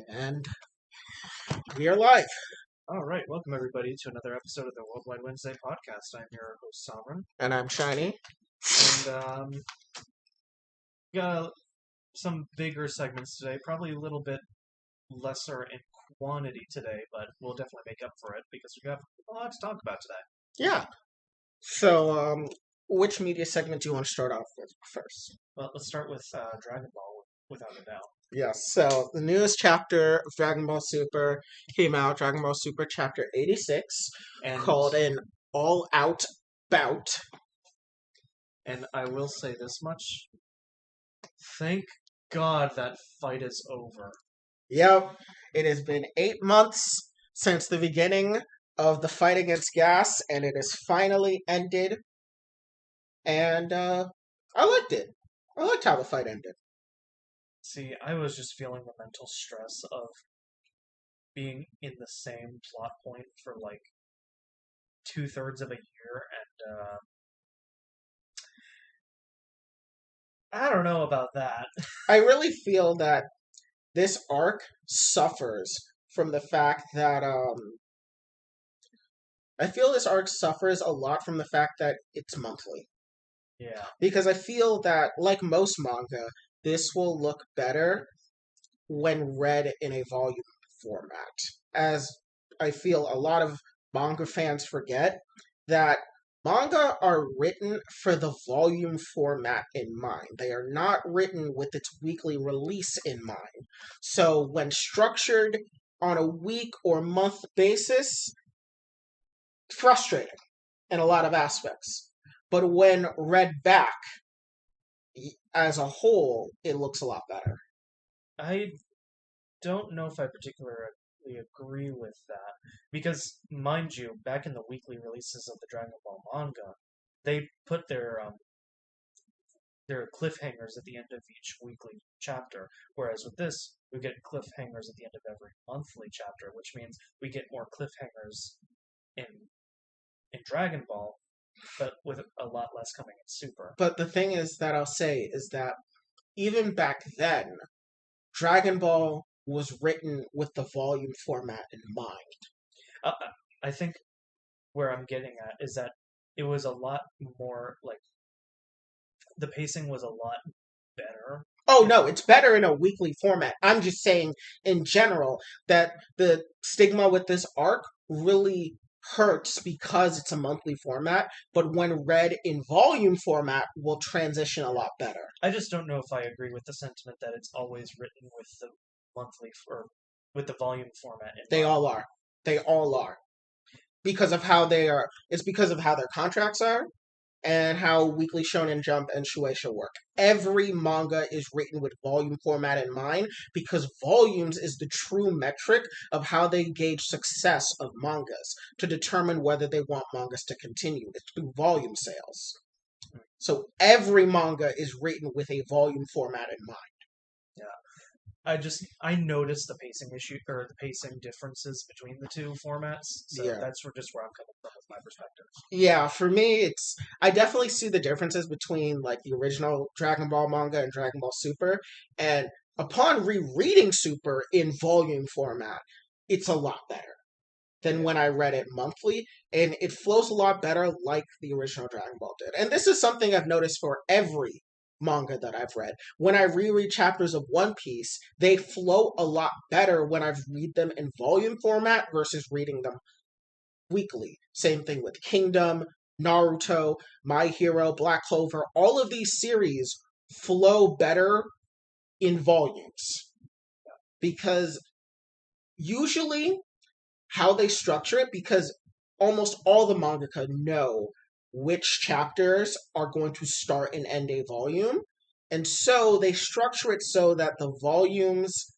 And we are live. All right, welcome everybody to another episode of the Worldwide Wednesday podcast. I'm your host, Sovereign, And I'm Shiny. and got some bigger segments today. Probably a little bit lesser in quantity today, but we'll definitely make up for it because we have a lot to talk about today. Yeah. So, which media segment do you want to start off with first? Well, let's start with Dragon Ball, without a doubt. Yes. So the newest chapter of Dragon Ball Super came out. Dragon Ball Super Chapter 86, And called an all-out bout. And I will say this much: thank God that fight is over. Yep. It has been 8 months since the beginning of the fight against Gas, and it has finally ended. And I liked it. I liked how the fight ended. See, I was just feeling the mental stress of being in the same plot point for like 2/3 of a year, and I don't know about that. I really feel that this arc suffers from the fact that I feel this arc suffers a lot from the fact that it's monthly. Yeah. Because I feel that, like most manga, this will look better when read in a volume format. As I feel a lot of manga fans forget that manga are written for the volume format in mind. They are not written with its weekly release in mind. So when structured on a week or month basis, it's frustrating in a lot of aspects. But when read back as a whole, it looks a lot better. I don't know if I particularly agree with that because, mind you, back in the weekly releases of the Dragon Ball manga, they put their cliffhangers at the end of each weekly chapter, whereas with this, we get cliffhangers at the end of every monthly chapter, which means we get more cliffhangers in Dragon Ball, but with a lot less coming in Super. But the thing is that I'll say is that even back then, Dragon Ball was written with the volume format in mind. I think where I'm getting at is that it was a lot more like the pacing was a lot better. Oh no, it's better in a weekly format. I'm just saying in general that the stigma with this arc really hurts because it's a monthly format, but when read in volume format will transition a lot better. I just don't know if I agree with the sentiment that it's always written with the monthly or with the volume format in They mind. all are. They all are. Because of how they are. It's because of how their contracts are and how Weekly Shonen Jump and Shueisha work. Every manga is written with volume format in mind because volumes is the true metric of how they gauge success of mangas to determine whether they want mangas to continue. It's through volume sales. So every manga is written with a volume format in mind. I noticed the pacing issue or the pacing differences between the two formats. So Yeah. that's just where I'm coming from with my perspective. Yeah, for me, I definitely see the differences between like the original Dragon Ball manga and Dragon Ball Super, and upon rereading Super in volume format, it's a lot better than when I read it monthly, and it flows a lot better like the original Dragon Ball did. And this is something I've noticed for every manga that I've read. When I reread chapters of One Piece, they flow a lot better when I read them in volume format versus reading them weekly. Same thing with Kingdom, Naruto, My Hero, Black Clover. All of these series flow better in volumes because usually how they structure it, because almost all the mangaka know which chapters are going to start and end a volume, and so they structure it so that the volumes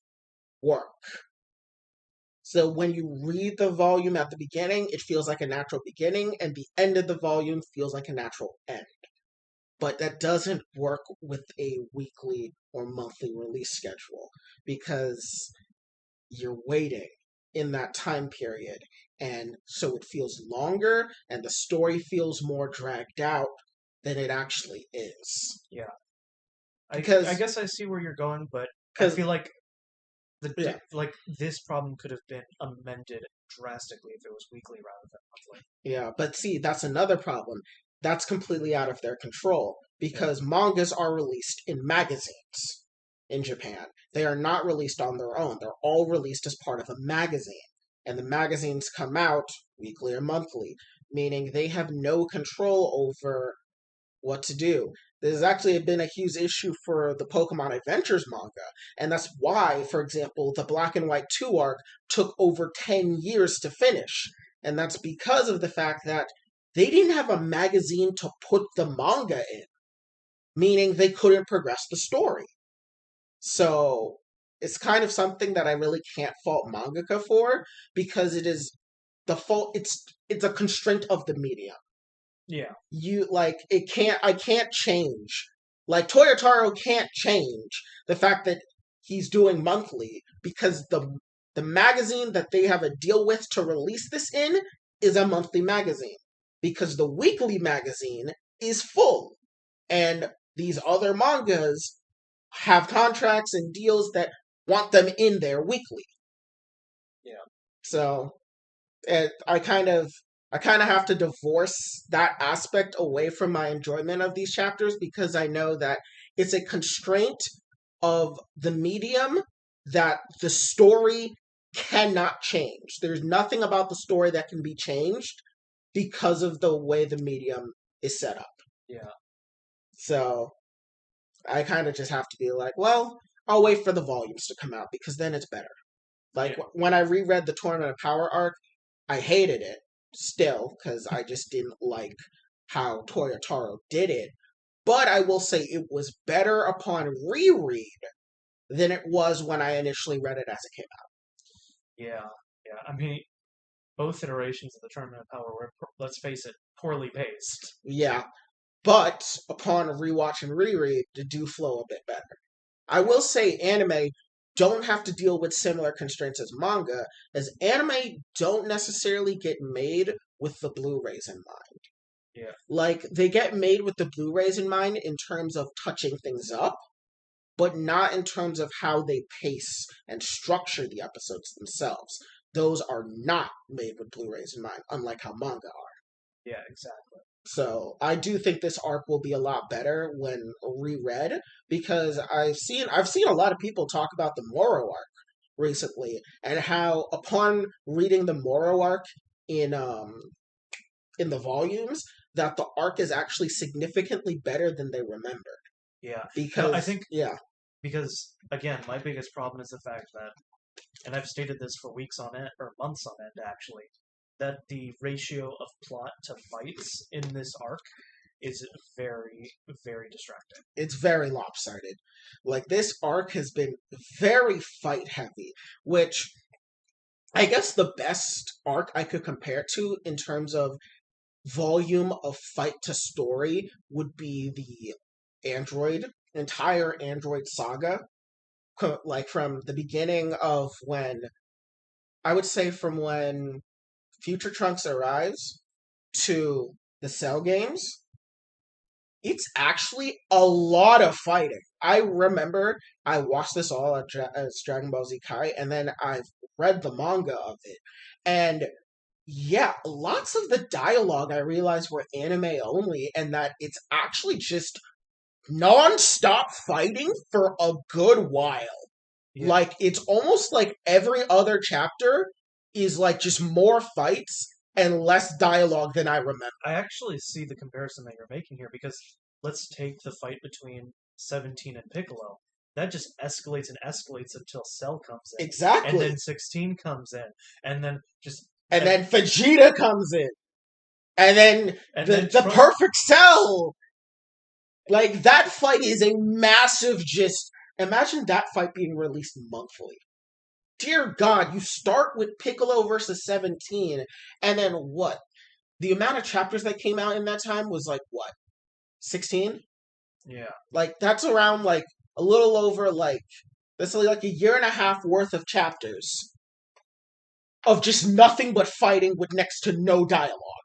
work. So when you read the volume at the beginning, it feels like a natural beginning, and the end of the volume feels like a natural end. But that doesn't work with a weekly or monthly release schedule because you're waiting in that time period, and so it feels longer, and the story feels more dragged out than it actually is. Yeah. Because I guess I see where you're going, but I Because feel like yeah, like this problem could have been amended drastically if it was weekly rather than monthly. yeah, but see, that's another problem. That's completely out of their control Yeah, because mangas are released in magazines in Japan. They are not released on their own. They're all released as part of a magazine. And the magazines come out weekly or monthly, meaning they have no control over what to do. This has actually been a huge issue for the Pokemon Adventures manga, and that's why, for example, the Black and White 2 arc took over 10 years to finish. And that's because of the fact that they didn't have a magazine to put the manga in, meaning they couldn't progress the story. So it's kind of something that I really can't fault mangaka for because it is the fault it's a constraint of the medium. yeah, You like it can't I can't change. Like Toyotaro can't change the fact that he's doing monthly because the magazine that they have a deal with to release this in is a monthly magazine because the weekly magazine is full and these other mangas have contracts and deals that want them in there weekly. yeah, So I kind of have to divorce that aspect away from my enjoyment of these chapters because I know that it's a constraint of the medium that the story cannot change. There's nothing about the story that can be changed because of the way the medium is set up. yeah, So I kind of just have to be like, well, I'll wait for the volumes to come out because then it's better. Like yeah, when I reread the Tournament of Power arc, I hated it still because I just didn't like how Toyotaro did it. But I will say it was better upon reread than it was when I initially read it as it came out. yeah, yeah. I mean, both iterations of the Tournament of Power were, let's face it, poorly paced. Yeah, but upon rewatch and reread, they do flow a bit better. I Yeah, will say anime don't have to deal with similar constraints as manga, as anime don't necessarily get made with the Blu-rays in mind. yeah, Like, they get made with the Blu-rays in mind in terms of touching things up, but not in terms of how they pace and structure the episodes themselves. Those are not made with Blu-rays in mind, unlike how manga are. yeah, exactly. So I do think this arc will be a lot better when reread because I've seen a lot of people talk about the Moro arc recently and how upon reading the Moro arc in in the volumes that the arc is actually significantly better than they remembered Yeah. No, I because think yeah, because again, my biggest problem is the fact that, and I've stated this for weeks on end or months on end actually, that the ratio of plot to fights in this arc is very, very distracting. it's very lopsided. Like this arc has been very fight heavy, which I guess the best arc I could compare it to in terms of volume of fight to story would be the entire Android saga. Like from the beginning of when, I would say from when Future Trunks arrives to the Cell games, it's actually a lot of fighting. I remember I watched this all as Dragon Ball Z Kai, and then I've read the manga of it. And yeah, lots of the dialogue I realized were anime only, and that it's actually just non-stop fighting for a good while. Yeah. Like it's almost like every other chapter is like just more fights and less dialogue than I remember. I actually see the comparison that you're making here because let's take the fight between 17 and Piccolo. That just escalates and escalates until Cell comes in. And Exactly. then 16 comes in. And then just And then Vegeta comes in. And then and then the Trunks. perfect cell. Like that fight is a massive just imagine that fight being released monthly. Dear God, you start with Piccolo versus 17, and then what? The amount of chapters that came out in that time was like what? 16? Yeah. Like that's around like a little over like that's like a year and a half worth of chapters of just nothing but fighting with next to no dialogue.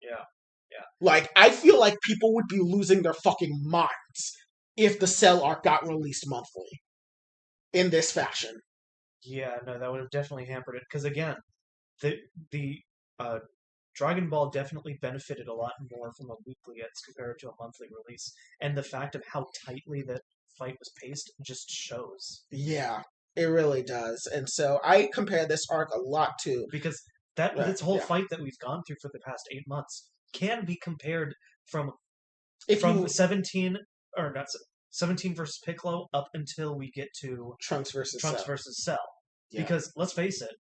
Yeah. Yeah. Like I feel like people would be losing their fucking minds if the Cell arc got released monthly. in this fashion. Yeah, no, that would have definitely hampered it. Because again, the uh, Dragon Ball definitely benefited a lot more from a weekly as compared to a monthly release, and the fact of how tightly that fight was paced just shows. Yeah, it really does. And so I compare this arc a lot to Because that right, this whole yeah. fight that we've gone through for the past 8 months can be compared from If you 17 or not 17 versus Piccolo up until we get to Trunks versus Trunks Cell. versus Cell. Yeah. Because let's face it,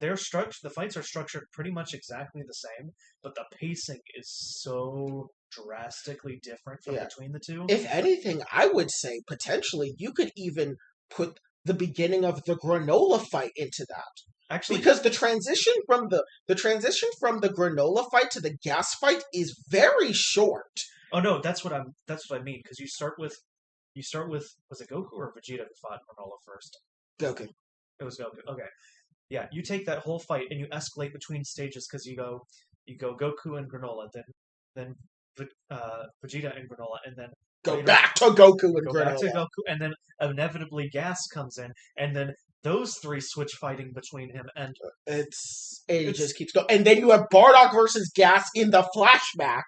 they're structured. The fights are structured pretty much exactly the same, but the pacing is so drastically different from Yeah. between the two. If anything, I would say potentially you could even put the beginning of the granola fight into that. Actually, Because the transition from the granola fight to the gas fight is very short. oh no, that's what I mean. Because you start with was it Goku or Vegeta who fought Granola first? Goku. It was Goku. Okay, yeah, you take that whole fight and you escalate between stages because you go Goku and Granola, then Vegeta and Granola, and then Go later back to Goku and go back to granola. Goku, and then inevitably Gas comes in, and then those three switch fighting between him, and It it's just keeps going. And then you have Bardock versus Gas in the flashback,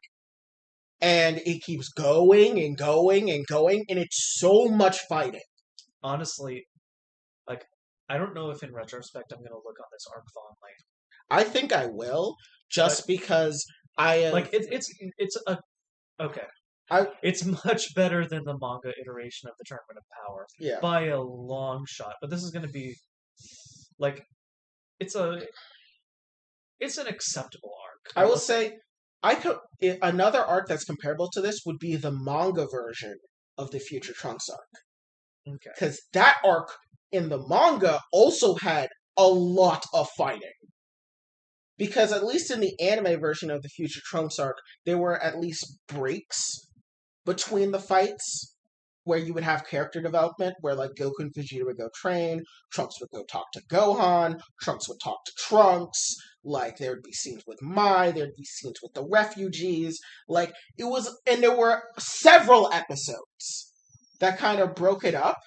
and it keeps going and going and going, and it's so much fighting. honestly like I don't know if in retrospect I'm gonna look on this arc fondly, I think I will, but just because I have. like it's a okay. I It's much better than the manga iteration of the Tournament of Power yeah. by a long shot. But this is going to be like it's a it's an acceptable arc. I will Let's say, another arc that's comparable to this would be the manga version of the Future Trunks arc, okay. because that arc in the manga also had a lot of fighting. Because at least in the anime version of the Future Trunks arc, there were at least breaks between the fights where you would have character development where like Goku and Vegeta would go train, Trunks would go talk to Gohan, Trunks would talk to Trunks, like there would be scenes with Mai, there'd be scenes with the refugees, like it was and there were several episodes that kind of broke it up,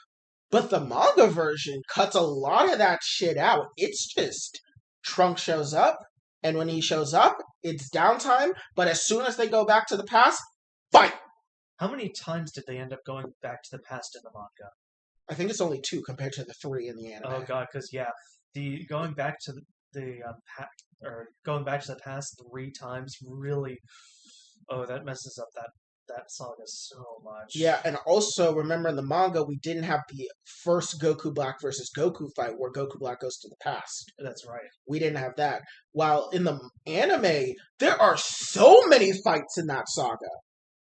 but the manga version cuts a lot of that shit out. It's just Trunks shows up, and when he shows up, it's downtime, but as soon as they go back to the past, fight! How many times did they end up going back to the past in the manga? I think it's only two compared to the three in the Oh anime. god, because yeah, the going back to or going back to the past 3 times really. Oh, that messes up that saga so much. Yeah, and also remember in the manga we didn't have the first Goku Black versus Goku fight where Goku Black goes to the past. That's right. We didn't have that. While in the anime, there are so many fights in that saga.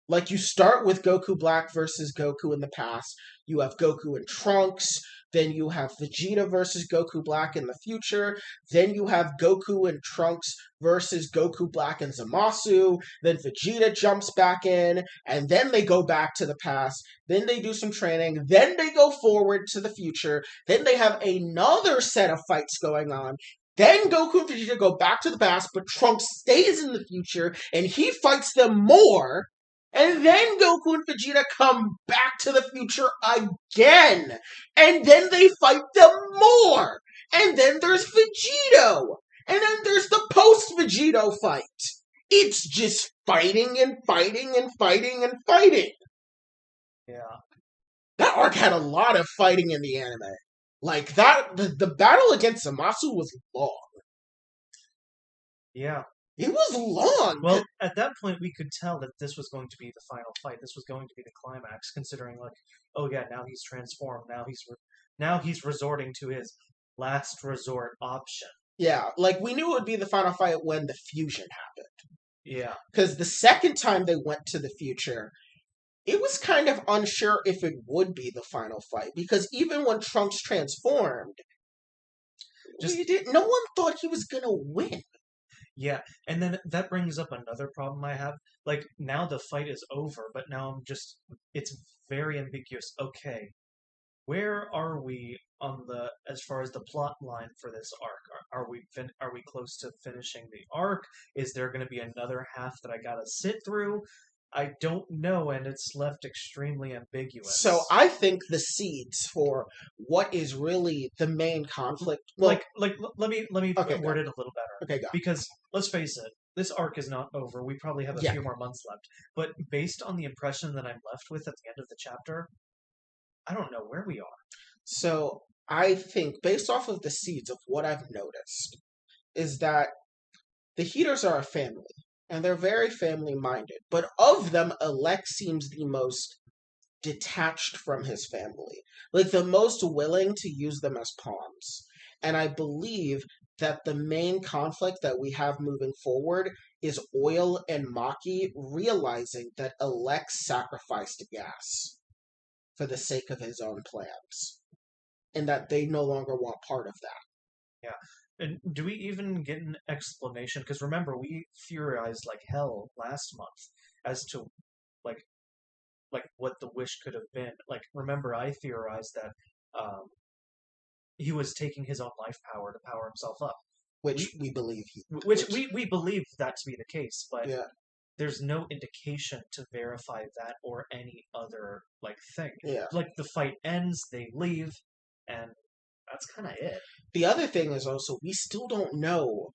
Like you start with Goku Black versus Goku in the past. You have Goku and Trunks. Then you have Vegeta versus Goku Black in the future. Then you have Goku and Trunks versus Goku Black and Zamasu. Then Vegeta jumps back in, and then they go back to the past. Then they do some training. Then they go forward to the future. Then they have another set of fights going on. Then Goku and Vegeta go back to the past, but Trunks stays in the future, and he fights them more. And then Goku and Vegeta come back to the future again. And then they fight them more. And then there's Vegito. And then there's the post Vegito fight. It's just fighting and fighting and fighting and fighting. Yeah. That arc had a lot of fighting in the anime. Like that, the battle against Zamasu was long. Yeah. It was long. Well, at that point, we could tell that this was going to be the final fight. This was going to be the climax, considering, like, oh yeah, now he's transformed. Now he's resorting to his last resort option. Yeah, like we knew it would be the final fight when the fusion happened. Yeah, Because the second time they went to the future, it was kind of unsure if it would be the final fight. Because even when Trunks transformed, no one thought he was gonna win. yeah, and then that brings up another problem I have. Like now the fight is over, but now it's very ambiguous. Okay, where are we on the as far as the plot line for this arc? Are we close to finishing the arc? Is there going to be another half that I gotta sit through? I don't know, and it's left extremely So ambiguous. I think the seeds for what is really the main conflict. Well, Let me okay, go. word it a little better, Okay, go. because let's face it, this arc is not over. We probably have a Yeah. few more months left, but based on the impression that I'm left with at the end of the chapter, I don't know where we are. So I think, based off of the seeds of what I've noticed, is that the Heaters are a family, and they're very family minded. But of them, Alec seems the most detached from his family, like the most willing to use them as pawns. And I believe that the main conflict that we have moving forward is Oil and Maki realizing that Alex sacrificed gas for the sake of his own plans, and that they no longer want part of that. Yeah. And do we even get an explanation? Because remember, we theorized like hell last month as to like what the wish could have been. Like, remember, I theorized that um, he was taking his own life power to power himself up. Which We, we believe he, which we believe that to be the case, but yeah, there's no indication to verify that or any other like thing. yeah. Like the fight ends, they leave, and that's kind of it. The other thing is also we still don't know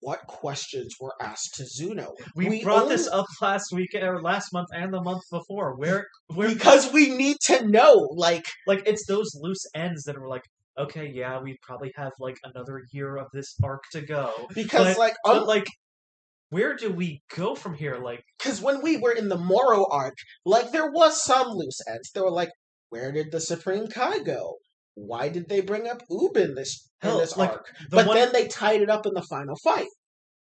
what questions were asked to Zuno. We We brought only this up last week or last month and the month before. Where because we need to know, like it's those loose ends that were like, okay, yeah, we probably have like another year of this arc to go, because but like, where do we go from here? Like, because when we were in the Moro arc, like there was some loose ends. They were like, where did the Supreme Kai go? Why did they bring up Ub in hell, this like arc? the But one then they tied it up in the final fight.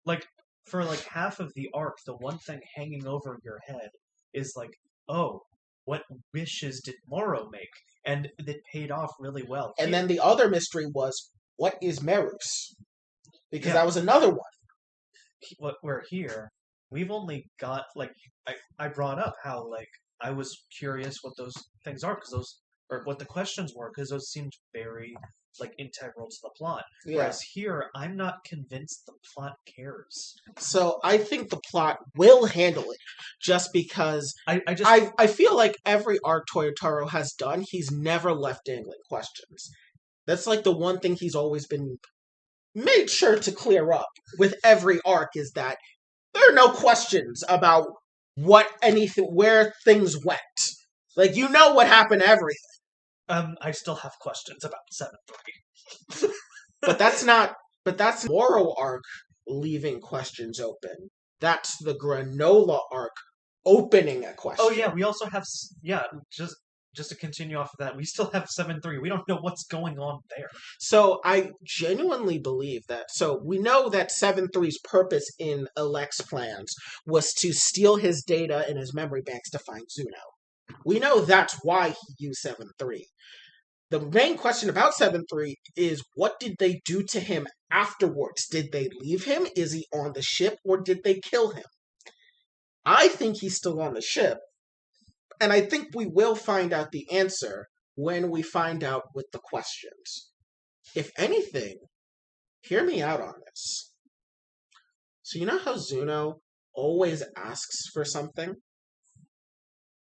like for like half of the arc, the one thing hanging over your head is like, oh, what wishes did Moro make? And it paid off really well And here. then the other mystery was, what is Merus? Because Yeah, that was another one. what we're here, we've only got like I brought up how like I was curious what those things are because those or what the questions were because those seemed very like integral to the plot. Yeah. Whereas here, I'm not convinced the plot cares. So I think the plot will handle it, just because I just I feel like every arc Toyotaro has done, he's never left dangling questions. That's like the one thing he's always been made sure to clear up with every arc is that there are no questions about what anything where things went. Like you know what happened to everything. I still have questions about 7-3. But that's not but that's Moro arc leaving questions open. That's the granola arc opening a Oh question. yeah, we also have yeah, just to continue off of that, we still have 7-3. We don't know what's going on there. So I genuinely believe that. So we know that 7-3's purpose in Alec's plans was to steal his data and his memory banks to find Zuno. We know that's why he used 7-3. The main question about 7-3 is what did they do to him afterwards? Did they leave him? Is he on the ship or did they kill him? I think he's still on the ship, and I think we will find out the answer when we find out with the questions. If anything, hear me out on this. So you know how Zuno always asks for something?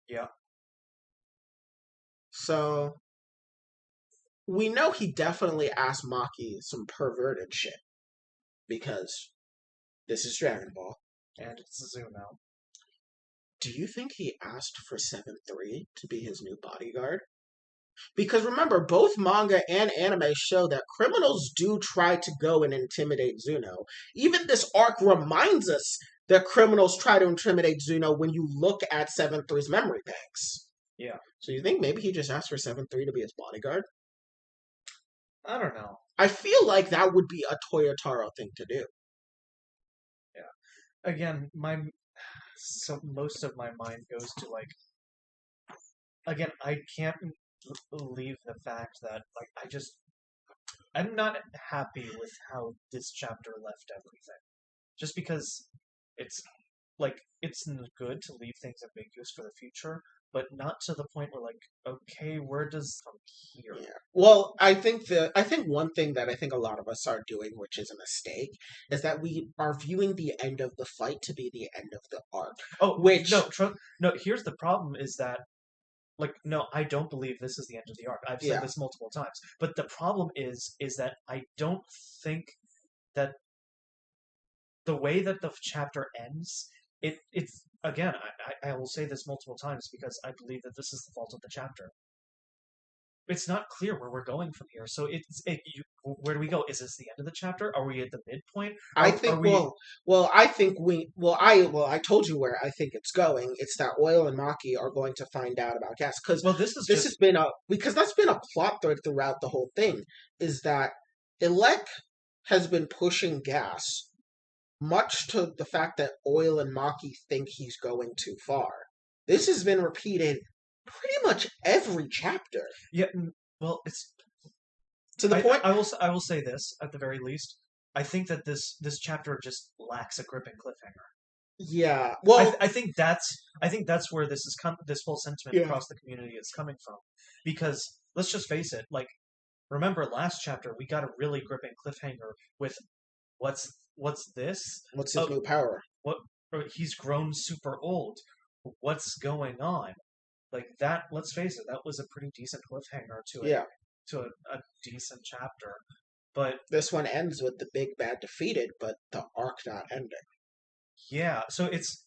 Yeah. So we know he definitely asked Maki some perverted shit because this is Dragon Ball. And it's a zoom out. Do you think he asked for 7-3 to be his new bodyguard? Because remember, both manga and anime show that criminals do try to go and intimidate Zuno. Even this arc reminds us that criminals try to intimidate Zuno when you look at 7-3's memory banks. Yeah. So you think maybe he just asked for 7-3 to be his bodyguard? I don't know. I feel like that would be a Toyotaro thing to do. Yeah. Again, so most of my mind goes to like again, I can't believe the fact that like I'm not happy with how this chapter left everything. Just because it's like it's good to leave things ambiguous for the future, but not to the point where like, okay, where does from here? Yeah. Well, I think one thing that I think a lot of us are doing, which is a mistake, is that we are viewing the end of the fight to be the end of the arc, Oh which no, no. Here's the problem: is that like no, I don't believe this is the end of the arc. I've said yeah, this multiple times, but the problem is that I don't think that the way that the chapter ends, it's again, I will say this multiple times because I believe that this is the fault of the chapter. It's not clear where we're going from here. So where do we go? Is this the end of the chapter? Are we at the midpoint? I Are think we? I think I told you where I think it's going. It's that Oil and Maki are going to find out about gas because Well, this is this has just been a because that's been a plot thread throughout the whole thing. Is that Elec has been pushing gas, much to the fact that Oil and Maki think he's going too far. This has been repeated pretty much every chapter yeah. Well, it's to the point. I will say this at the very least. I think that this chapter just lacks a gripping cliffhanger. Yeah, well, I think that's where this whole sentiment yeah, across the community is coming from, because let's just face it. Like, remember last chapter we got a really gripping cliffhanger with what's this? what's his Oh, new power? what? Or he's grown super old. What's going on? Like that. Let's face it. That was a pretty decent cliffhanger Yeah, to a decent chapter. But this one ends with the big bad defeated, but the arc not ending. yeah, so it's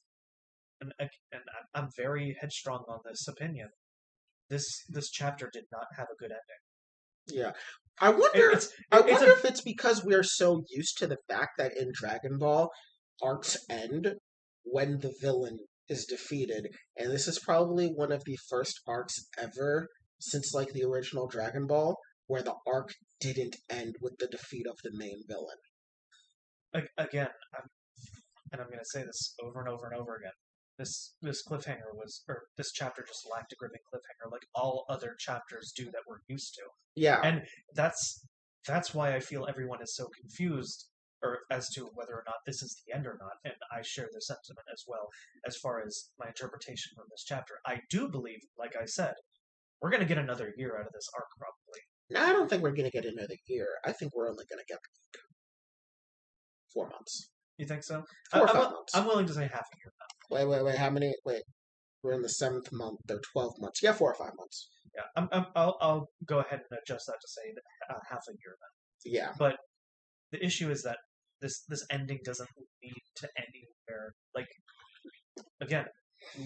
and I'm very headstrong on this opinion. This chapter did not have a good ending. Yeah. I It, wonder it's I it's wonder a if it's because we're so used to the fact that in Dragon Ball arcs end when the villain is defeated, and this is probably one of the first arcs ever since like the original Dragon Ball where the arc didn't end with the defeat of the main villain. again, and I'm going to say this over and over and over again. This cliffhanger or this chapter just lacked a gripping cliffhanger, like all other chapters do that we're used to, Yeah. and that's why I feel everyone is so confused, or as to whether or not this is the end or not. And I share the sentiment as well as far as my interpretation from this chapter. I do believe, like I said, we're going to get another year out of this arc probably. No, I don't think we're gonna get another year. I think we're only gonna get 4 months. You think so? 4 or 5 months. I'm willing to say half a year. Wait. How many? Wait. We're in the seventh month. They're 12 months. Yeah, 4 or 5 months. Yeah, I'll go ahead and adjust that to say that, half a year then. Yeah. But the issue is that this ending doesn't lead to anywhere. Like again,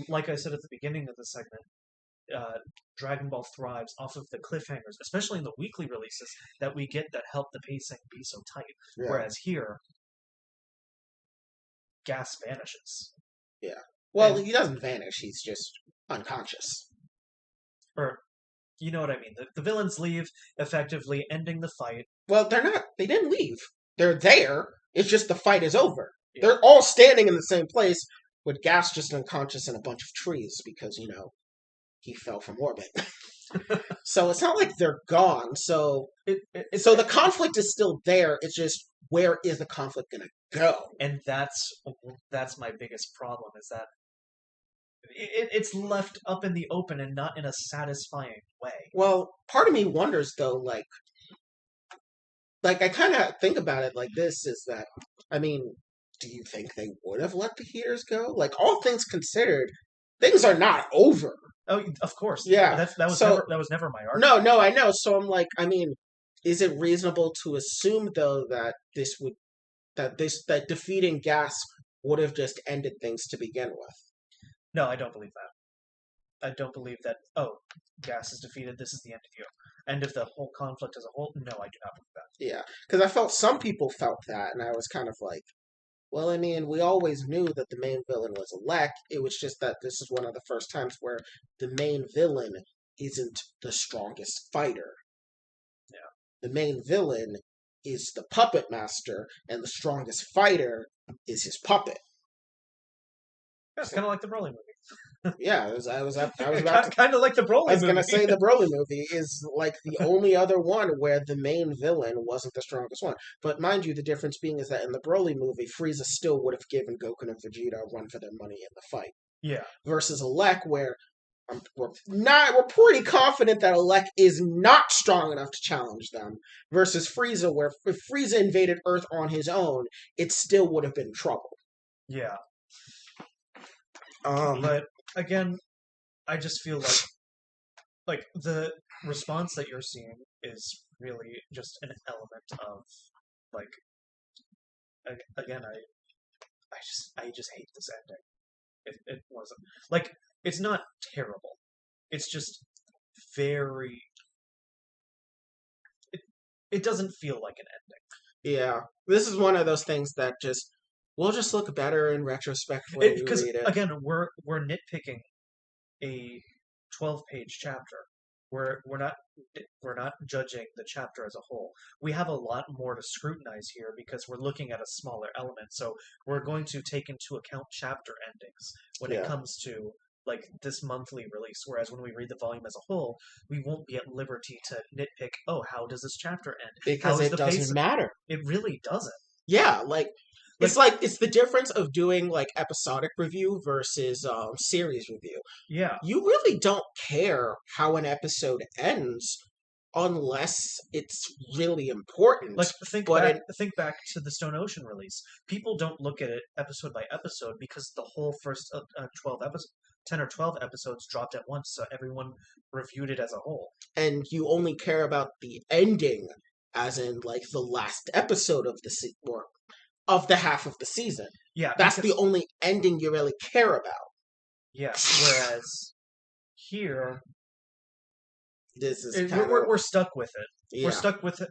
like I said at the beginning of the segment, Dragon Ball thrives off of the cliffhangers, especially in the weekly releases that we get that help the pacing be so tight. Yeah. Whereas here, Gas vanishes, Yeah. Well, and he doesn't vanish. He's just unconscious. or you know what I mean. The villains leave, effectively ending the fight. Well, they're not. They didn't leave. They're there. It's just the fight is over. Yeah. They're all standing in the same place with Gas just unconscious in a bunch of trees because, he fell from orbit. So it's not like they're gone. So It's so the conflict is still there. It's just where is the conflict going to go? and that's my biggest problem is that it's left up in the open and not in a satisfying way. Well, part of me wonders though, like I kind of think about it like this: is that I mean, do you think they would have let the heaters go? Like all things considered, things are not over. Oh, of course. Yeah. So That was never my argument. no, I know. So I'm like, I mean, is it reasonable to assume though that that defeating Gas would have just ended things to begin with? No, I don't believe that. I don't believe that. Oh, Gas is defeated. This is the end of you. End of the whole conflict as a whole. No, I do not believe that. Yeah, because I felt some people felt that, and I was kind of like, well, I mean, we always knew that the main villain was Elec. It was just that this is one of the first times where the main villain isn't the strongest fighter. Yeah, The main villain is the puppet master, and the strongest fighter is his puppet. it's So, kind of like the Broly movie. yeah, I was about to. Kind of like the I Broly was gonna say movie. the Broly movie is like the only other one where the main villain wasn't the strongest one. But mind you, the difference being is that in the Broly movie, Frieza still would have given Goku and Vegeta a run for their money in the fight. Yeah, Versus Elec, where We're pretty confident that Alec is not strong enough to challenge them. Versus Frieza, where if Frieza invaded Earth on his own, it still would have been trouble. Yeah. Um, But again, I just feel like the response that you're seeing is really just an element of like again I just hate this ending. It wasn't like it's not terrible. It's just very it doesn't feel like an yeah, this is one of those things that just will just look better in retrospect when ending. you Because read it. again, we're nitpicking a 12-page chapter. We're not judging the chapter as a whole. We have a lot more to scrutinize here because we're looking at a smaller element. So we're going to take into account chapter endings when it Yeah, comes to like this monthly release. Whereas when we read the volume as a whole, we won't be at liberty to nitpick, oh, how does this chapter end? How because is it the doesn't pace? matter. It really doesn't. Yeah, Like, it's the difference of doing like episodic review versus series review. yeah, You really don't care how an episode ends unless it's really important. like But it, think back to the Stone Ocean release. People don't look at it episode by episode because the whole first 12 episodes, 10 or 12 episodes dropped at once, so everyone reviewed it as a whole. and you only care about the ending, as in like the last episode of or of the half of the season. Yeah, That's the because only ending you really care about. yeah, whereas here This is kind of we're stuck with it. We're yeah, stuck with it,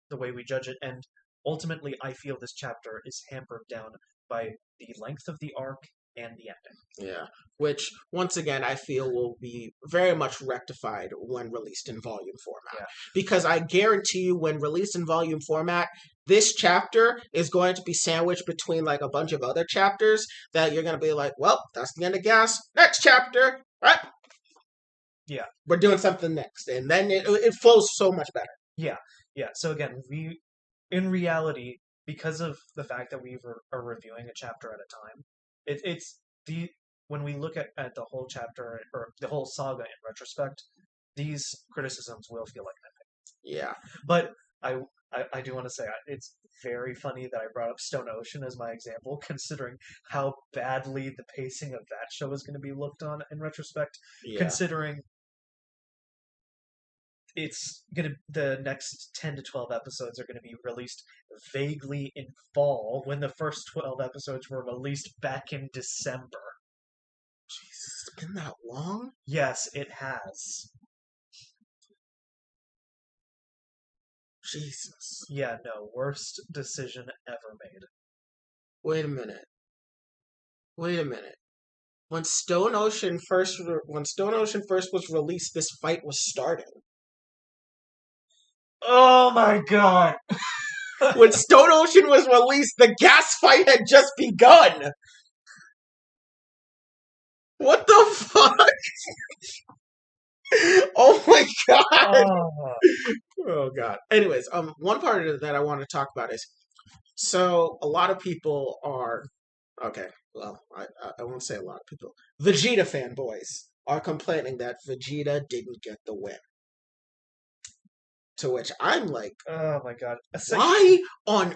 the way we judge it, and ultimately, I feel this chapter is hampered down by the length of the arc and the ending. yeah. Which once again I feel will be very much rectified when released in volume format. Yeah, Because I guarantee you, when released in volume format, this chapter is going to be sandwiched between like a bunch of other chapters that you're going to be like, well, that's the end of Gas. Next chapter, right? yeah, We're doing something next, and then it flows so much better. yeah, yeah. So again, we in reality, because of the fact that are reviewing a chapter at a time, it's the when we look at the whole chapter or the whole saga in retrospect, these criticisms will feel like Yeah. that. But I do want to say it's very funny that I brought up Stone Ocean as my example, considering how badly the pacing of that show is going to be looked on in retrospect. Yeah. Considering it's gonna the next 10 to 12 episodes are going to be released vaguely in fall when the first 12 episodes were released back in December. Jesus, it's been that long? Yes, it has. Jesus. Yeah, no, worst decision ever made. Wait a minute. Wait a minute. When Stone Ocean first was released, this fight was starting. Oh my god. When Stone Ocean was released, the gas fight had just begun. What the fuck? Oh my god. Oh. Oh god. Anyways, one part of it that I want to talk about is, so a lot of people are okay. Well, I won't say a lot of people. Vegeta fanboys are complaining that Vegeta didn't get the win. To which I'm like, Oh my god. why on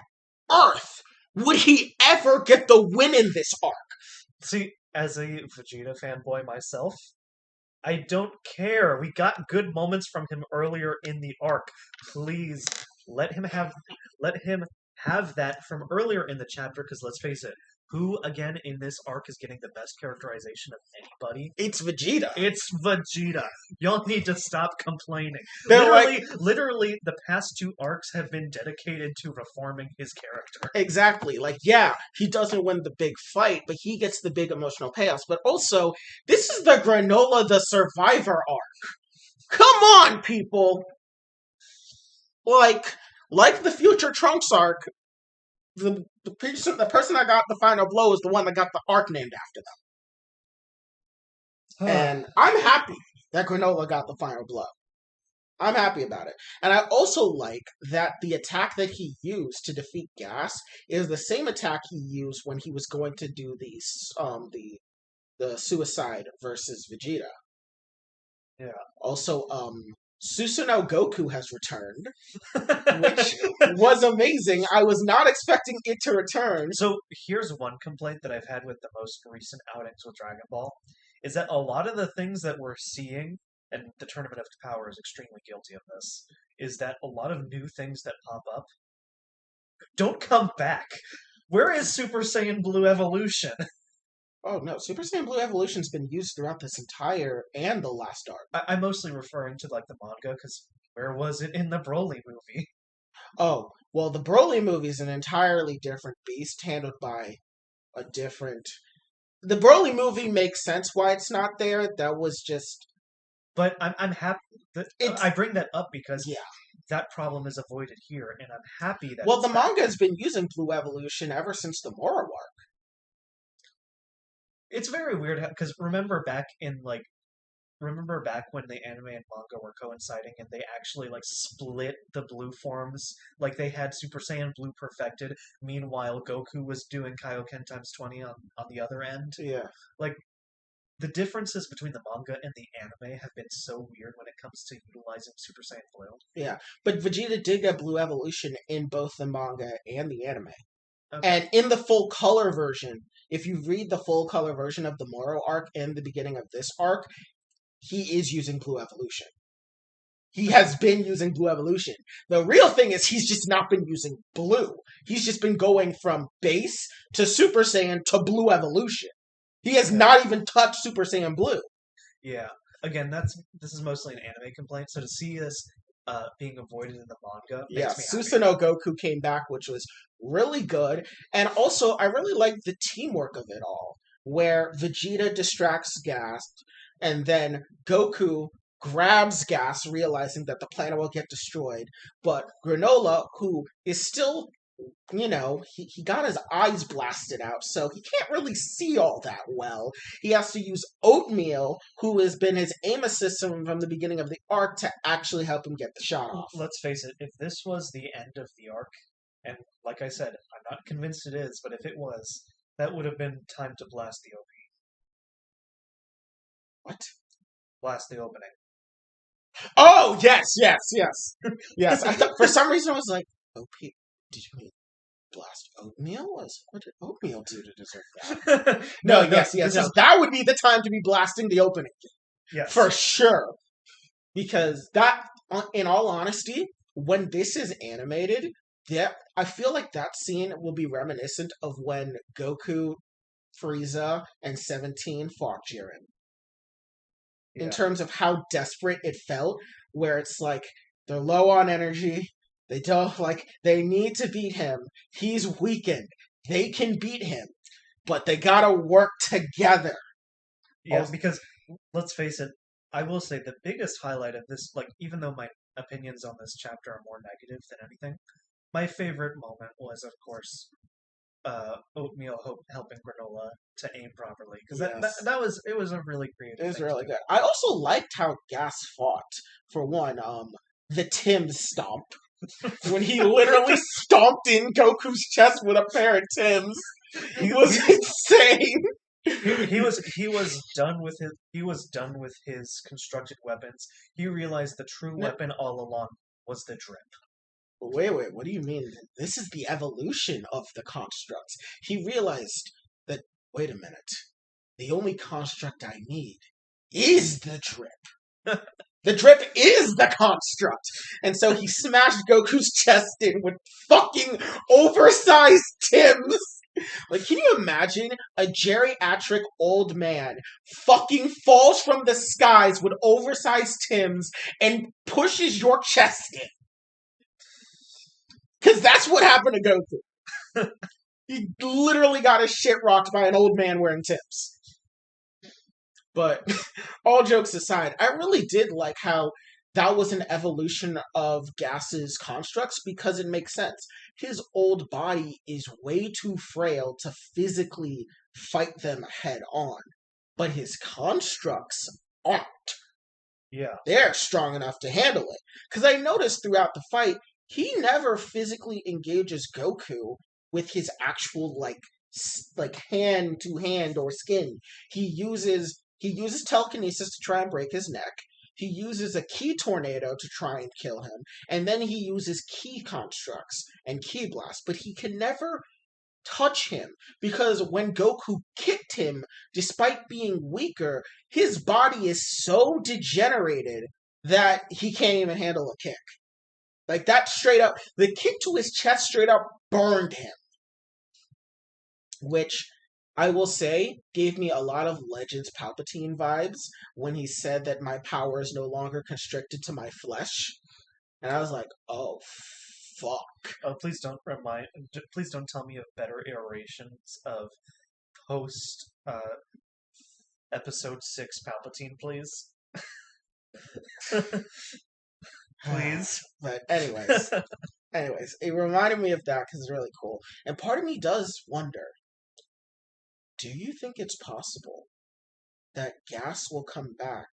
earth would he ever get the win in this arc? See, as a Vegeta fanboy myself, I don't care. We got good moments from him earlier in the arc. Please let him have that from earlier in the chapter. Because let's face it, who again in this arc is getting the best characterization of anybody? It's Vegeta. It's Vegeta. Y'all need to stop complaining. They're Literally, the past two arcs have been dedicated to reforming his character. Exactly. Like, yeah, he doesn't win the big fight, but he gets the big emotional payoffs. But also, this is the Granola the Survivor arc. Come on, people! Like the Future Trunks arc, the person that got the final blow is the one that got the arc named after them. And I'm happy that Granola got the final blow. I'm happy about it. And I also like that the attack that he used to defeat Gas is the same attack he used when he was going to do the suicide versus Vegeta. Yeah. Also, Susanoo Goku has returned, which was amazing. I was not expecting it to return. So here's one complaint that I've had with the most recent outings with Dragon Ball, is that a lot of the things that we're seeing, and the Tournament of Power is extremely guilty of this, is that a lot of new things that pop up don't come back. Where is Super Saiyan Blue Evolution? Oh no, Super Saiyan Blue Evolution's been used throughout this entire and the last arc. I'm mostly referring to like the manga, because where was it in the Broly movie? Oh, well, the Broly movie is an entirely different beast handled by a different. The Broly movie makes sense why it's not there. That was just But I'm happy that it's I bring that up because yeah. that problem is avoided here, and I'm happy that Well, it's the back. manga has been using Blue Evolution ever since the Moro arc. It's very weird because remember back when the anime and manga were coinciding and they actually like split the blue forms, like they had Super Saiyan Blue perfected. Meanwhile, Goku was doing Kaioken times 20 on the other end. Yeah, Like the differences between the manga and the anime have been so weird when it comes to utilizing Super Saiyan Blue. yeah. But Vegeta did get Blue Evolution in both the manga and the anime. Okay. And in the full color version, if you read the full color version of the Moro arc and the beginning of this arc, he is using Blue Evolution. He has been using Blue Evolution. The real thing is he's just not been using Blue. He's just been going from base to Super Saiyan to Blue Evolution. He has not even touched Super Saiyan Blue. Yeah. Again, this is mostly an anime complaint. So to see this being avoided in the manga Yeah, makes me happy. Susanoo Goku came back, which was really good. And also, I really liked the teamwork of it all, where Vegeta distracts Gas, and then Goku grabs Gas, realizing that the planet will get destroyed. But Granola, who is still, he got his eyes blasted out, so he can't really see all that well. He has to use Oatmeal, who has been his aim assistant from the beginning of the arc, to actually help him get the shot off. Let's face it, if this was the end of the arc, and like I said, I'm not convinced it is, but if it was, that would have been time to blast the OP. What? Blast the opening. Oh, yes. Yes. I thought, for some reason, I was like, OP, did you mean blast Oatmeal? What did Oatmeal do to deserve that? No, yes. That would be the time to be blasting the opening. Yes. For sure. Because that, in all honesty, when this is animated, I feel like that scene will be reminiscent of when Goku, Frieza, and 17 fought Jiren. In terms of how desperate it felt, where it's like they're low on energy, they need to beat him. He's weakened. They can beat him, but they gotta work together. Yeah, because let's face it, I will say the biggest highlight of this, like even though my opinions on this chapter are more negative than anything, my favorite moment was, of course, Oatmeal helping Granola to aim properly because it was a really creative. It was really good. I also liked how Gas fought. For one, the Tim stomp when he literally stomped in Goku's chest with a pair of Tims was insane. He was done with his constructed weapons. He realized the true weapon all along was the drip. Wait, what do you mean? This is the evolution of the constructs. He realized that, wait a minute, the only construct I need is the drip. The drip is the construct! And so he smashed Goku's chest in with fucking oversized Tims! Like, can you imagine a geriatric old man fucking falls from the skies with oversized Tims and pushes your chest in? Because that's what happened to Goku. He literally got his shit rocked by an old man wearing Tims. But all jokes aside, I really did like how that was an evolution of Gas's constructs because it makes sense. His old body is way too frail to physically fight them head on. But his constructs aren't. Yeah. They're strong enough to handle it. Because I noticed throughout the fight, he never physically engages Goku with his actual like hand to hand or skin. He uses telekinesis to try and break his neck. he uses a ki tornado to try and kill him, and then he uses ki constructs and ki blasts, but he can never touch him because when Goku kicked him, despite being weaker, his body is so degenerated that he can't even handle a kick. Like that straight up, the kick to his chest straight up burned him, which I will say gave me a lot of Legends Palpatine vibes when he said that my power is no longer constricted to my flesh. And I was like, oh, fuck. Oh, please don't tell me of better iterations of post episode 6 Palpatine, please. Please. But anyways, it reminded me of that because it's really cool. And part of me does wonder, do you think it's possible that Gas will come back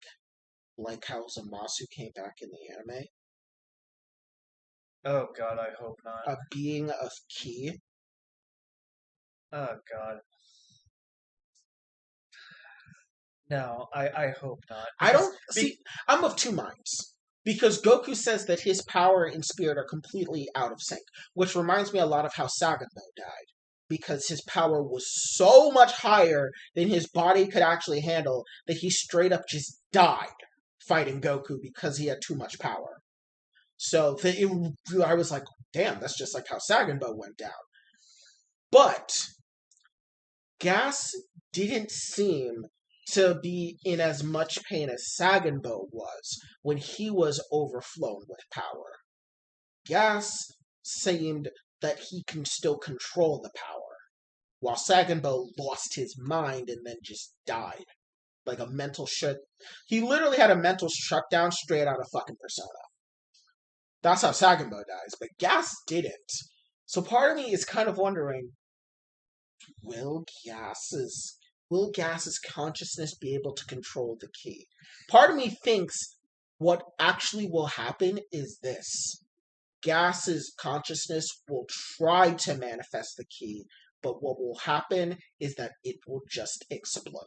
like how Zamasu came back in the anime? Oh god, I hope not. A being of ki? Oh god. No, I hope not. I don't see. I'm of two minds. Because Goku says that his power and spirit are completely out of sync, which reminds me a lot of how Sagambo died. Because his power was so much higher than his body could actually handle that he straight up just died fighting Goku because he had too much power. So I was like, damn, that's just like how Sagambo went down. But Gas didn't seem to be in as much pain as Sagambo was when he was overflown with power. Gas seemed that he can still control the power, while Sagambo lost his mind and then just died. Like a mental shut. He literally had a mental shutdown straight out of fucking Persona. That's how Sagambo dies, but Gas didn't. So part of me is kind of wondering, will Gas's consciousness be able to control the ki? Part of me thinks what actually will happen is this. Gas's consciousness will try to manifest the ki, but what will happen is that it will just explode.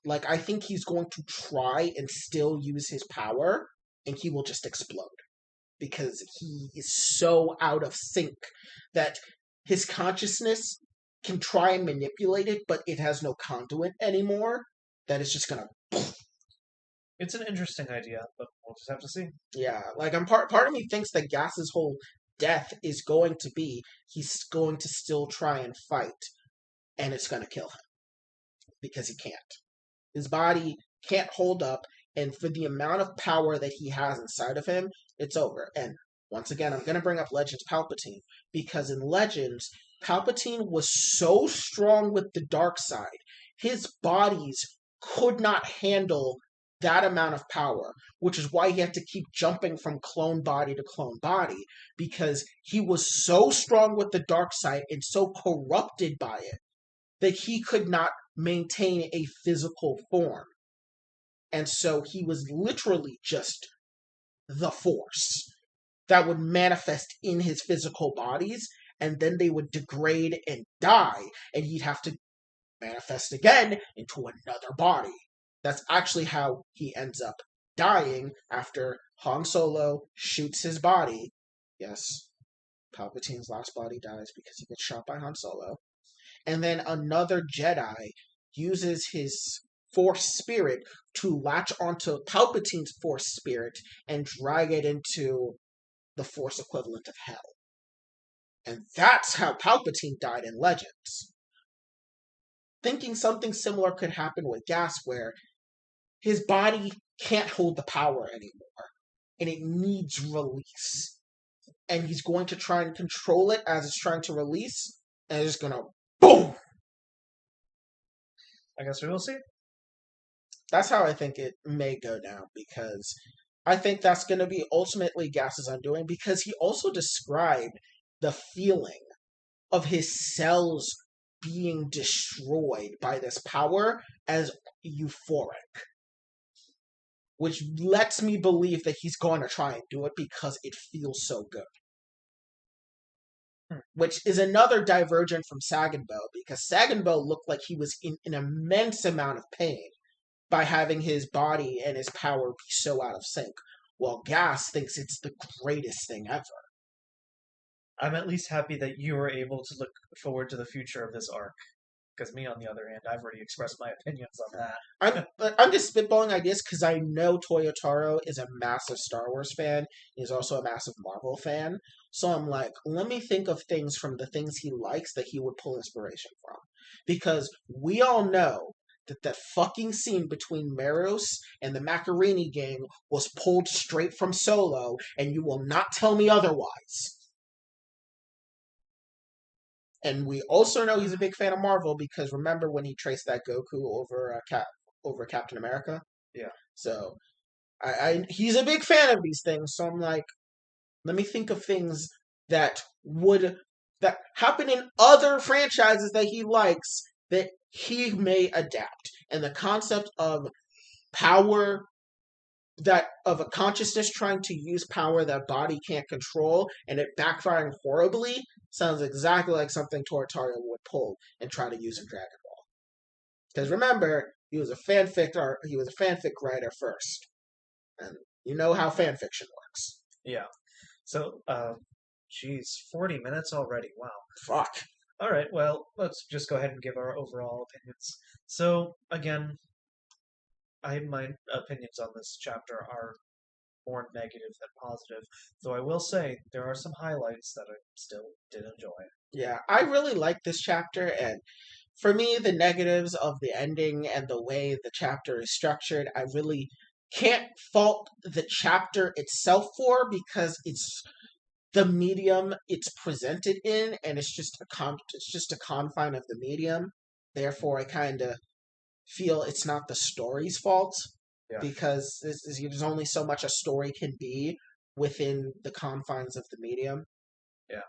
Like, I think he's going to try and still use his power, and he will just explode. Because he is so out of sync that his consciousness can try and manipulate it, but it has no conduit anymore, that it's just gonna... It's an interesting idea, but we'll just have to see. Yeah, like, part of me thinks that Gas's whole death is going to be, he's going to still try and fight, and it's gonna kill him. Because he can't. His body can't hold up, and for the amount of power that he has inside of him, it's over. And once again, I'm going to bring up Legends Palpatine, because in Legends, Palpatine was so strong with the dark side, his bodies could not handle that amount of power, which is why he had to keep jumping from clone body to clone body, because he was so strong with the dark side and so corrupted by it that he could not maintain a physical form. And so he was literally just the Force that would manifest in his physical bodies, and then they would degrade and die, and he'd have to manifest again into another body. That's actually how he ends up dying after Han Solo shoots his body. Yes, Palpatine's last body dies because he gets shot by Han Solo. And then another Jedi uses his Force spirit to latch onto Palpatine's Force spirit and drag it into the Force equivalent of hell. And that's how Palpatine died in Legends. Thinking something similar could happen with Gas, where his body can't hold the power anymore, and it needs release. And he's going to try and control it as it's trying to release, and it's going to boom! I guess we will see. That's how I think it may go down, because I think that's going to be ultimately Gas's undoing, because he also described the feeling of his cells being destroyed by this power as euphoric. Which lets me believe that he's going to try and do it because it feels so good. which is another divergent from Saganbo, because Saganbo looked like he was in an immense amount of pain by having his body and his power be so out of sync, while Gas thinks it's the greatest thing ever. I'm at least happy that you were able to look forward to the future of this arc. Because me, on the other hand, I've already expressed my opinions on that. I'm just spitballing ideas because I know Toyotaro is a massive Star Wars fan. He's also a massive Marvel fan. So I'm like, let me think of things from the things he likes that he would pull inspiration from. Because we all know that fucking scene between Meros and the Macarini gang was pulled straight from Solo, and you will not tell me otherwise. And we also know he's a big fan of Marvel because remember when he traced that Goku over Captain America? Yeah. So he's a big fan of these things. So I'm like, let me think of things that happen in other franchises that he likes that he may adapt. And the concept of power of a consciousness trying to use power that body can't control and it backfiring horribly sounds exactly like something Tortaro would pull and try to use in Dragon Ball. Because remember, he was a fanfic writer first, and you know how fan fiction works. Yeah. So, geez, 40 minutes already. Wow. Fuck. All right. Well, let's just go ahead and give our overall opinions. So, again, my opinions on this chapter are more negative than positive. Though I will say there are some highlights that I still did enjoy. Yeah, I really like this chapter, and for me, the negatives of the ending and the way the chapter is structured, I really can't fault the chapter itself for because it's the medium it's presented in, and it's just a confine of the medium. Therefore, I kind of feel it's not the story's fault Yeah. because there's only so much a story can be within the confines of the medium. Yeah.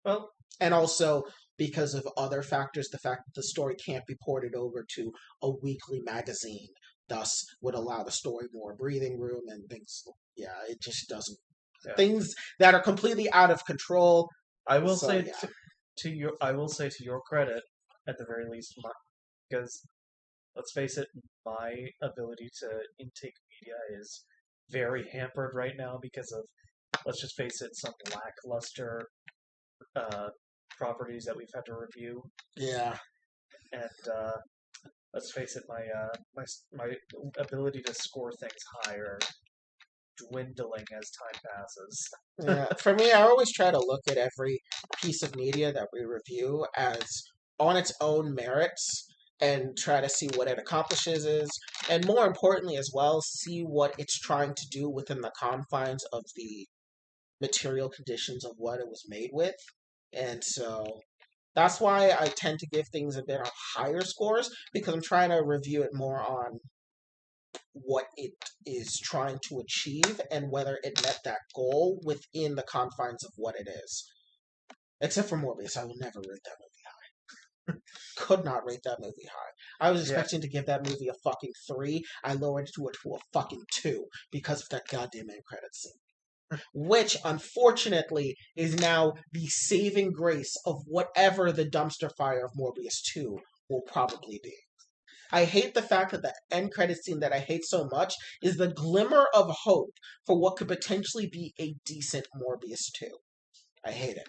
Well, and also because of other factors, the fact that the story can't be ported over to a weekly magazine, thus would allow the story more breathing room and things. Yeah, it just doesn't. Yeah. Things that are completely out of control. I will say to your credit, at the very least, because let's face it, my ability to intake media is very hampered right now because of, let's just face it, some lackluster properties that we've had to review. Yeah. And let's face it, my ability to score things higher dwindling as time passes. Yeah. For me, I always try to look at every piece of media that we review as on its own merits and try to see what it accomplishes and more importantly as well, see what it's trying to do within the confines of the material conditions of what it was made with. And so that's why I tend to give things a bit of higher scores because I'm trying to review it more on what it is trying to achieve and whether it met that goal within the confines of what it is. Except for Morbius, I will never rate that movie high. Could not rate that movie high. I was expecting to give that movie a fucking 3. I lowered it to a fucking 2 because of that goddamn end credit scene. Which, unfortunately, is now the saving grace of whatever the dumpster fire of Morbius 2 will probably be. I hate the fact that the end credit scene that I hate so much is the glimmer of hope for what could potentially be a decent Morbius 2. I hate it.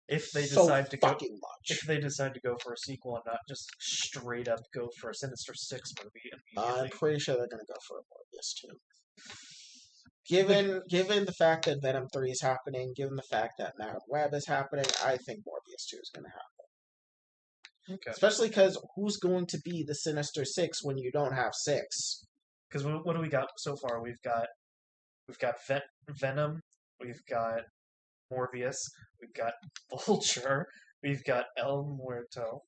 If they so decide to fucking go, much. If they decide to go for a sequel and not just straight up go for a Sinister Six movie immediately, I'm pretty sure they're gonna go for a Morbius 2. Given the fact that Venom 3 is happening, given the fact that Madam Web is happening, I think Morbius 2 is gonna happen. Okay. Especially because who's going to be the Sinister Six when you don't have 6? Because what do we got so far? We've got Venom, we've got Morbius, we've got Vulture, we've got El Muerto,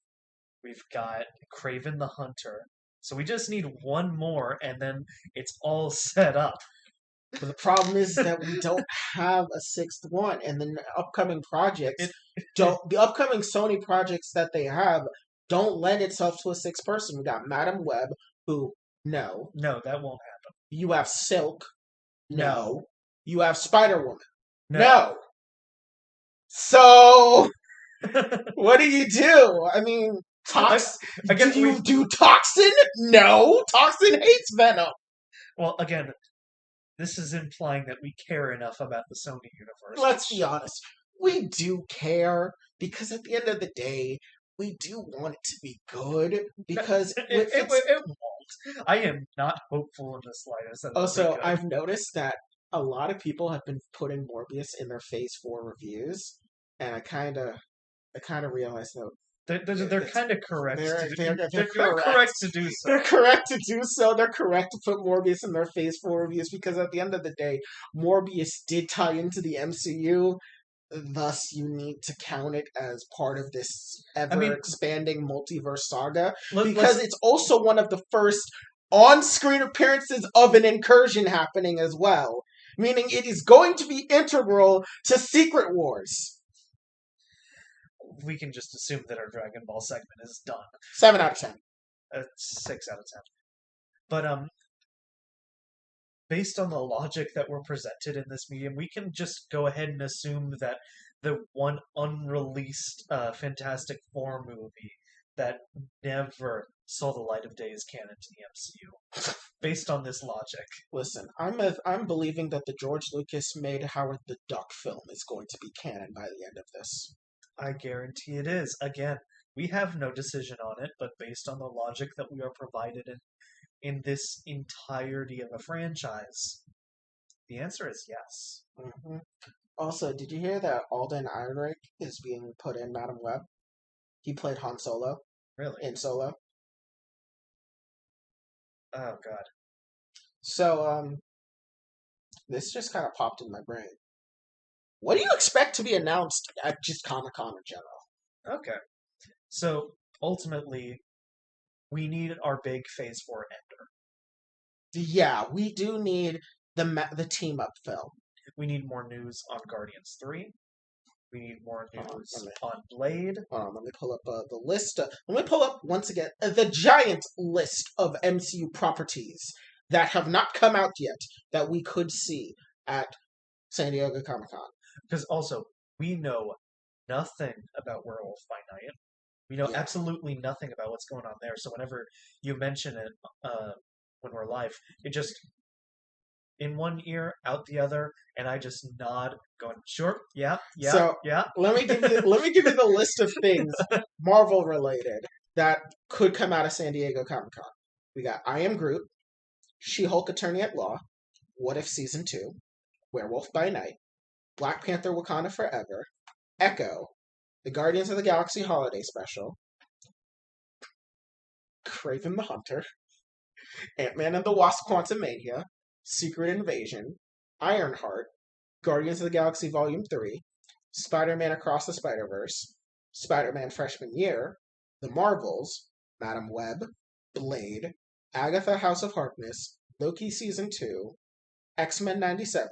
we've got Craven the Hunter. So we just need one more, and then it's all set up. But the problem is that we don't have a 6th one, and the upcoming projects the upcoming Sony projects that they have don't lend itself to a 6th person. We got Madam Web, who no, that won't happen. You have Silk, no. You have Spider-Woman, no. no. So What do you do? I mean, I, Tox. Do again, you do Toxin? No, Toxin hates Venom. well, again, this is implying that we care enough about the Sony universe. Let's be honest. We do care because at the end of the day, we do want it to be good because It won't. I am not hopeful in the slightest that it'll be also, good. I've noticed that a lot of people have been putting Morbius in their Phase 4 reviews, and I kind of realized that They're kind of correct. they're They're correct. correct to do so. They're correct to do so. They're correct to put Morbius in their Phase 4 reviews because at the end of the day, Morbius did tie into the MCU. Thus, you need to count it as part of this ever-expanding multiverse saga because it's also one of the first on-screen appearances of an incursion happening as well, meaning it is going to be integral to Secret Wars. We can just assume that our Dragon Ball segment is done. 7 out of 10. 6 out of 10. But based on the logic that were presented in this medium, we can just go ahead and assume that the one unreleased Fantastic Four movie that never saw the light of day is canon to the MCU. Based on this logic. Listen, I'm believing that the George Lucas made Howard the Duck film is going to be canon by the end of this. I guarantee it is. Again, we have no decision on it, but based on the logic that we are provided in this entirety of a franchise, the answer is yes. Mm-hmm. Also, did you hear that Alden Ehrenreich is being put in Madam Web? He played Han Solo Really? in Solo. Oh, God. So, this just kind of popped in my brain. What do you expect to be announced at just Comic-Con in general? Okay. So, ultimately, we need our big Phase 4 ender. Yeah, we do need the team-up film. We need more news on Guardians 3. We need more news on Blade. Let me pull up the list. Let me pull up, once again, the giant list of MCU properties that have not come out yet that we could see at San Diego Comic-Con. Because also, we know nothing about Werewolf by Night. We know absolutely nothing about what's going on there. So whenever you mention it when we're live, it just in one ear, out the other, and I just nod, going, "Sure, yeah." So let me give you the list of things Marvel related that could come out of San Diego Comic-Con. We got I Am Groot, She-Hulk Attorney at Law, What If Season 2, Werewolf by Night, Black Panther Wakanda Forever, Echo, the Guardians of the Galaxy Holiday Special, Kraven the Hunter, Ant-Man and the Wasp Quantumania, Secret Invasion, Ironheart, Guardians of the Galaxy Volume 3, Spider-Man Across the Spider-Verse, Spider-Man Freshman Year, The Marvels, Madam Web, Blade, Agatha House of Harkness, Loki Season 2, X-Men 97,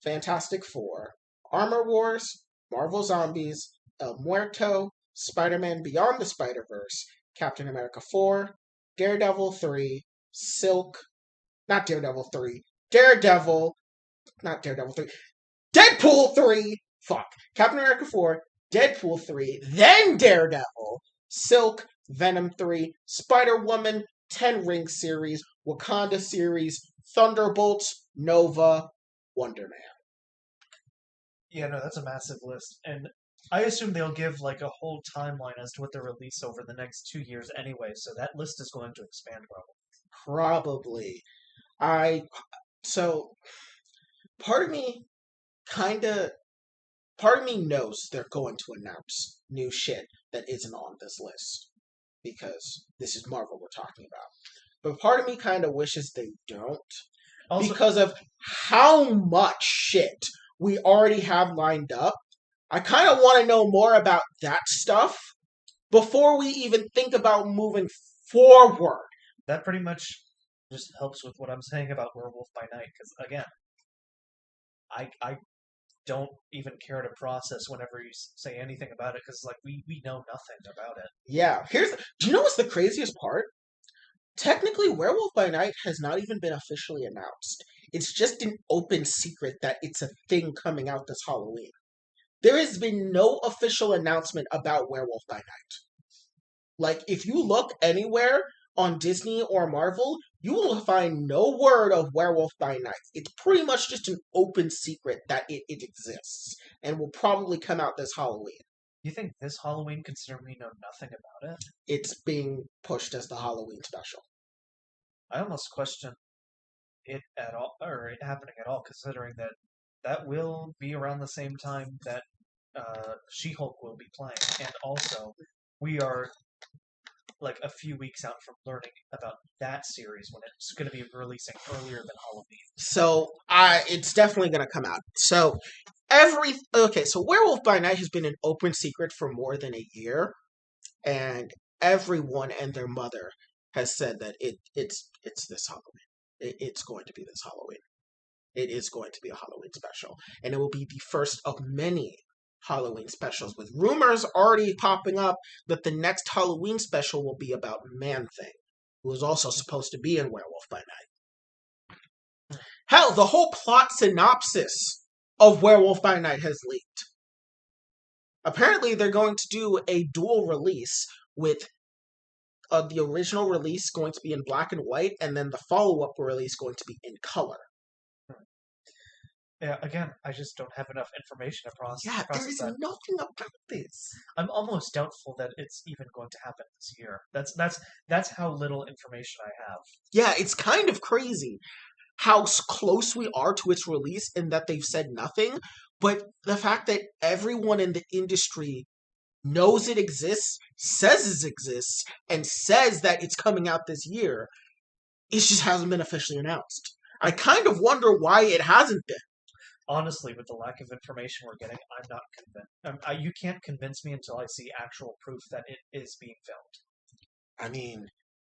Fantastic Four, Armor Wars, Marvel Zombies, El Muerto, Spider-Man Beyond the Spider-Verse, Captain America 4, Daredevil 3, Silk, not Daredevil 3, Daredevil, not Daredevil 3, Deadpool 3, fuck, Captain America 4, Deadpool 3, then Daredevil, Silk, Venom 3, Spider-Woman, 10 Ring series, Wakanda series, Thunderbolts, Nova, Wonder Man. Yeah, no, that's a massive list. And I assume they'll give like a whole timeline as to what they release over the next 2 years anyway, so that list is going to expand Probably. So part of me knows they're going to announce new shit that isn't on this list because this is Marvel we're talking about. But part of me kind of wishes they don't also, because of how much shit we already have lined up. I kind of want to know more about that stuff before we even think about moving forward. That pretty much just helps with what I'm saying about Werewolf by Night, because again, I don't even care to process whenever you say anything about it, because like we know nothing about it. Yeah, do you know what's the craziest part? Technically, Werewolf by Night has not even been officially announced. It's just an open secret that it's a thing coming out this Halloween. There has been no official announcement about Werewolf by Night. Like, if you look anywhere on Disney or Marvel, you will find no word of Werewolf by Night. It's pretty much just an open secret that it exists and will probably come out this Halloween. You think this Halloween, considering we know nothing about it? It's being pushed as the Halloween special. I almost question it at all, or it happening at all, considering that will be around the same time that She-Hulk will be playing, and also we are like a few weeks out from learning about that series when it's going to be releasing earlier than Halloween. So it's definitely going to come out. So so Werewolf by Night has been an open secret for more than a year, and everyone and their mother has said that it's this Halloween. It's going to be this Halloween. It is going to be a Halloween special, and it will be the first of many Halloween specials, with rumors already popping up that the next Halloween special will be about Man-Thing, who is also supposed to be in Werewolf by Night. Hell, the whole plot synopsis of Werewolf by Night has leaked. Apparently, they're going to do a dual release with the original release going to be in black and white, and then the follow-up release going to be in color. Yeah, again, I just don't have enough information to process. Yeah, there is nothing about this. I'm almost doubtful that it's even going to happen this year. That's how little information I have. Yeah, it's kind of crazy how close we are to its release and that they've said nothing, but the fact that everyone in the industry knows it exists, says it exists, and says that it's coming out this year, it just hasn't been officially announced. I kind of wonder why it hasn't been. Honestly, with the lack of information we're getting, I'm not convinced. You can't convince me until I see actual proof that it is being filmed. I mean,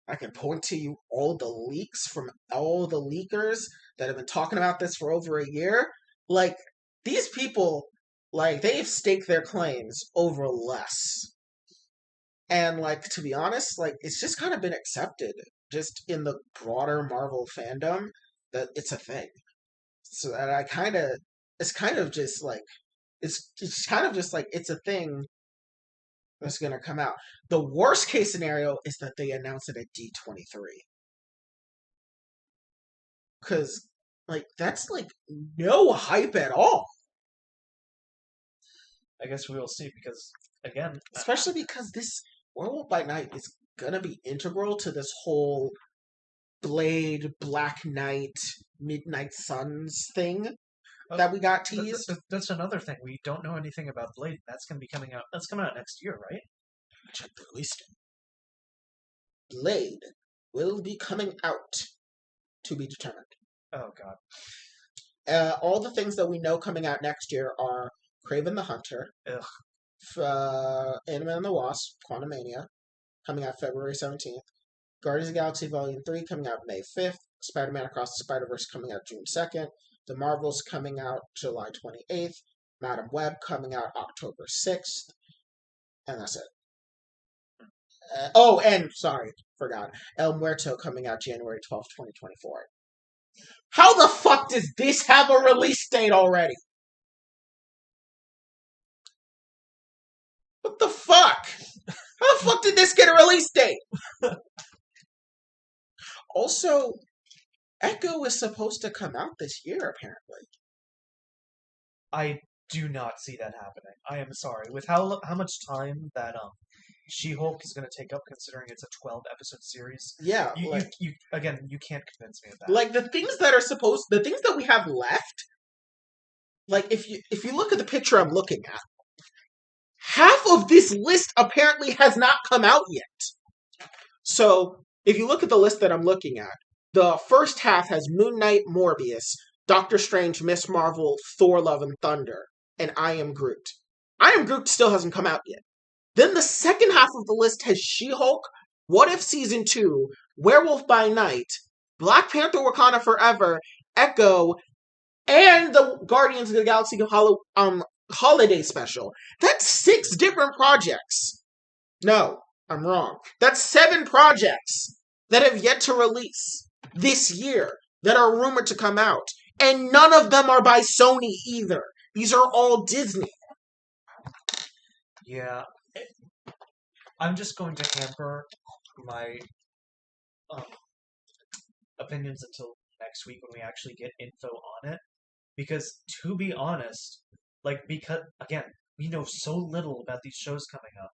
I can point to you all the leaks from all the leakers that have been talking about this for over a year. Like, these people, like, they've staked their claims over less. And, like, to be honest, like, it's just kind of been accepted, just in the broader Marvel fandom, that it's a thing. So that it's kind of just like, it's kind of just like, it's a thing that's going to come out. The worst case scenario is that they announce it at D23. Because, like, that's, like, no hype at all. I guess we will see, because, again... Especially because this Werewolf by Night is going to be integral to this whole Blade, Black Knight, Midnight Suns thing that we got teased. That's another thing. We don't know anything about Blade. That's going to be coming out. That's coming out next year, right? Check the release date. Blade will be coming out, to be determined. Oh god. All the things that we know coming out next year are Kraven the Hunter, Ant-Man and the Wasp, Quantumania, coming out February 17th. Guardians of the Galaxy Volume 3 coming out May 5th. Spider-Man Across the Spider-Verse coming out June 2nd. The Marvels coming out July 28th. Madam Web coming out October 6th. And that's it. Forgot. El Muerto coming out January 12th, 2024. How the fuck does this have a release date already? What the fuck? How the fuck did this get a release date? Also, Echo is supposed to come out this year, apparently. I do not see that happening. I am sorry. With how much time that She-Hulk is going to take up, considering it's a 12-episode series. Yeah, you can't convince me of that. Like, the things that we have left, like, if you look at the picture I'm looking at, half of this list apparently has not come out yet. So, if you look at the list that I'm looking at, the first half has Moon Knight, Morbius, Doctor Strange, Miss Marvel, Thor, Love and Thunder, and I Am Groot. I Am Groot still hasn't come out yet. Then the second half of the list has She-Hulk, What If Season 2, Werewolf by Night, Black Panther Wakanda Forever, Echo, and the Guardians of the Galaxy holiday special. That's 6 different projects. No, I'm wrong. That's 7 projects that have yet to release this year that are rumored to come out. And none of them are by Sony either. These are all Disney. Yeah, I'm just going to hamper my um, opinions until next week when we actually get info on it. Because to be honest, because again, we know so little about these shows coming up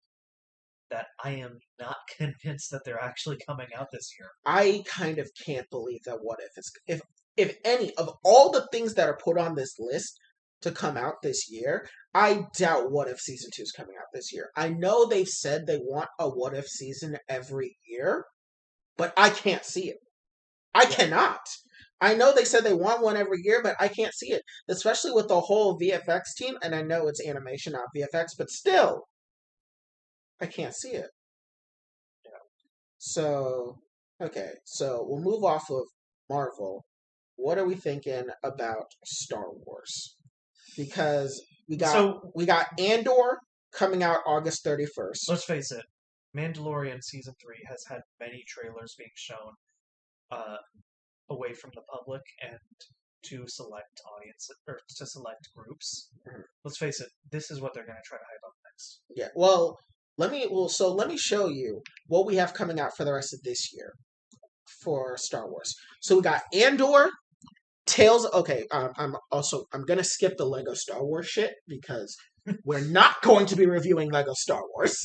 that I am not convinced that they're actually coming out this year. I kind of can't believe that What If is if any of all the things that are put on this list to come out this year, I doubt What If season 2 is coming out this year. I know they've said they want a What If season every year, but I can't see it. I Yeah. cannot. I know they said they want one every year, but I can't see it, especially with the whole VFX team. And I know it's animation, not VFX, but still, I can't see it. So, okay, so we'll move off of Marvel. What are we thinking about Star Wars? Because So we got Andor coming out August 31st. let's face it, Mandalorian season 3 has had many trailers being shown uh, away from the public and to select audiences or to select groups. Mhm. Let's face it, this is what they're going to try to hype up next. Yeah. Let me show you what we have coming out for the rest of this year for Star Wars. So we got Andor, Tales. Okay, I'm gonna skip the Lego Star Wars shit because we're not going to be reviewing Lego Star Wars.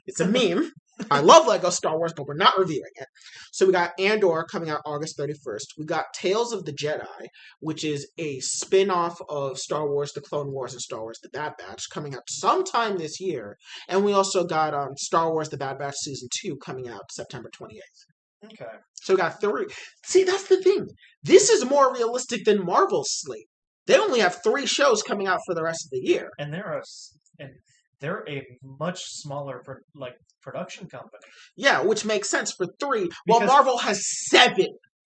It's a meme. I love Lego Star Wars, but we're not reviewing it. So we got Andor coming out August 31st. We got Tales of the Jedi, which is a spin-off of Star Wars The Clone Wars and Star Wars The Bad Batch coming out sometime this year. And we also got Star Wars The Bad Batch Season 2 coming out September 28th. Okay. So we got 3. See, that's the thing. This is more realistic than Marvel's slate. They only have 3 shows coming out for the rest of the year. And they're a much smaller production company. Yeah, which makes sense for 3, while Because- Marvel has 7.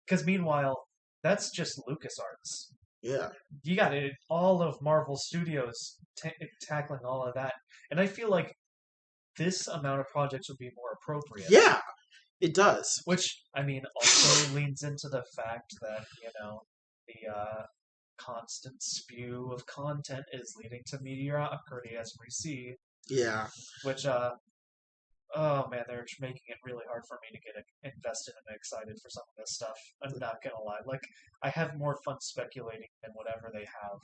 Because meanwhile, that's just LucasArts. Yeah. You got all of Marvel Studios tackling all of that, and I feel like this amount of projects would be more appropriate. Yeah, it does. Which, I mean, also leans into the fact that, the constant spew of content is leading to mediocrity, as we see. Yeah. Which, oh man, they're making it really hard for me to get invested and excited for some of this stuff. I'm not gonna lie. I have more fun speculating than whatever they have,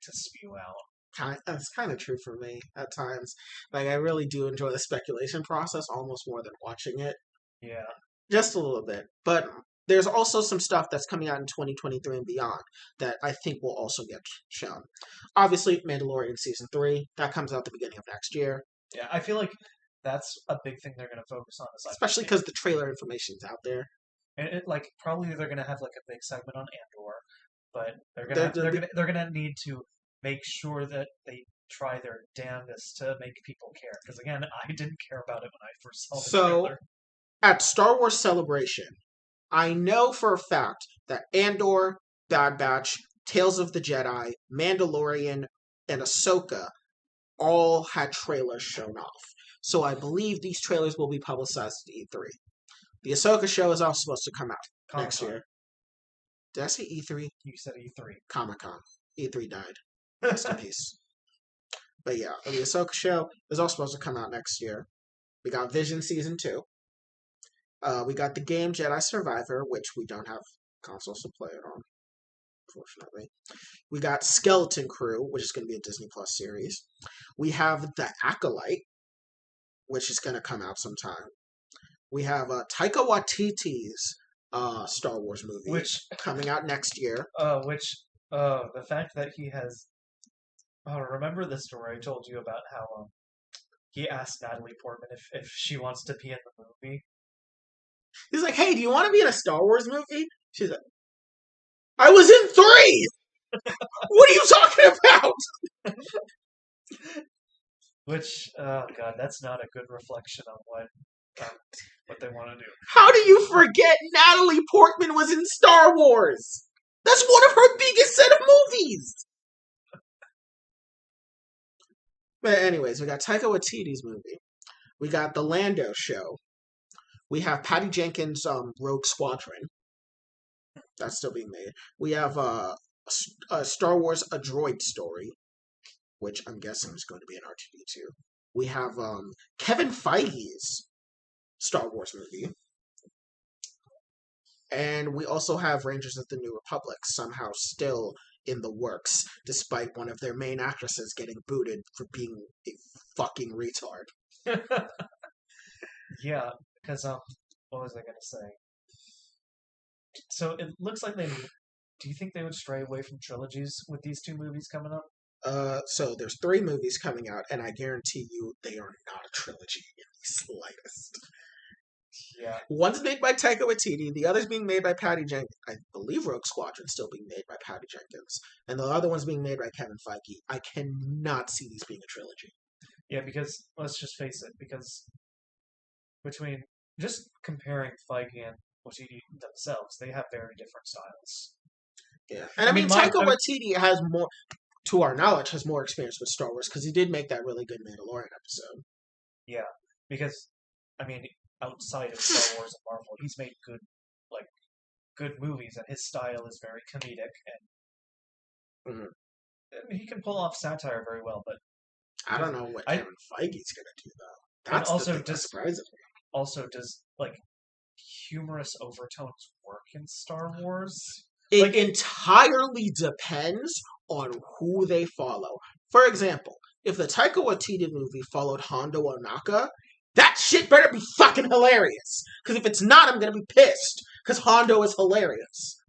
to spew out. That's kind of true for me at times. I really do enjoy the speculation process almost more than watching it. Yeah. Just a little bit. But there's also some stuff that's coming out in 2023 and beyond that I think will also get shown. Obviously, Mandalorian Season 3, that comes out the beginning of next year. Yeah, I feel like that's a big thing they're going to focus on. Especially because the trailer information's out there. And probably they're going to have a big segment on Andor, but they're gonna need to make sure that they try their damnedest to make people care. Because again, I didn't care about it when I first saw the trailer. At Star Wars Celebration, I know for a fact that Andor, Bad Batch, Tales of the Jedi, Mandalorian, and Ahsoka all had trailers shown off. So I believe these trailers will be publicized at E3. The Ahsoka show is also supposed to come out next year. Did I say E3? You said E3. Comic-Con. E3 died. Rest in peace. But yeah, the Ahsoka show is also supposed to come out next year. We got Vision Season 2. We got the game Jedi Survivor, which we don't have consoles to play it on, unfortunately. We got Skeleton Crew, which is going to be a Disney Plus series. We have The Acolyte, which is going to come out sometime. We have Taika Waititi's Star Wars movie, which coming out next year. The fact that he has. Oh, remember the story I told you about how he asked Natalie Portman if she wants to be in the movie? He's like, hey, do you want to be in a Star Wars movie? She's like, I was in 3! What are you talking about? Which, oh god, that's not a good reflection on what they want to do. How do you forget Natalie Portman was in Star Wars? That's one of her biggest set of movies! But anyways, we got Taika Waititi's movie. We got the Lando show. We have Patty Jenkins' Rogue Squadron. That's still being made. We have Star Wars A Droid Story, which I'm guessing is going to be an R2-D2. We have Kevin Feige's Star Wars movie. And we also have Rangers of the New Republic somehow still in the works, despite one of their main actresses getting booted for being a fucking retard. Yeah, because what was I gonna say? So it looks like they. Do you think they would stray away from trilogies with these two movies coming up? So there's 3 movies coming out, and I guarantee you they are not a trilogy in the slightest. Yeah. One's made by Taika Waititi, the other's being made by Patty Jenkins. I believe Rogue Squadron's still being made by Patty Jenkins, and the other one's being made by Kevin Feige. I cannot see these being a trilogy. Yeah, because let's just face it, because between just comparing Feige and Waititi themselves, they have very different styles. Yeah, and I mean Taika Waititi has more, to our knowledge, has more experience with Star Wars because he did make that really good Mandalorian episode. Yeah, because I mean, outside of Star Wars and Marvel, he's made like, good movies, and his style is very comedic, Mhm. and he can pull off satire very well. But I don't know what Kevin Feige's gonna do though. and That's the thing that surprises me. also does like humorous overtones work in Star Wars? It entirely depends on who they follow. For example, if the Taika Waititi movie followed Hondo Onaka, that shit better be fucking hilarious. Because if it's not, I'm gonna be pissed. Because Hondo is hilarious.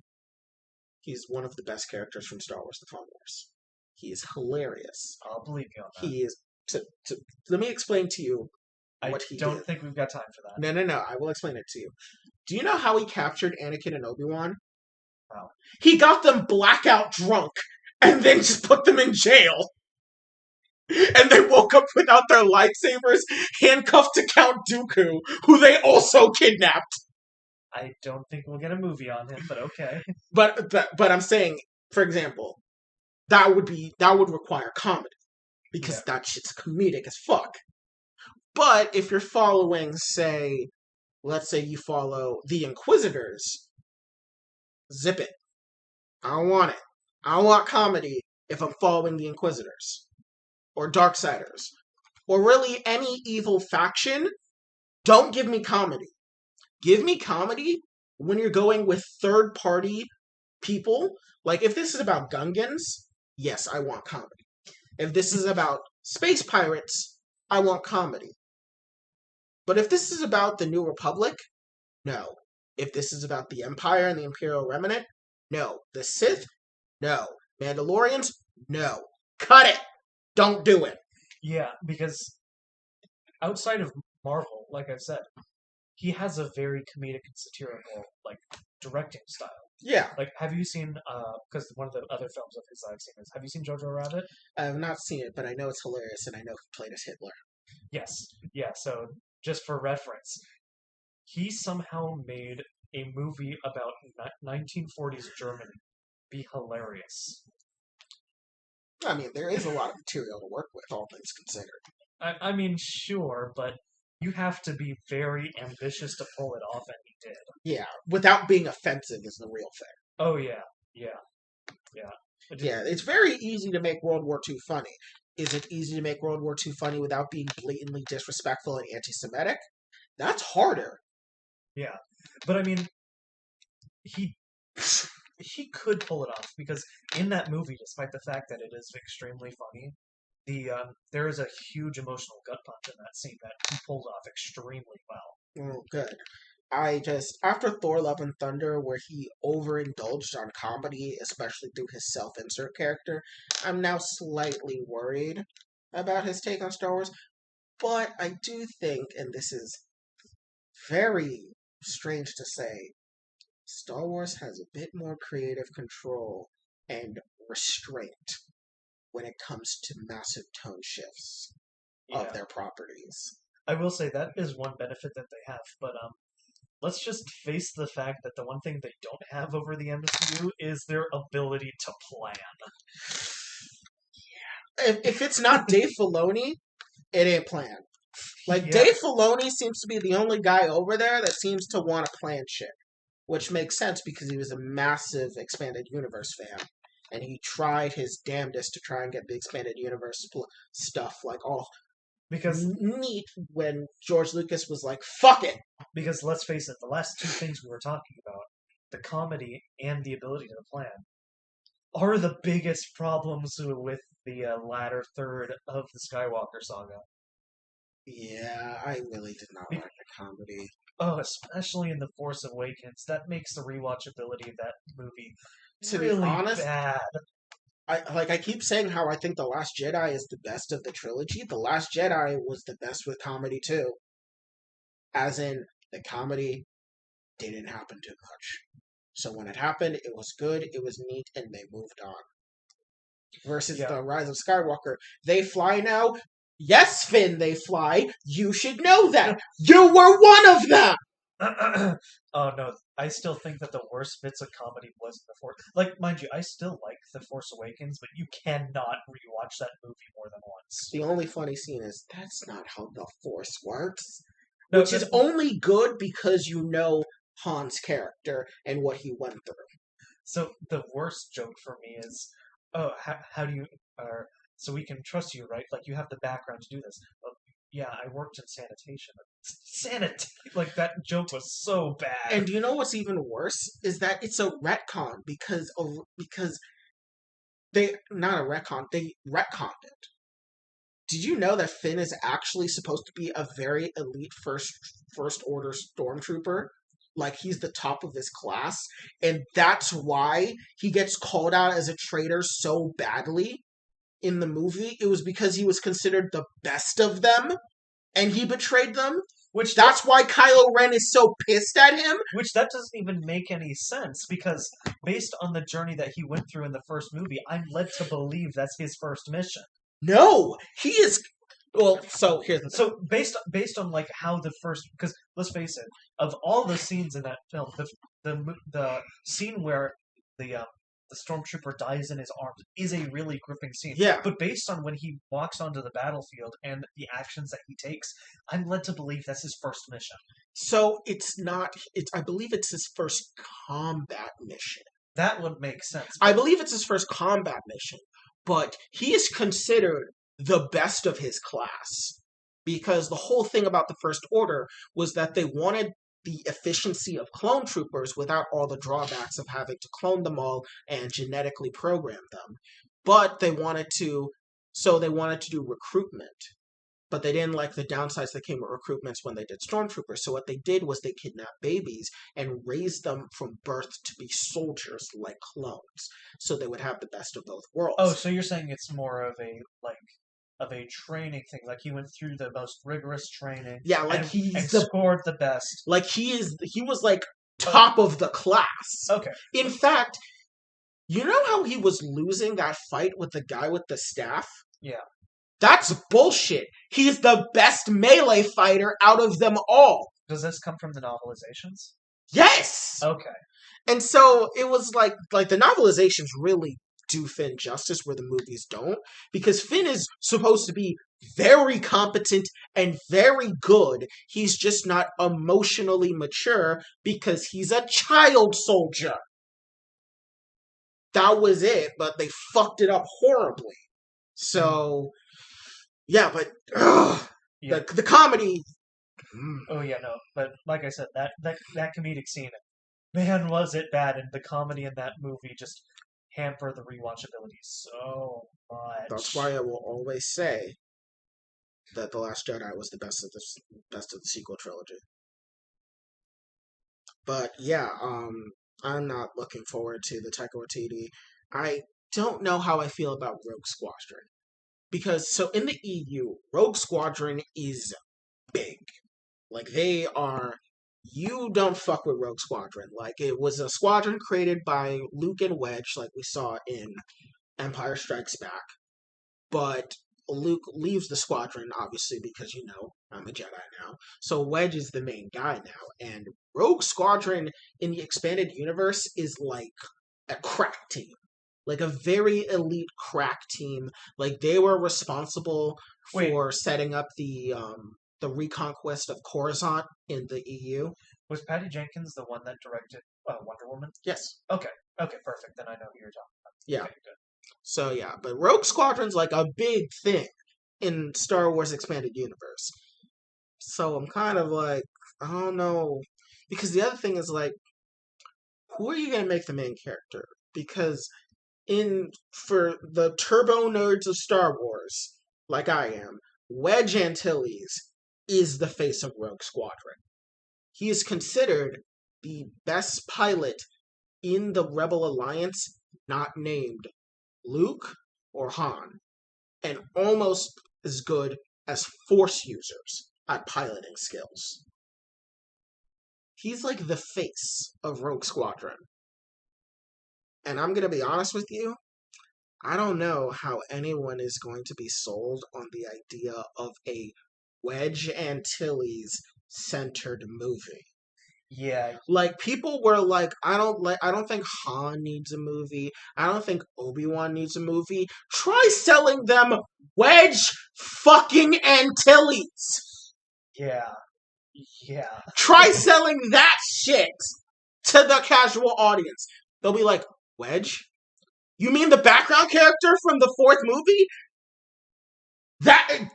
He's one of the best characters from Star Wars: The Clone Wars. He is hilarious. I'll believe you on that. He is. Let me explain to you what he did. I don't think we've got time for that. No. I will explain it to you. Do you know how he captured Anakin and Obi-Wan? Wow. He got them blackout drunk and then just put them in jail. And they woke up without their lightsabers, handcuffed to Count Dooku, who they also kidnapped. I don't think we'll get a movie on him, but okay. But I'm saying, for example, that would require comedy. Because that shit's comedic as fuck. But if you're following, let's say you follow the Inquisitors, zip it. I don't want it. I don't want comedy if I'm following the Inquisitors. Or Darksiders. Or really any evil faction. Don't give me comedy. Give me comedy when you're going with third-party people. Like, if this is about Gungans, yes, I want comedy. If this is about space pirates, I want comedy. But if this is about the New Republic, no. If this is about the Empire and the Imperial Remnant, no. The Sith, no. Mandalorians, no. Cut it! Don't do it! Yeah, because outside of Marvel, like I said, he has a very comedic and satirical, directing style. Yeah. Like, have you seen, because one of the other films of his I've seen is, have you seen Jojo Rabbit? I have not seen it, but I know it's hilarious, and I know he played as Hitler. Yes. Yeah, so, just for reference, he somehow made a movie about 1940s Germany be hilarious. I mean, there is a lot of material to work with, all things considered. I mean, sure, but you have to be very ambitious to pull it off, and he did. Yeah, without being offensive is the real thing. Oh, yeah. Yeah, it's very easy to make World War II funny. Is it easy to make World War II funny without being blatantly disrespectful and anti-Semitic? That's harder. Yeah, but I mean, he could pull it off, because in that movie, despite the fact that it is extremely funny, there is a huge emotional gut punch in that scene that he pulled off extremely well. Oh, good. After Thor Love and Thunder, where he overindulged on comedy, especially through his self-insert character, I'm now slightly worried about his take on Star Wars. But I do think, and this is very strange to say, Star Wars has a bit more creative control and restraint when it comes to massive tone shifts of their properties. I will say that is one benefit that they have, but let's just face the fact that the one thing they don't have over the MCU is their ability to plan. Yeah. If it's not Dave Filoni, it ain't planned. Dave Filoni seems to be the only guy over there that seems to want to plan shit. Which makes sense because he was a massive Expanded Universe fan. And he tried his damnedest to try and get the Expanded Universe stuff, Because neat when George Lucas was like, "Fuck it." because let's face it, the last two things we were talking about, the comedy and the ability to plan, are the biggest problems with the latter third of the Skywalker saga. Yeah, I really did not Be- like the comedy. oh, especially in The Force Awakens, that makes the rewatchability of that movie To be really honest, bad. I keep saying how I think The Last Jedi is the best of the trilogy. The Last Jedi was the best with comedy too. As in, the comedy didn't happen too much. So when it happened, it was good, it was neat, and they moved on. Versus Yeah. the Rise of Skywalker, they fly now. Yes, Finn, they fly. You should know that. You were one of them. Oh no, I still think that the worst bits of comedy was in the Force. Like, mind you, I still like The Force Awakens, but you cannot rewatch that movie more than once. The only funny scene is that's not how the Force works. No, Which is that, only good because you know Han's character and what he went through. so the worst joke for me is, oh, how do you, so we can trust you, right? Like, you have the background to do this. Well, yeah, I worked in sanitation. Like, that joke was so bad. And you know what's even worse is that it's a retcon because they not a retcon, they retconned it. Did you know that Finn is actually supposed to be a very elite first order stormtrooper? Like he's the top of his class, and that's why he gets called out as a traitor so badly in the movie. It was because he was considered the best of them, and he betrayed them. Which That's why Kylo Ren is so pissed at him. Which that doesn't even make any sense because based on the journey that he went through in the first movie, I'm led to believe that's his first mission. No, he is. Well, so here's the thing. So based on like how the first, because let's face it, of all the scenes in that film, the scene where the stormtrooper dies in his arms is a really gripping scene. Yeah. But based on when he walks onto the battlefield and the actions that he takes, I'm led to believe that's his first mission. So it's not. It's. I believe it's his first combat mission. That would make sense. I believe it's his first combat mission, but he is considered the best of his class because the whole thing about the First Order was that they wanted the efficiency of clone troopers without all the drawbacks of having to clone them all and genetically program them. But they wanted to, so they wanted to do recruitment. But they didn't like the downsides that came with recruitments when they did stormtroopers. So what they did was they kidnapped babies and raised them from birth to be soldiers like clones. So they would have the best of both worlds. Oh, so you're saying it's more of a training thing, like he went through the most rigorous training. Yeah, like and scored the best. Like he was like top of the class. Okay. In fact, you know how he was losing that fight with the guy with the staff? Yeah. That's bullshit. He's the best melee fighter out of them all. Does this come from the novelizations? Yes! Okay. And so it was like the novelizations really do Finn justice where the movies don't. Because Finn is supposed to be very competent and very good. He's just not emotionally mature because he's a child soldier. That was it, but they fucked it up horribly. So, yeah, but yeah. The comedy. Oh yeah, no, but like I said, that comedic scene, man, was it bad, and the comedy in that movie just hamper the rewatchability so much. That's why I will always say that The Last Jedi was the best of the sequel trilogy. But yeah, I'm not looking forward to the Taika Waititi. I don't know how I feel about Rogue Squadron. Because, so in the EU, Rogue Squadron is big. Like, they are... You don't fuck with Rogue Squadron. Like, it was a squadron created by Luke and Wedge, like we saw in Empire Strikes Back. But Luke leaves the squadron, obviously, because, I'm a Jedi now. So Wedge is the main guy now. And Rogue Squadron in the expanded universe is like a crack team. Like a very elite crack team. Like they were responsible for setting up the reconquest of Coruscant in the EU. Was Patty Jenkins the one that directed Wonder Woman? Yes. Okay, perfect. Then I know who you're talking about. Yeah. Okay, good. So yeah, but Rogue Squadron's like a big thing. in Star Wars Expanded Universe. So I'm kind of like, I don't know. Because the other thing is like, who are you gonna make the main character? Because in for the turbo nerds of Star Wars, like I am, Wedge Antilles is the face of Rogue Squadron. He is considered the best pilot in the Rebel Alliance, not named Luke or Han, and almost as good as Force users at piloting skills. He's like the face of Rogue Squadron. And I'm going to be honest with you, I don't know how anyone is going to be sold on the idea of a Wedge Antilles centered movie. Yeah, Like people were like, I don't think Han needs a movie. I don't think Obi-Wan needs a movie. Try selling them Wedge fucking Antilles. yeah, yeah, Try selling that shit to the casual audience. They'll be like, Wedge? You mean the background character from the fourth movie? That.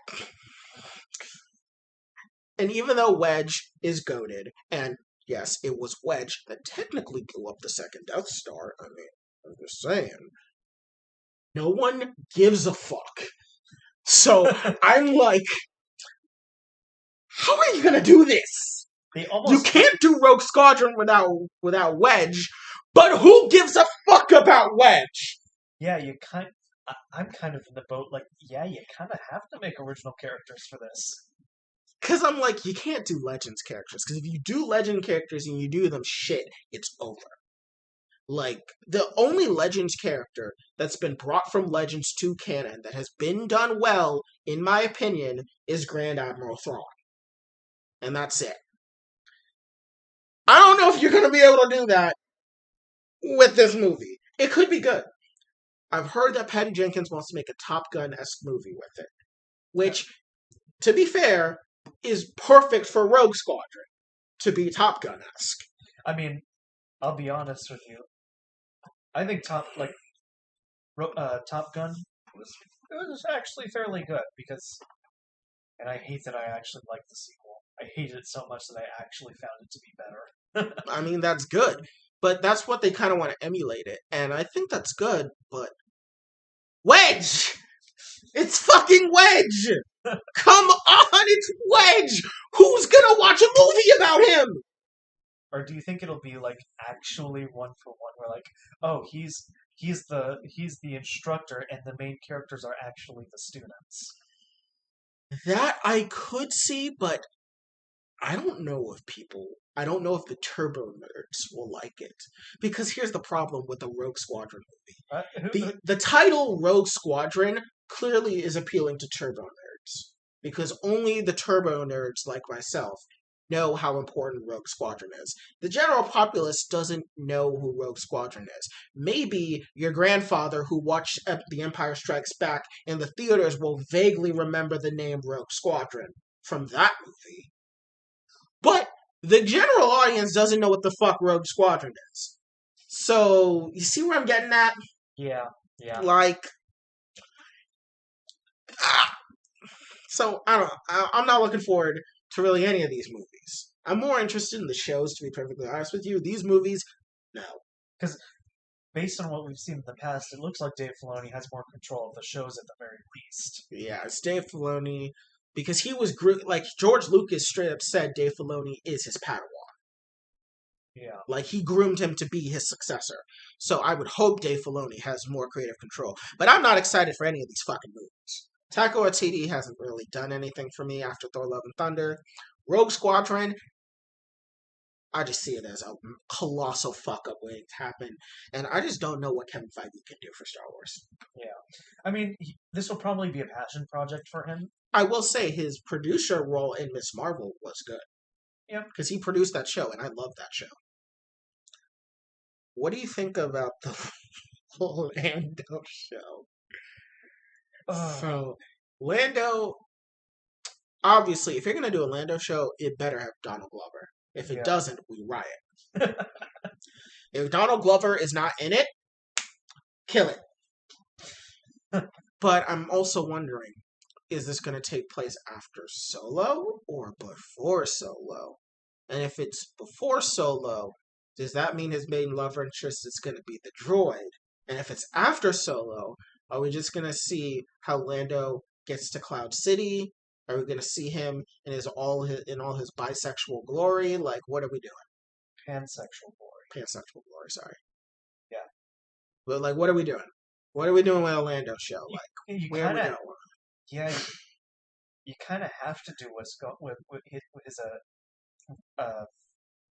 And even though Wedge is goated, and yes, it was Wedge that technically blew up the second Death Star, I mean, I'm just saying, no one gives a fuck. So I'm like, how are you gonna do this? they You almost can't do Rogue Squadron without Wedge, but who gives a fuck about Wedge? yeah, I'm kind of in the boat. Like, yeah, you kind of have to make original characters for this. Because I'm like, you can't do Legends characters. Because if you do Legend characters and you do them shit, it's over. Like, the only Legends character that's been brought from Legends to canon that has been done well, in my opinion, is Grand Admiral Thrawn. And that's it. I don't know if you're going to be able to do that with this movie. It could be good. I've heard that Patty Jenkins wants to make a Top Gun-esque movie with it. Which, to be fair, is perfect for Rogue Squadron to be Top Gun-esque. I mean, I'll be honest with you. I think Top Gun was actually fairly good because, and I hate that I actually liked the sequel. I hated it so much that I actually found it to be better. I mean, that's good. But that's what they kind of want to emulate it. And I think that's good, but... Wedge! It's fucking Wedge! Come on, it's Wedge! Who's gonna watch a movie about him? Or do you think it'll be like actually one for one, where like, oh, he's the instructor, and the main characters are actually the students? That I could see, but I don't know if the turbo nerds will like it. Because here's the problem with the Rogue Squadron movie. The title Rogue Squadron clearly is appealing to turbo nerds. Because only the turbo nerds like myself know how important Rogue Squadron is. The general populace doesn't know who Rogue Squadron is. Maybe your grandfather who watched The Empire Strikes Back in the theaters will vaguely remember the name Rogue Squadron from that movie. But the general audience doesn't know what the fuck Rogue Squadron is. So, you see where I'm getting at? Yeah, yeah. Like, so I don't know. I'm not looking forward to really any of these movies. I'm more interested in the shows, to be perfectly honest with you. These movies, no. Because based on what we've seen in the past, it looks like Dave Filoni has more control of the shows at the very least. Yeah, it's Dave Filoni. Because he was, like, George Lucas straight up said Dave Filoni is his Padawan. Yeah. Like, he groomed him to be his successor. So I would hope Dave Filoni has more creative control. But I'm not excited for any of these fucking movies. Taika Waititi hasn't really done anything for me after Thor Love and Thunder. Rogue Squadron, I just see it as a colossal fuck-up waiting to happen. And I just don't know what Kevin Feige can do for Star Wars. Yeah. I mean, this will probably be a passion project for him. I will say his producer role in Miss Marvel was good. Yeah. Because he produced that show, and I love that show. What do you think about the Lando show? So, Lando, obviously, if you're going to do a Lando show, it better have Donald Glover. If it doesn't, we riot. If Donald Glover is not in it, kill it. But I'm also wondering, is this going to take place after Solo or before Solo? And if it's before Solo, does that mean his main love interest is going to be the droid? And if it's after Solo, are we just going to see how Lando gets to Cloud City? Are we going to see him in all his bisexual glory? Like, what are we doing? Pansexual glory. Pansexual glory, sorry. Yeah. But like, what are we doing? What are we doing with a Lando show? Like, where are we going? Yeah, you kind of have to do what's going with his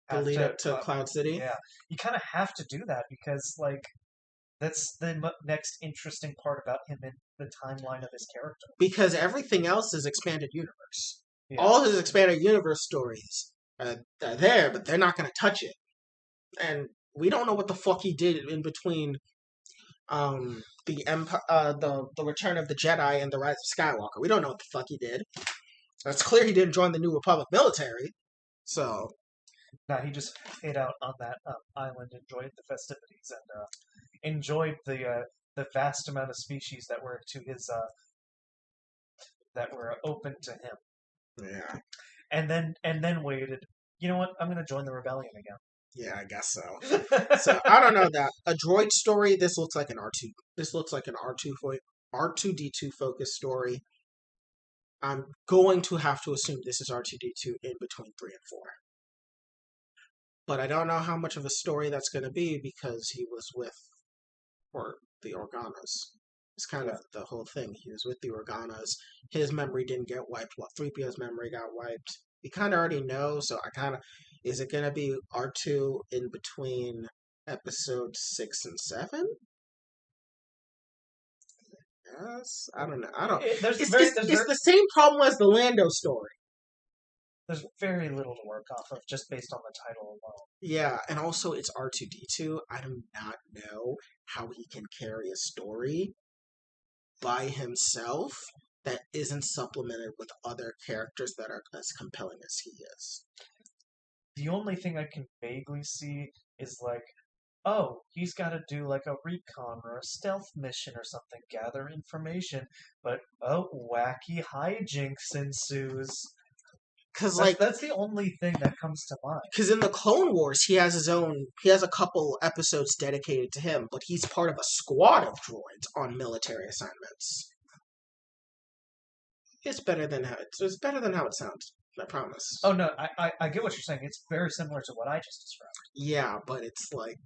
the lead up to Cloud City. Yeah, you kind of have to do that because like that's the next interesting part about him in the timeline of his character. Because everything else is expanded universe. Yeah. All his expanded universe stories are there, but they're not going to touch it. And we don't know what the fuck he did in between the Empire, the Return of the Jedi and the Rise of Skywalker. We don't know what the fuck he did. It's clear he didn't join the New Republic military. So, no, he just hid out on that island, enjoyed the festivities, and enjoyed the vast amount of species that were to his that were open to him. Yeah. And then waited. You know what? I'm going to join the rebellion again. Yeah, I guess so. So I don't know that a droid story. This looks like an R2. This looks like an R2D2 focused story. I'm going to have to assume this is R2D2 in between 3 and 4. But I don't know how much of a story that's going to be because he was with the Organas. It's kind of the whole thing. He was with the Organas. His memory didn't get wiped while 3PO's memory got wiped. We kind of already know, so is it going to be R2 in between episode 6 and 7? Yes, I don't know. It's the same problem as the Lando story. There's very little to work off of just based on the title alone. Yeah, and also it's R2D2. I do not know how he can carry a story by himself that isn't supplemented with other characters that are as compelling as he is. The only thing I can vaguely see is like, oh, he's got to do like a recon or a stealth mission or something, gather information, but wacky hijinks ensues. Because that's the only thing that comes to mind. Because in the Clone Wars, he has a couple episodes dedicated to him, but he's part of a squad of droids on military assignments. It's better than how it sounds. I promise. Oh no, I get what you're saying. It's very similar to what I just described. Yeah, but it's like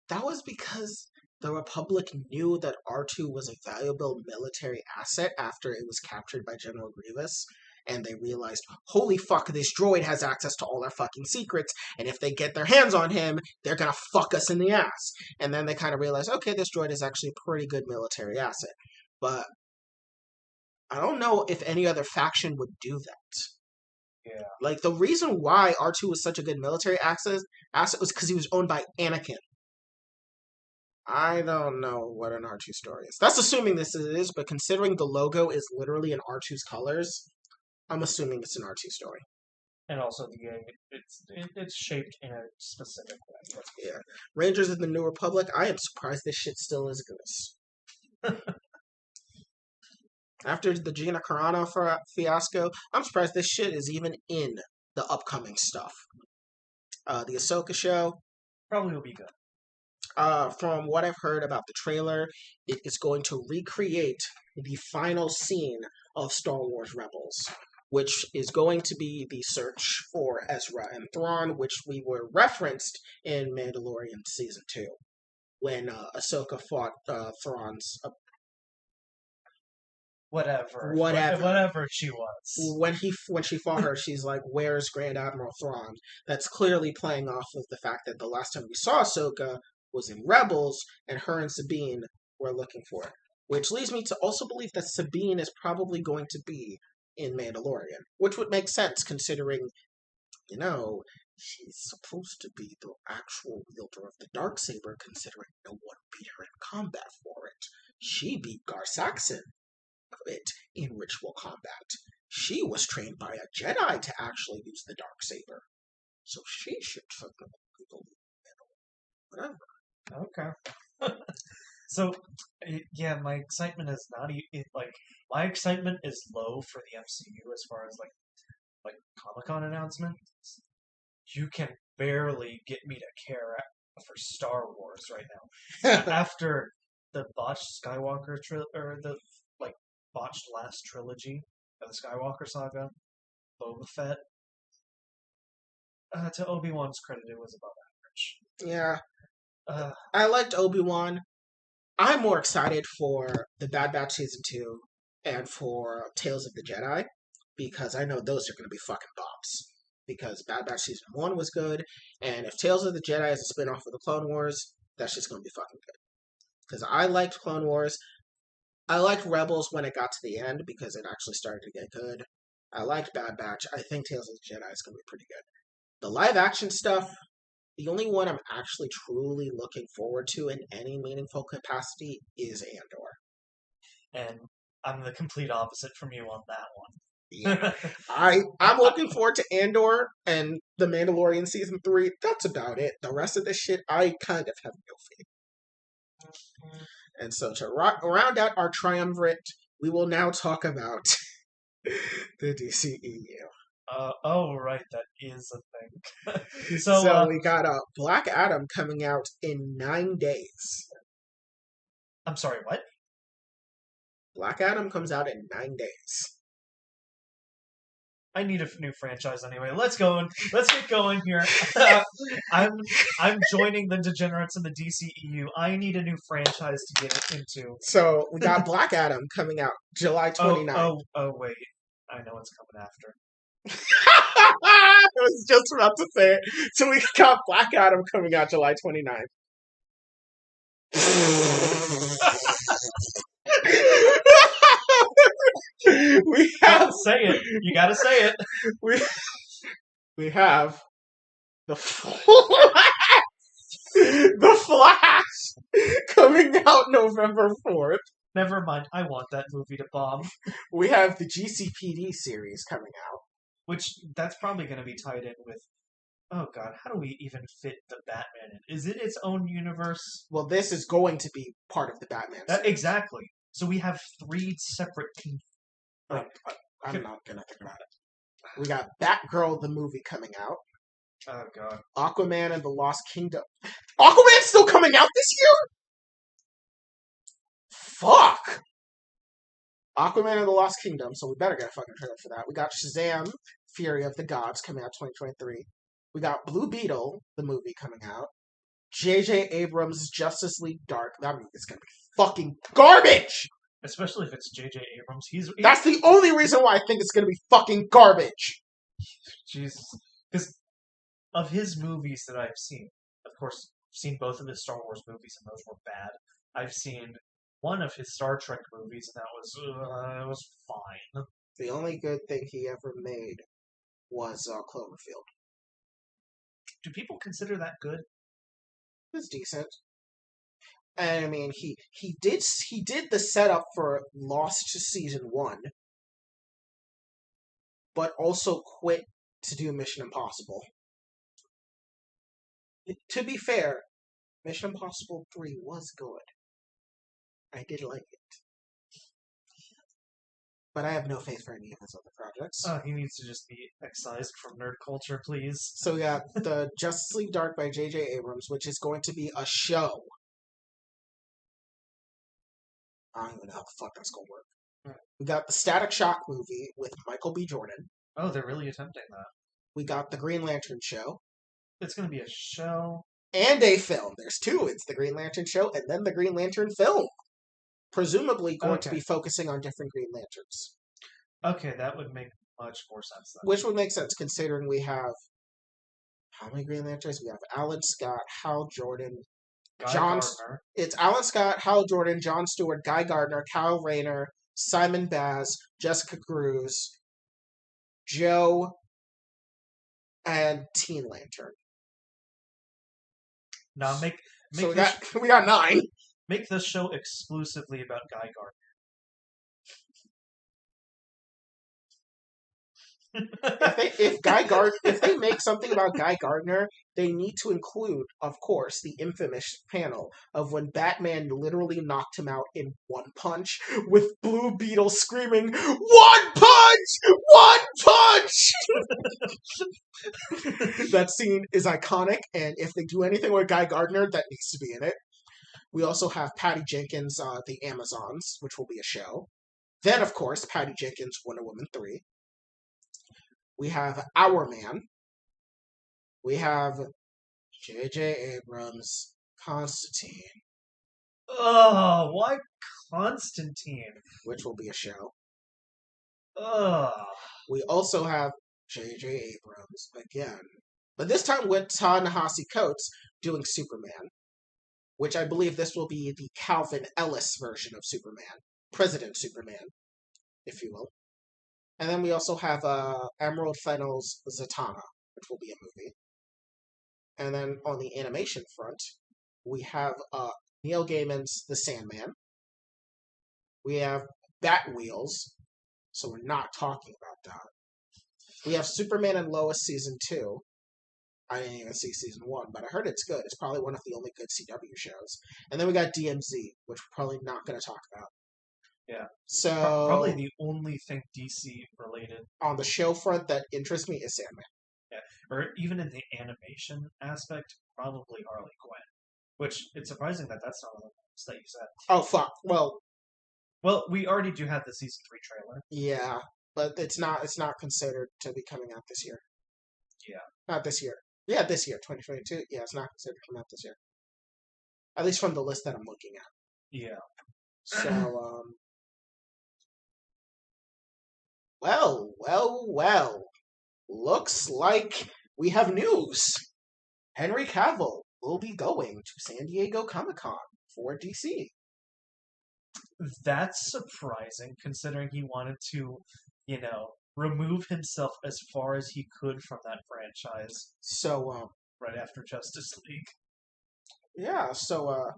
that was because the Republic knew that R2 was a valuable military asset after it was captured by General Grievous. And they realized, holy fuck, this droid has access to all our fucking secrets, and if they get their hands on him, they're gonna fuck us in the ass. And then they kind of realized, okay, this droid is actually a pretty good military asset. But I don't know if any other faction would do that. Yeah. Like, the reason why R2 was such a good military asset was because he was owned by Anakin. I don't know what an R2 story is. That's assuming this is, but considering the logo is literally in R2's colors, I'm assuming it's an R2 story. And also, it's shaped in a specific way. Yeah. Rangers of the New Republic, I am surprised this shit still exists. After the Gina Carano fiasco, I'm surprised this shit is even in the upcoming stuff. The Ahsoka show. Probably will be good. From what I've heard about the trailer, it is going to recreate the final scene of Star Wars Rebels, which is going to be the search for Ezra and Thrawn, which we were referenced in Mandalorian Season 2, when Ahsoka fought Thrawn's... Whatever she was. When she fought her, she's like, where's Grand Admiral Thrawn? That's clearly playing off of the fact that the last time we saw Ahsoka was in Rebels, and her and Sabine were looking for it. Which leads me to also believe that Sabine is probably going to be in Mandalorian, which would make sense considering, she's supposed to be the actual wielder of the Darksaber, considering no one beat her in combat for it. She beat Gar Saxon of it in ritual combat. She was trained by a Jedi to actually use the Darksaber, so she should technically be whatever. Okay. So, yeah, my excitement is not like my excitement is low for the MCU as far as like Comic-Con announcements. You can barely get me to care for Star Wars right now. After the botched Skywalker or the like botched last trilogy of the Skywalker saga, Boba Fett. To Obi-Wan's credit, it was above average. Yeah, Uh, I liked Obi-Wan. I'm more excited for the Bad Batch season 2 and for Tales of the Jedi because I know those are going to be fucking bops. Because Bad Batch season 1 was good, and if Tales of the Jedi is a spin off of the Clone Wars, that's just going to be fucking good. Because I liked Clone Wars. I liked Rebels when it got to the end because it actually started to get good. I liked Bad Batch. I think Tales of the Jedi is going to be pretty good. The live action stuff, the only one I'm actually truly looking forward to in any meaningful capacity is Andor. and I'm the complete opposite from you on that one. Yeah. I'm looking forward to Andor and The Mandalorian season 3. That's about it. The rest of this shit, I kind of have no faith. And so to round out our triumvirate, we will now talk about the DCEU. Oh, right, that is a thing. So we got Black Adam coming out in 9 days. I'm sorry, what? Black Adam comes out in 9 days. I need a new franchise anyway. Let's get going here. I'm joining the degenerates in the DCEU. I need a new franchise to get it into. So we got Black Adam coming out July 29th. Oh, wait. I know what's coming after. I was just about to say it. So we got Black Adam coming out July 29th. We have say it. You gotta say it. We have the Flash coming out November 4th. Never mind. I want that movie to bomb. We have the GCPD series coming out. Which, that's probably going to be tied in with... Oh god, how do we even fit the Batman in? Is it its own universe? Well, this is going to be part of the Batman series. Exactly. So we have 3 separate... I'm not going to think about it. We got Batgirl, the movie, coming out. Oh god. Aquaman and the Lost Kingdom. Aquaman's still coming out this year? Fuck! Aquaman and the Lost Kingdom, so we better get a fucking trailer for that. We got Shazam, Fury of the Gods, coming out 2023. We got Blue Beetle, the movie, coming out. J.J. Abrams' Justice League Dark. That movie is gonna be fucking garbage! Especially if it's J.J. Abrams. That's the only reason why I think it's gonna be fucking garbage! Jesus. Because of his movies that I've seen, of course, I've seen both of his Star Wars movies, and those were bad. I've seen one of his Star Trek movies, and that was fine. The only good thing he ever made was Cloverfield. Do people consider that good? It was decent. And I mean, he did the setup for Lost season 1, but also quit to do Mission Impossible. To be fair, Mission Impossible 3 was good. I did like it. But I have no faith for any of his other projects. Oh, he needs to just be excised from nerd culture, please. So we got the Justice League Dark by J.J. Abrams, which is going to be a show. I don't even know how the fuck that's going to work. Right. We got the Static Shock movie with Michael B. Jordan. Oh, they're really attempting that. We got the Green Lantern show. It's going to be a show. And a film. There's 2. It's the Green Lantern show and then the Green Lantern film. Presumably going to be focusing on different Green Lanterns. Okay, that would make much more sense then. Which would make sense considering we have... How many Green Lanterns? We have Alan Scott, Hal Jordan, Gardner. It's Alan Scott, Hal Jordan, Jon Stewart, Guy Gardner, Kyle Rayner, Simon Baz, Jessica Cruz, Joe, and Teen Lantern. Now so we got 9. Make this show exclusively about Guy Gardner. If they make something about Guy Gardner, they need to include, of course, the infamous panel of when Batman literally knocked him out in one punch, with Blue Beetle screaming, "One punch! One punch!" That scene is iconic, and if they do anything with Guy Gardner, that needs to be in it. We also have Patty Jenkins, The Amazons, which will be a show. Then, of course, Patty Jenkins, Wonder Woman 3. We have Our Man. We have J.J. Abrams, Constantine, Oh, why Constantine? which will be a show. Ugh. We also have J.J. Abrams again, but this time with Ta-Nehisi Coates doing Superman, which I believe this will be the Calvin Ellis version of Superman, President Superman, if you will. And then we also have Emerald Fennell's Zatanna, which will be a movie. And then on the animation front, we have Neil Gaiman's The Sandman. We have Bat Wheels, so we're not talking about that. We have Superman and Lois Season 2. I didn't even see Season 1, but I heard it's good. It's probably one of the only good CW shows. And then we got DMZ, which we're probably not going to talk about. Yeah. So Probably the only thing DC related on the show front that interests me is Sandman. Yeah, or even in the animation aspect, probably Harley Quinn. Which, it's surprising that that's not one of the ones that you said. Oh, fuck. Well, we already do have the Season 3 trailer. Yeah, but it's not considered to be coming out this year. Yeah. Not this year. Yeah, this year, 2022. Yeah, it's not considered to come out this year. At least from the list that I'm looking at. Yeah. So, well. Looks like we have news. Henry Cavill will be going to San Diego Comic-Con for DC. That's surprising, considering he wanted to, remove himself as far as he could from that franchise. So, right after Justice League. Yeah, so,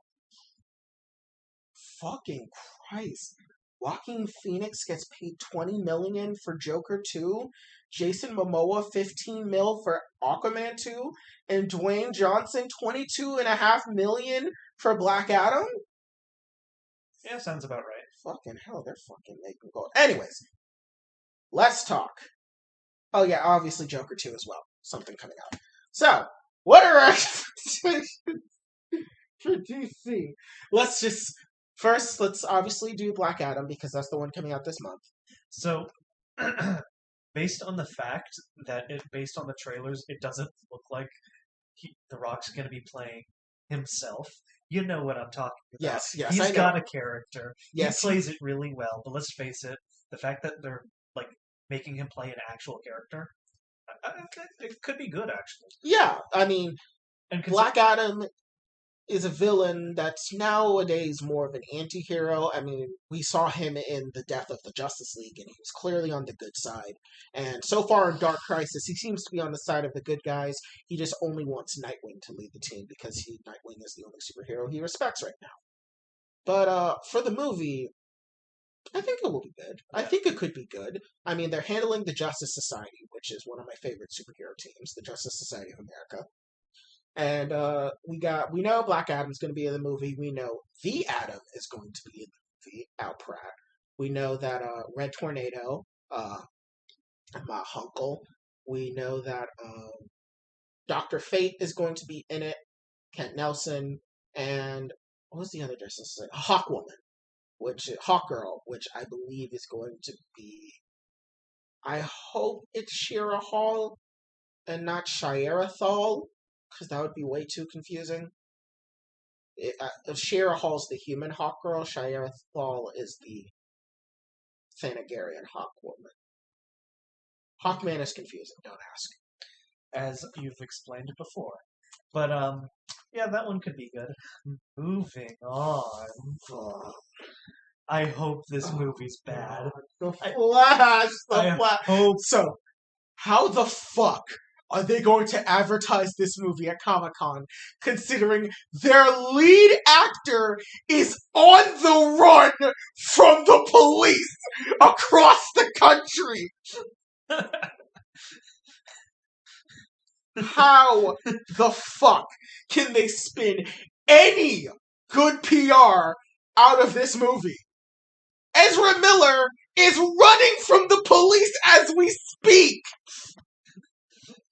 fucking Christ. Joaquin Phoenix gets paid $20 million for Joker 2, Jason Momoa $15 million for Aquaman 2, and Dwayne Johnson $22.5 million for Black Adam? Yeah, sounds about right. Fucking hell, they're fucking making gold. Anyways, let's talk. Oh yeah, obviously Joker 2 as well. Something coming out. So, what are our expectations for DC? Let's obviously do Black Adam because that's the one coming out this month. So, based on the fact that based on the trailers, it doesn't look like The Rock's going to be playing himself. You know what I'm talking about. Yes, He's got a character. Yes, he plays it really well. But let's face it, the fact that they're making him play an actual character, it could be good actually. Yeah, I mean, Black Adam is a villain that's nowadays more of an anti-hero. I mean, we saw him in the death of the Justice League, and he was clearly on the good side. And so far in Dark Crisis, he seems to be on the side of the good guys. He just only wants Nightwing to lead the team because Nightwing is the only superhero he respects right now. But for the movie, I think it will be good. I think it could be good. I mean, they're handling the Justice Society, which is one of my favorite superhero teams, the Justice Society of America. And we know Black Adam's going to be in the movie. We know the Atom is going to be in the movie, Al Pratt. We know that Red Tornado, my Hunkle. We know that Dr. Fate is going to be in it, Kent Nelson, and what was the other Justice Society? Hawkgirl, which I believe is going to be. I hope it's Shira Hall and not Shira Thal, because that would be way too confusing. Shira Hall's the human Hawkgirl, Shira Thal is the Thanagarian Hawkwoman. Hawkman is confusing, don't ask. As you've explained it before. But, yeah, that one could be good. Moving on. I hope this movie's bad. The Flash! Hope. So, how the fuck are they going to advertise this movie at Comic-Con, considering their lead actor is on the run from the police across the country? How the fuck can they spin any good PR out of this movie? Ezra Miller is running from the police as we speak.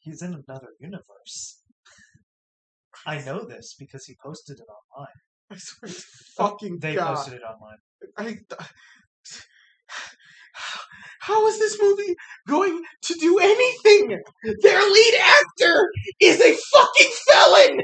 He's in another universe. I know this because he posted it online. I swear to fucking They God. posted it online. How is this movie going to do anything? Their lead actor is a fucking felon!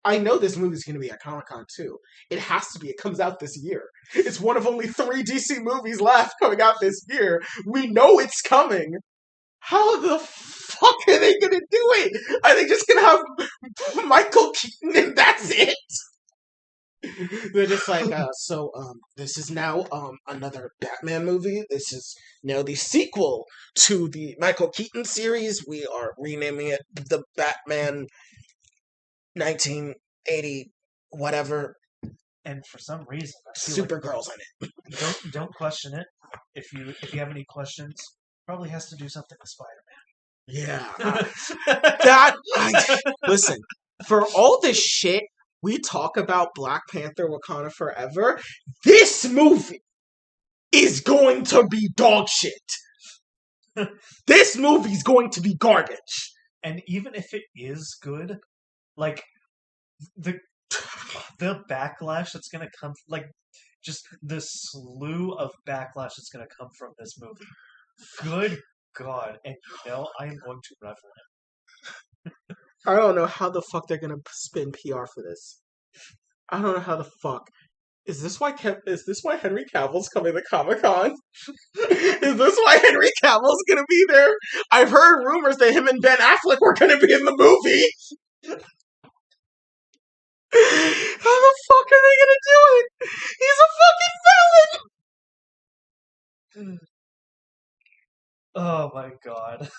I know this movie's going to be at Comic-Con too. It has to be. It comes out this year. It's one of only 3 DC movies left coming out this year. We know it's coming. How the fuck are they going to do it? Are they just going to have Michael Keaton and that's it? They're just like, this is now another Batman movie. This is now the sequel to the Michael Keaton series. We are renaming it the Batman 1980 whatever. And for some reason, Supergirl's in it. Don't question it. If you have any questions, probably has to do something with Spider-Man. Yeah, listen. For all this shit we talk about Black Panther: Wakanda Forever, this movie is going to be dog shit. This movie's going to be garbage. And even if it is good, like the backlash that's gonna come, like just the slew of backlash that's gonna come from this movie. Good God, and I am going to revel in it. I don't know how the fuck they're gonna spin PR for this. I don't know how the fuck. Is this why Henry Cavill's coming to Comic-Con? Is this why Henry Cavill's gonna be there? I've heard rumors that him and Ben Affleck were gonna be in the movie. How the fuck are they gonna do it? He's a fucking felon! Oh my God.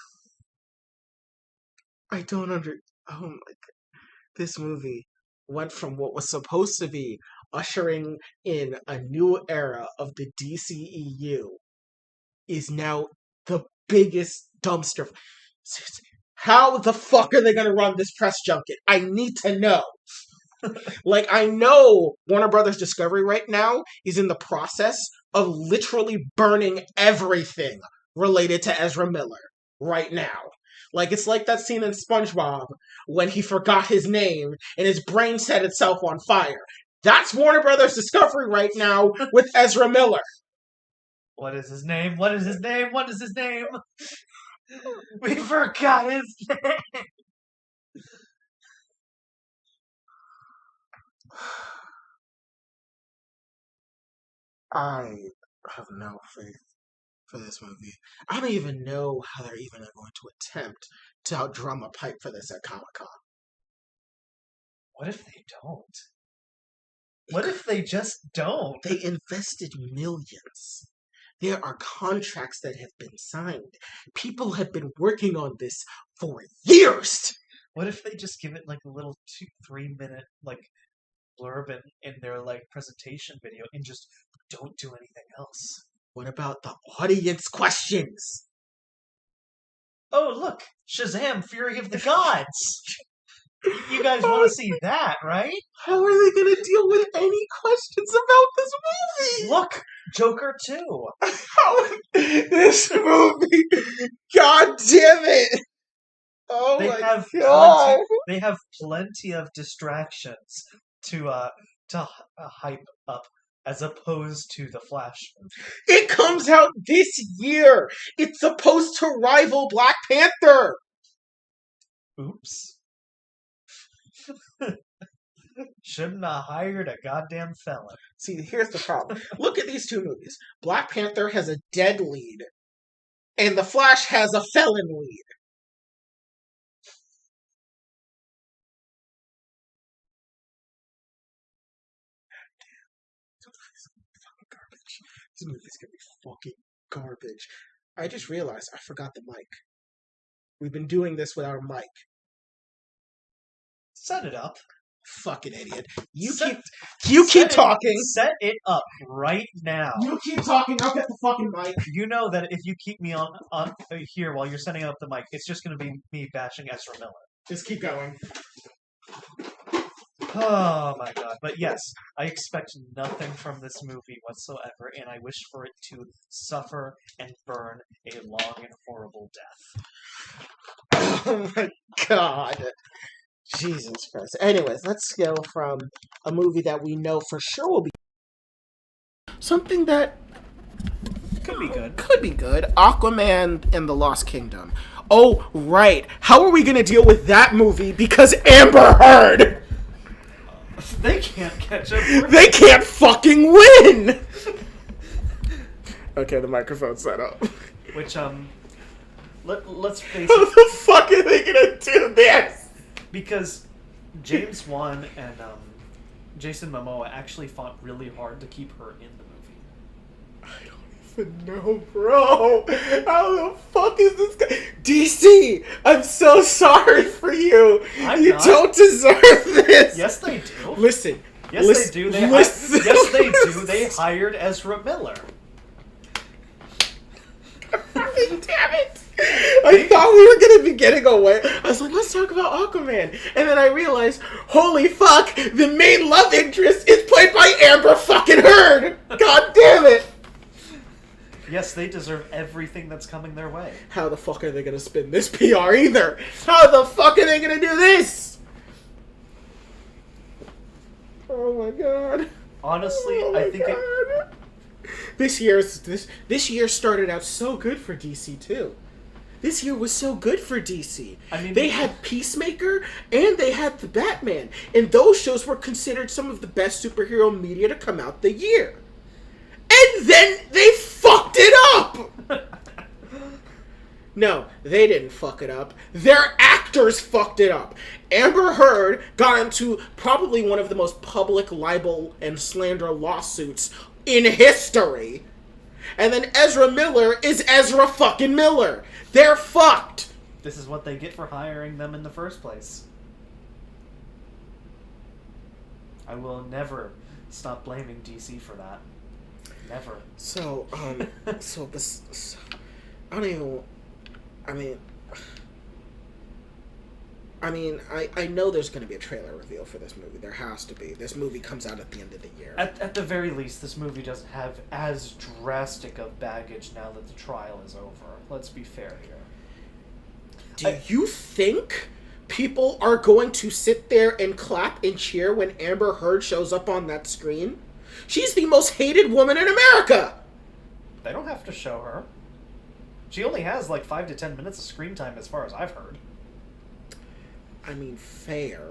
I don't oh my God. This movie went from what was supposed to be ushering in a new era of the DCEU is now the biggest dumpster. Seriously, how the fuck are they gonna run this press junket? I need to know. Like, I know Warner Brothers Discovery right now is in the process of literally burning everything related to Ezra Miller right now. Like, it's like that scene in SpongeBob when he forgot his name and his brain set itself on fire. That's Warner Brothers Discovery right now with Ezra Miller. What is his name? What is his name? What is his name? We forgot his name. I have no faith for this movie. I don't even know how they're even going to attempt to outdrum a pipe for this at Comic-Con. What if they don't? What if they just don't? They invested millions. There are contracts that have been signed. People have been working on this for years. What if they just give it like a little 2-3 minute like blurb in their like presentation video and just don't do anything else? What about the audience questions? Oh, look, Shazam! Fury of the Gods. You guys want to see that, right? How are they going to deal with any questions about this movie? Look, Joker 2. This movie, god damn it! Oh my god! They have plenty of distractions to hype up, as opposed to the Flash movie. It comes out this year. It's supposed to rival Black Panther. Oops. Shouldn't have hired a goddamn felon. See, here's the problem. Look at these two movies. Black Panther has a dead lead, and The Flash has a felon lead. This movie's gonna be fucking garbage. I just realized I forgot the mic. We've been doing this without a mic. Set it up. Fucking idiot. Set- You keep Set it- talking. Set it up right now. You keep talking. I'll get the fucking mic. You know that if you keep me on here while you're setting up the mic, it's just going to be me bashing Ezra Miller. Just keep going. Oh my god. But yes, I expect nothing from this movie whatsoever, and I wish for it to suffer and burn a long and horrible death. Oh my god. Jesus Christ. Anyways, let's go from a movie that we know for sure will be something that Could be good. could be good. Aquaman and the Lost Kingdom. Oh, right. How are we going to deal with that movie? Because Amber Heard! They can't catch up. They can't fucking win! Okay, the microphone's set up. Which, let's face How it, the fuck are they going to do this? because James Wan and Jason Momoa actually fought really hard to keep her in the movie. I don't even know, bro. How the fuck is this guy? DC, I'm so sorry for you. You don't deserve this. Yes, they do. Listen. Yes, they do. Yes, they do. They hired Ezra Miller. Fucking damn it. I thought we were going to be getting away. I was like, let's talk about Aquaman. And then I realized, holy fuck, the main love interest is played by Amber fucking Heard. God damn it. Yes, they deserve everything that's coming their way. How the fuck are they going to spin this PR either? How the fuck are they going to do this? Oh my god. Honestly, Oh I my think God. This year started out so good for DC too. This year was so good for DC. I mean, they had Peacemaker and they had the Batman, and those shows were considered some of the best superhero media to come out the year. And then they fucked it up. No, they didn't fuck it up. Their actors fucked it up. Amber Heard got into probably one of the most public libel and slander lawsuits in history. And then Ezra Miller is Ezra fucking Miller. They're fucked. This is what they get for hiring them in the first place. I will never stop blaming DC for that. Never. So, I don't even. I know there's going to be a trailer reveal for this movie. There has to be. This movie comes out at the end of the year. At the very least, this movie doesn't have as drastic of baggage now that the trial is over. Let's be fair here. Do you think people are going to sit there and clap and cheer when Amber Heard shows up on that screen? She's the most hated woman in America! They don't have to show her. She only has like 5 to 10 minutes of screen time as far as I've heard. I mean, fair.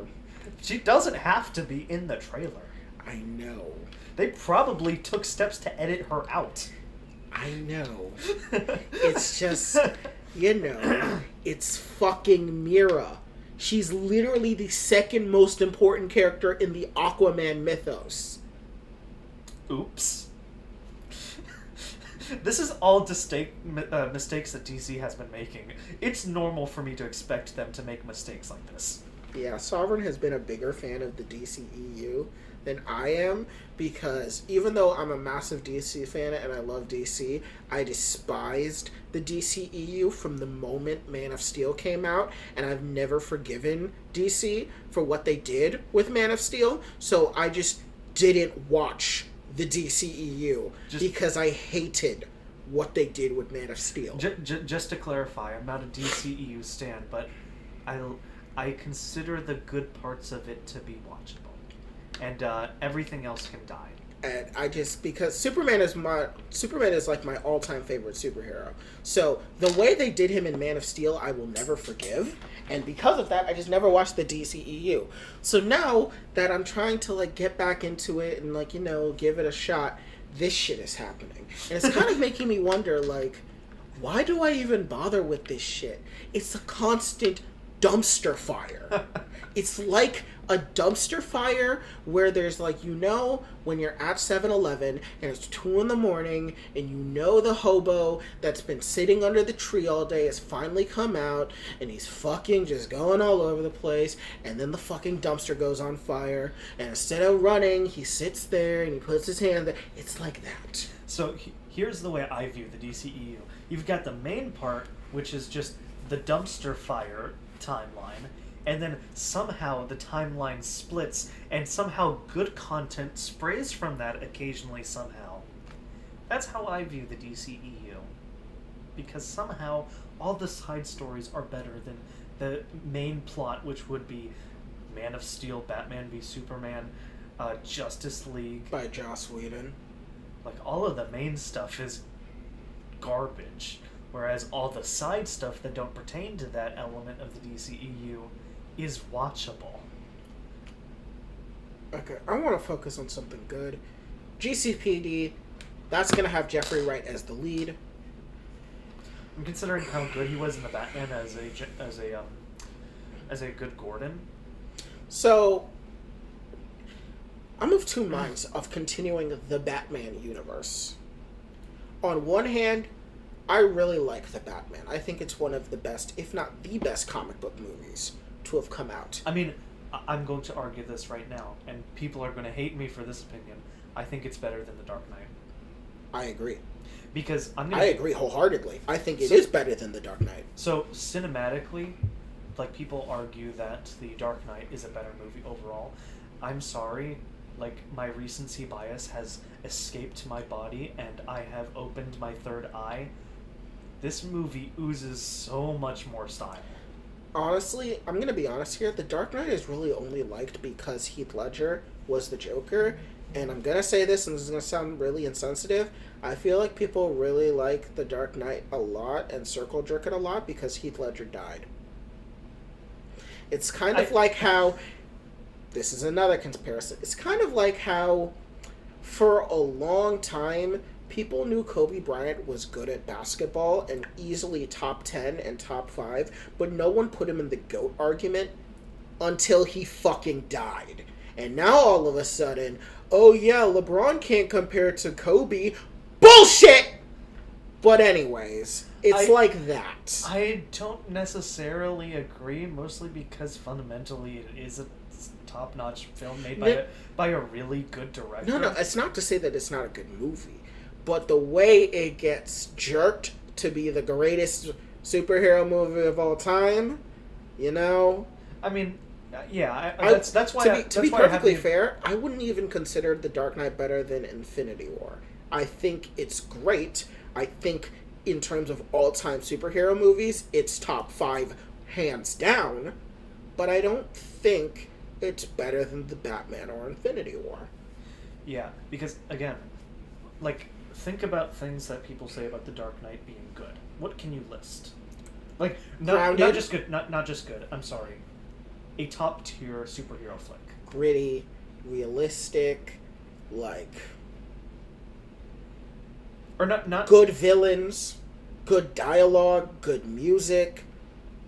She doesn't have to be in the trailer. I know. They probably took steps to edit her out. I know. It's just, it's fucking Mira. She's literally the second most important character in the Aquaman mythos. Oops. This is all mistakes that DC has been making. It's normal for me to expect them to make mistakes like this. Yeah, Sovereign has been a bigger fan of the DCEU than I am, because even though I'm a massive DC fan and I love DC, I despised the DCEU from the moment Man of Steel came out, and I've never forgiven DC for what they did with Man of Steel, so I just didn't watch the DCEU because I hated what they did with Man of Steel. Just to clarify, I'm not a DCEU stan, but I consider the good parts of it to be watchable, and everything else can die. And because Superman is like my all-time favorite superhero. So the way they did him in Man of Steel, I will never forgive. And because of that, I just never watched the DCEU. So now that I'm trying to get back into it and give it a shot, this shit is happening. And it's kind of making me wonder why do I even bother with this shit? It's a constant dumpster fire. It's like a dumpster fire where there's like, when you're at 7-Eleven and it's 2 in the morning and the hobo that's been sitting under the tree all day has finally come out and he's fucking just going all over the place, and then the fucking dumpster goes on fire, and instead of running, he sits there and he puts his hand there. It's like that. So here's the way I view the DCEU. You've got the main part, which is just the dumpster fire timeline, and then somehow the timeline splits, and somehow good content sprays from that occasionally somehow. That's how I view the DCEU. Because somehow all the side stories are better than the main plot, which would be Man of Steel, Batman v Superman, Justice League. By Joss Whedon. Like, all of the main stuff is garbage. Whereas all the side stuff that don't pertain to that element of the DCEU is watchable. Okay, I want to focus on something good. GCPD, that's going to have Jeffrey Wright as the lead. And considering how good he was in the Batman as a good Gordon. So, I'm of two minds of continuing the Batman universe. On one hand, I really like the Batman. I think it's one of the best, if not the best, comic book movies to have come out. I mean, I'm going to argue this right now, and people are going to hate me for this opinion. I think it's better than The Dark Knight. I agree. Because I agree wholeheartedly. I think it is better than The Dark Knight. So, cinematically, like, people argue that The Dark Knight is a better movie overall. I'm sorry, like, my recency bias has escaped my body, and I have opened my third eye. This movie oozes so much more style. Honestly, I'm going to be honest here. The Dark Knight is really only liked because Heath Ledger was the Joker. And I'm going to say this, and this is going to sound really insensitive. I feel like people really like The Dark Knight a lot and circle jerk it a lot because Heath Ledger died. It's kind of like how... This is another comparison. It's kind of like how, for a long time, people knew Kobe Bryant was good at basketball and easily top 10 and top 5, but no one put him in the GOAT argument until he fucking died. And now all of a sudden, oh yeah, LeBron can't compare to Kobe. Bullshit! But anyways, it's like that. I don't necessarily agree, mostly because fundamentally it is a top-notch film made by a really good director. No, it's not to say that it's not a good movie. But the way it gets jerked to be the greatest superhero movie of all time, I mean, yeah, that's why. To be perfectly fair, I wouldn't even consider The Dark Knight better than Infinity War. I think it's great. I think in terms of all-time superhero movies, it's top 5 hands down. But I don't think it's better than the Batman or Infinity War. Yeah, because again, like, think about things that people say about The Dark Knight being good. What can you list? Like, not just good. Not just good. I'm sorry. A top tier superhero flick. Gritty, realistic, like, or not good villains, good dialogue, good music,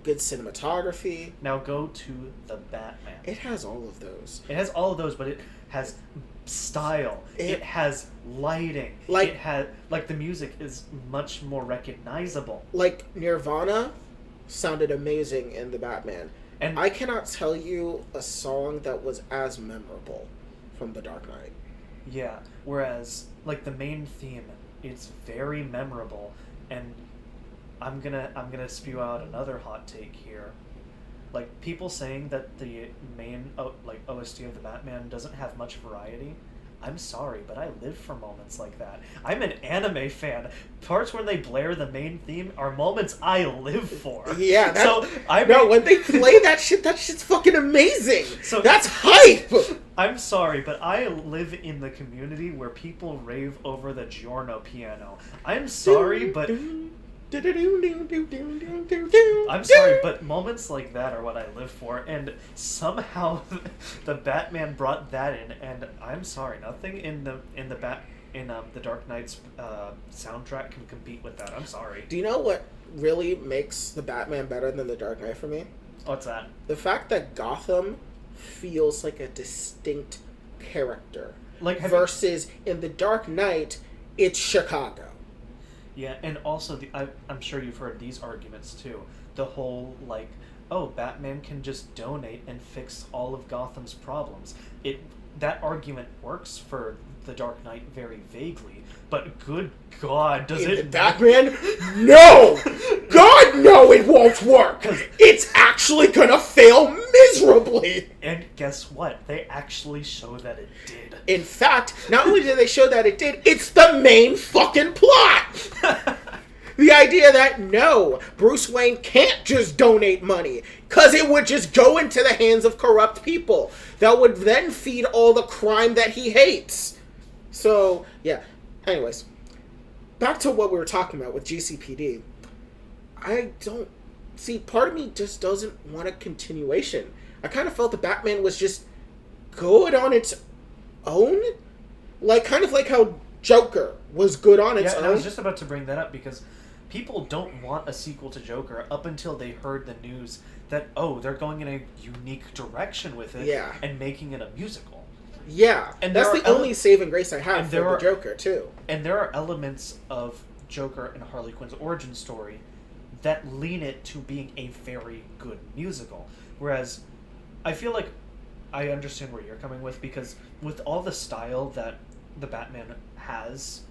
good cinematography. Now go to the Batman. It has all of those. It has all of those, but it has style. It has lighting. Like, it has, like, the music is much more recognizable. Like, Nirvana sounded amazing in the Batman. And I cannot tell you a song that was as memorable from The Dark Knight. Yeah, whereas, like, the main theme, it's very memorable, and I'm gonna spew out another hot take here. Like, people saying that the main OST of the Batman doesn't have much variety. I'm sorry, but I live for moments like that. I'm an anime fan. Parts when they blare the main theme are moments I live for. Yeah, so when they play that shit's fucking amazing. So that's hype. I'm sorry, but I live in the community where people rave over the Giorno piano. I'm sorry, but moments like that are what I live for, and somehow the Batman brought that in, and I'm sorry, nothing in the Dark Knight's soundtrack can compete with that. I'm sorry. Do you know what really makes the Batman better than the Dark Knight for me? What's that? The fact that Gotham feels like a distinct character. Like, Versus in The Dark Knight, it's Chicago. Yeah, and also I'm sure you've heard these arguments too. The whole like, oh, Batman can just donate and fix all of Gotham's problems. That argument works for The Dark Knight very vaguely, but good God, does in it? The Batman? No! God, no, it won't work! It's actually gonna fail miserably! And guess what? They actually show that it did. In fact, not only did they show that it did, it's the main fucking plot! The idea that, no, Bruce Wayne can't just donate money, because it would just go into the hands of corrupt people that would then feed all the crime that he hates. So, yeah. Anyways, back to what we were talking about with GCPD. I don't... See, part of me just doesn't want a continuation. I kind of felt the Batman was just good on its own. Like, kind of like how Joker was good on its own. I was just about to bring that up because people don't want a sequel to Joker up until they heard the news that, oh, they're going in a unique direction with it and making it a musical. Yeah, and that's the only saving grace I have for the Joker, too. And there are elements of Joker and Harley Quinn's origin story that lean it to being a very good musical. Whereas, I feel like I understand where you're coming with, because with all the style that the Batman has,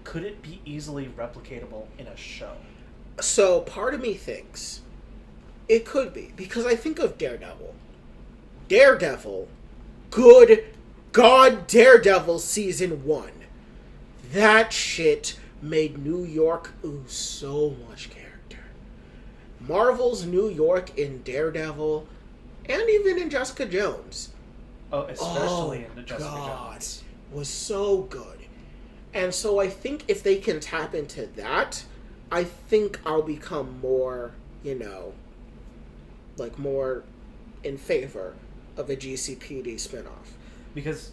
could it be easily replicatable in a show? So, part of me thinks it could be, because I think of Daredevil. Daredevil, good God Daredevil Season 1. That shit made New York so much character. Marvel's New York in Daredevil, and even in Jessica Jones. Oh, especially in the Jessica Jones. Was so good. And so I think if they can tap into that, I think I'll become more, more in favor of a GCPD spinoff. Because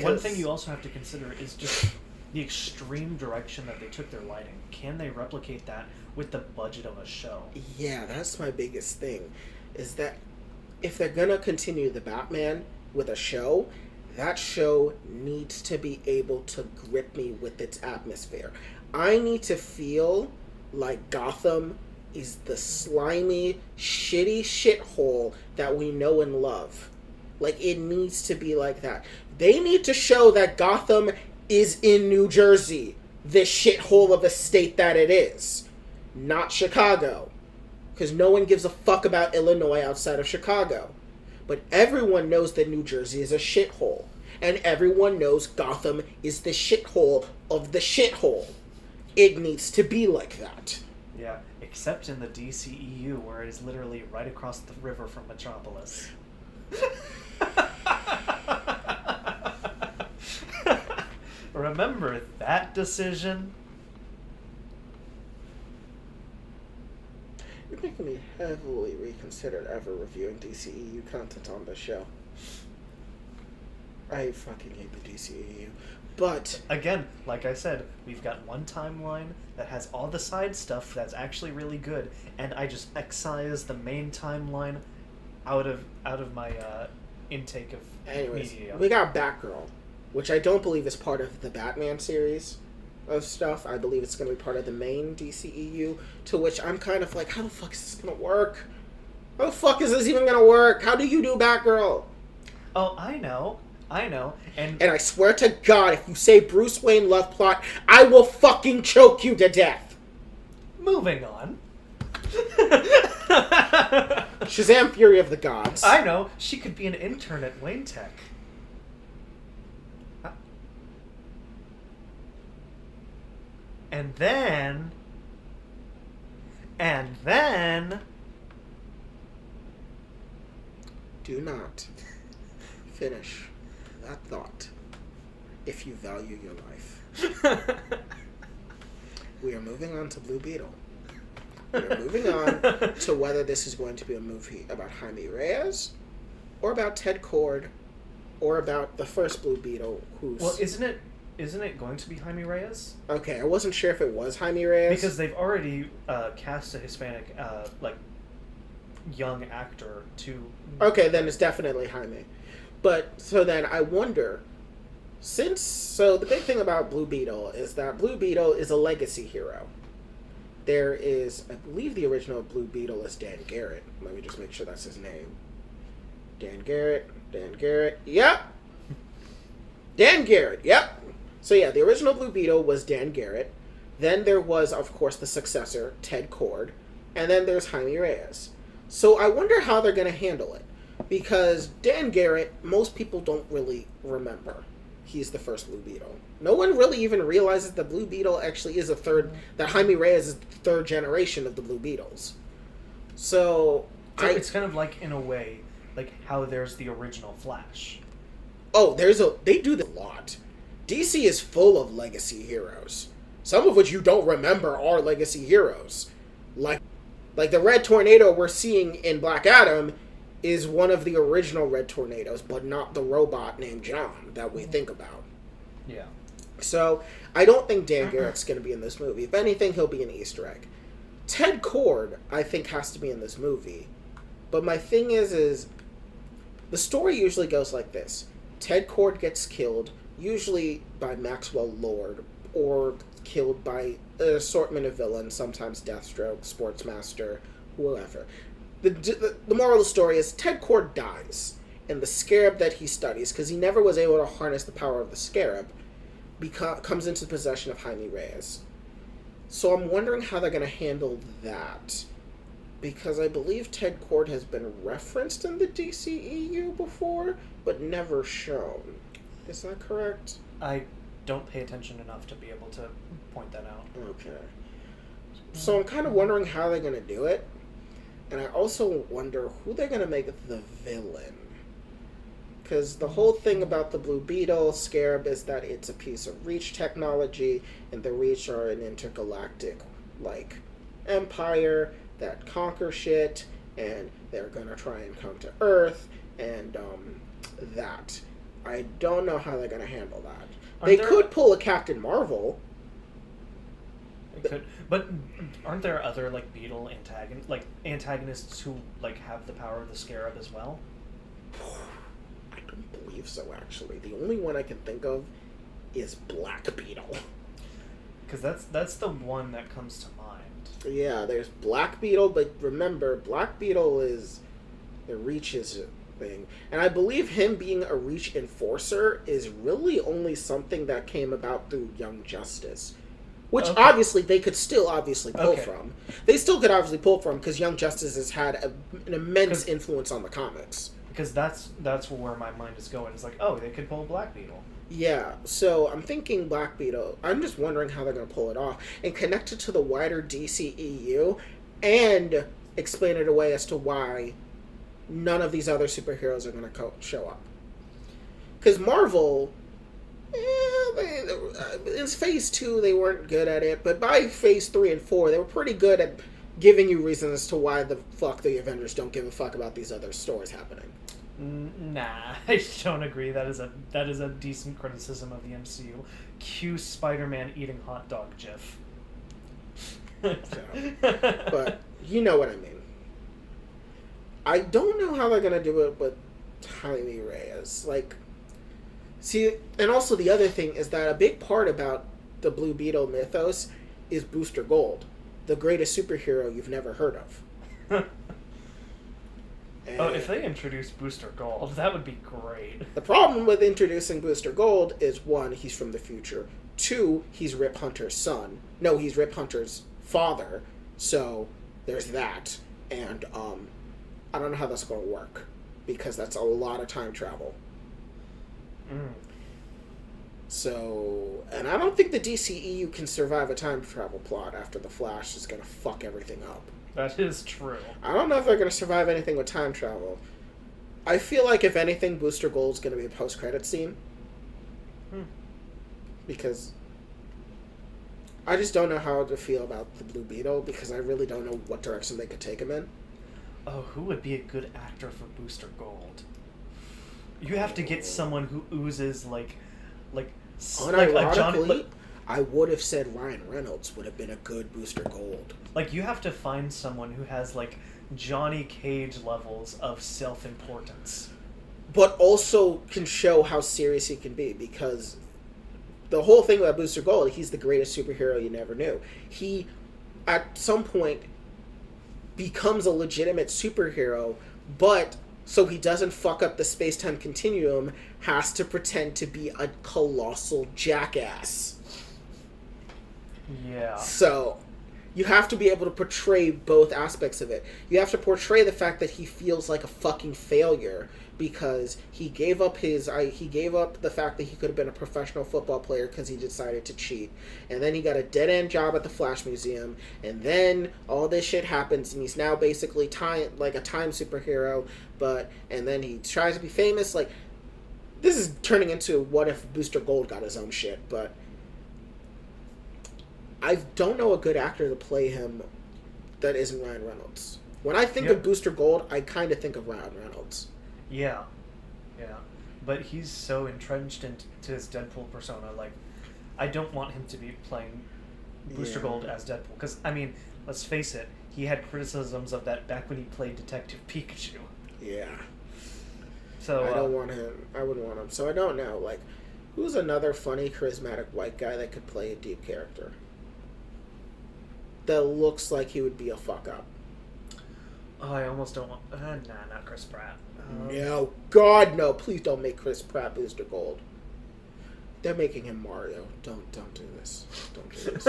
one thing you also have to consider is just the extreme direction that they took their lighting. Can they replicate that with the budget of a show? Yeah, that's my biggest thing. Is that if they're gonna continue the Batman with a show, that show needs to be able to grip me with its atmosphere. I need to feel like Gotham is the slimy, shitty shithole that we know and love. Like, it needs to be like that. They need to show that Gotham is in New Jersey, the shithole of a state that it is. Not Chicago. Because no one gives a fuck about Illinois outside of Chicago. But everyone knows that New Jersey is a shithole. And everyone knows Gotham is the shithole of the shithole. It needs to be like that. Yeah, except in the DCEU, where it is literally right across the river from Metropolis. Remember that decision? You're making me heavily reconsider ever reviewing DCEU content on this show. I fucking hate the DCEU. But again, like I said, we've got one timeline that has all the side stuff that's actually really good, and I just excise the main timeline out of my intake of media. We got Batgirl, which I don't believe is part of the Batman series of stuff. I believe it's going to be part of the main DCEU, to which I'm kind of like, how the fuck is this going to work? How the fuck is this even going to work? How do you do Batgirl? Oh, I know. And I swear to God, if you say Bruce Wayne love plot, I will fucking choke you to death. Moving on. Shazam Fury of the Gods. I know. She could be an intern at Wayne Tech. And then... Do not finish that thought if you value your life. We are moving on to Blue Beetle. We are moving on to whether this is going to be a movie about Jaime Reyes, or about Ted Kord, or about the first Blue Beetle, who's... Well, isn't it going to be Jaime Reyes? Okay, I wasn't sure if it was Jaime Reyes. Because they've already cast a Hispanic, young actor to. Okay, then it's definitely Jaime. But so then I wonder, so the big thing about Blue Beetle is that Blue Beetle is a legacy hero. There is, I believe, the original Blue Beetle is Dan Garrett. Let me just make sure that's his name. Dan Garrett. Yep. Dan Garrett. Yep. So yeah, the original Blue Beetle was Dan Garrett. Then there was, of course, the successor, Ted Kord. And then there's Jaime Reyes. So I wonder how they're going to handle it. Because Dan Garrett, most people don't really remember. He's the first Blue Beetle. No one really even realizes the Blue Beetle actually is that Jaime Reyes is the third generation of the Blue Beetles. So it's kind of like, in a way, like how there's the original Flash. Oh, they do that a lot. DC is full of legacy heroes. Some of which you don't remember are legacy heroes. Like the Red Tornado we're seeing in Black Adam is one of the original Red Tornadoes, but not the robot named John that we think about. Yeah. So, I don't think Dan Garrett's going to be in this movie. If anything, he'll be an Easter egg. Ted Kord, I think, has to be in this movie. But my thing is the story usually goes like this. Ted Kord gets killed, usually by Maxwell Lord, or killed by an assortment of villains, sometimes Deathstroke, Sportsmaster, whoever. The moral of the story is Ted Kord dies, and the scarab that he studies, because he never was able to harness the power of the scarab, comes into possession of Jaime Reyes. So I'm wondering how they're going to handle that. Because I believe Ted Kord has been referenced in the DCEU before, but never shown. Is that correct? I don't pay attention enough to be able to point that out. Okay. So I'm kind of wondering how they're going to do it. And I also wonder who they're going to make the villain. Because the whole thing about the Blue Beetle Scarab is that it's a piece of Reach technology, and the Reach are an intergalactic, empire that conquer shit, and they're going to try and come to Earth, and that. I don't know how they're going to handle that. They could pull a Captain Marvel. They could, but aren't there other Beetle antagonists who have the power of the Scarab as well? I don't believe so. Actually, the only one I can think of is Black Beetle. Because that's the one that comes to mind. Yeah, there's Black Beetle, but remember, Black Beetle is the Reach's thing, and I believe him being a Reach enforcer is really only something that came about through Young Justice. Which, obviously, they could still pull from. They still could obviously pull from, because Young Justice has had an immense influence on the comics. Because that's where my mind is going. It's they could pull Black Beetle. Yeah, so I'm thinking Black Beetle. I'm just wondering how they're going to pull it off. And connect it to the wider DCEU, and explain it away as to why none of these other superheroes are going to show up. Because Marvel... in phase 2 they weren't good at it, but by phase 3 and 4 they were pretty good at giving you reasons as to why the fuck the Avengers don't give a fuck about these other stories happening. Nah, I don't agree. That is a decent criticism of the MCU. Cue Spider-Man eating hot dog gif. But you know what I mean. I don't know how they're gonna do it with Jaime Reyes. See, and also the other thing is that a big part about the Blue Beetle mythos is Booster Gold, the greatest superhero you've never heard of. If they introduce Booster Gold, that would be great. The problem with introducing Booster Gold is, 1, he's from the future. 2, he's Rip Hunter's son. No, he's Rip Hunter's father. So, there's that. And, I don't know how that's going to work, because that's a lot of time travel. So, and I don't think the DCEU can survive a time travel plot after the Flash is going to fuck everything up. That is true. I don't know if they're going to survive anything with time travel. I feel like, if anything, Booster Gold's going to be a post-credit scene. Because I just don't know how to feel about the Blue Beetle, because I really don't know what direction they could take him in. Oh, who would be a good actor for Booster Gold? You have to get someone who oozes unironically, I would have said Ryan Reynolds would have been a good Booster Gold. Like, you have to find someone who has, like, Johnny Cage levels of self-importance. But also can show how serious he can be, because the whole thing about Booster Gold, he's the greatest superhero you never knew. He, at some point, becomes a legitimate superhero, but so he doesn't fuck up the space-time continuum, has to pretend to be a colossal jackass. Yeah. So, you have to be able to portray both aspects of it. You have to portray the fact that he feels like a fucking failure because he gave up the fact that he could have been a professional football player because he decided to cheat. And then he got a dead-end job at the Flash Museum, and then all this shit happens, and he's now basically like a time superhero, and then he tries to be famous. Like, this is turning into what if Booster Gold got his own shit, but I don't know a good actor to play him that isn't Ryan Reynolds. When I think of Booster Gold, I kind of think of Ryan Reynolds. Yeah. But he's so entrenched into his Deadpool persona. Like, I don't want him to be playing Booster Gold as Deadpool. Because, I mean, let's face it, he had criticisms of that back when he played Detective Pikachu. Yeah. So I don't want him. I wouldn't want him. So I don't know. Like, who's another funny, charismatic white guy that could play a deep character? That looks like he would be a fuck up. Oh, I almost don't want... nah, not Chris Pratt. No. God, no. Please don't make Chris Pratt Booster Gold. They're making him Mario. Don't do this. Don't do this.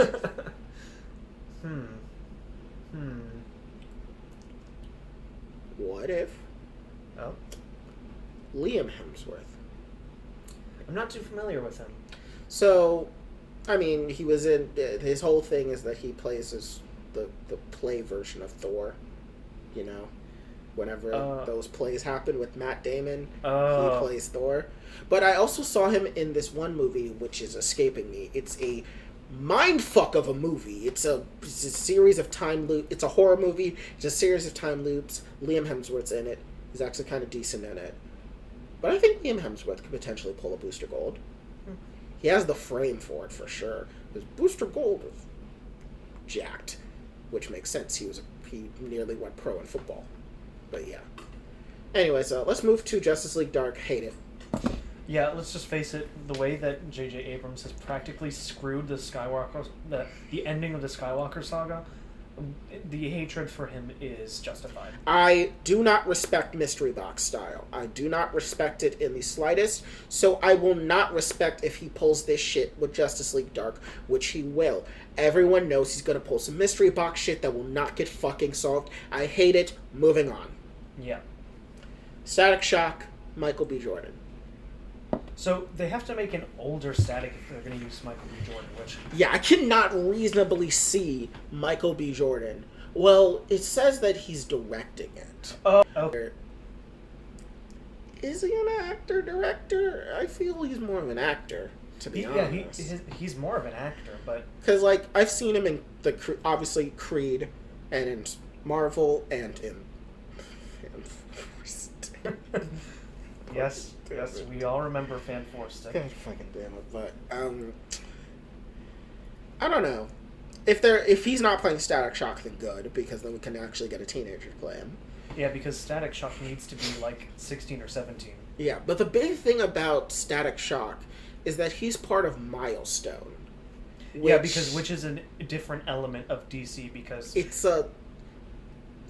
What if... Oh? Liam Hemsworth. I'm not too familiar with him. So, I mean, he was in... his whole thing is that he plays the play version of Thor. You know? Whenever those plays happen with Matt Damon, he plays Thor. But I also saw him in this one movie, which is escaping me. It's a mindfuck of a movie. It's a series of time loops. It's a horror movie. It's a series of time loops. Liam Hemsworth's in it. He's actually kind of decent in it. But I think Liam Hemsworth could potentially pull a Booster Gold. He has the frame for it, for sure. Because Booster Gold is jacked. Which makes sense. He nearly went pro in football. But yeah. Anyways, let's move to Justice League Dark. Hate it. Yeah, let's just face it. The way that J.J. Abrams has practically screwed the ending of the Skywalker saga, the hatred for him is justified. I do not respect Mystery Box style. I do not respect it in the slightest. So I will not respect if he pulls this shit with Justice League Dark, which he will. Everyone knows he's going to pull some Mystery Box shit that will not get fucking solved. I hate it. Moving on. Yeah. Static Shock, Michael B. Jordan. So they have to make an older Static if they're going to use Michael B. Jordan, which... Yeah, I cannot reasonably see Michael B. Jordan. Well, it says that he's directing it. Oh, okay. Is he an actor, director? I feel he's more of an actor, to be honest. Yeah, he's more of an actor, but... Because, like, I've seen him in, obviously, Creed, and in Marvel, and in... Yes, we all remember Fan Force. God fucking damn it, but, I don't know. If he's not playing Static Shock, then good, because then we can actually get a teenager to play him. Yeah, because Static Shock needs to be, like, 16 or 17. Yeah, but the big thing about Static Shock is that he's part of Milestone. Which is a different element of DC, because... It's a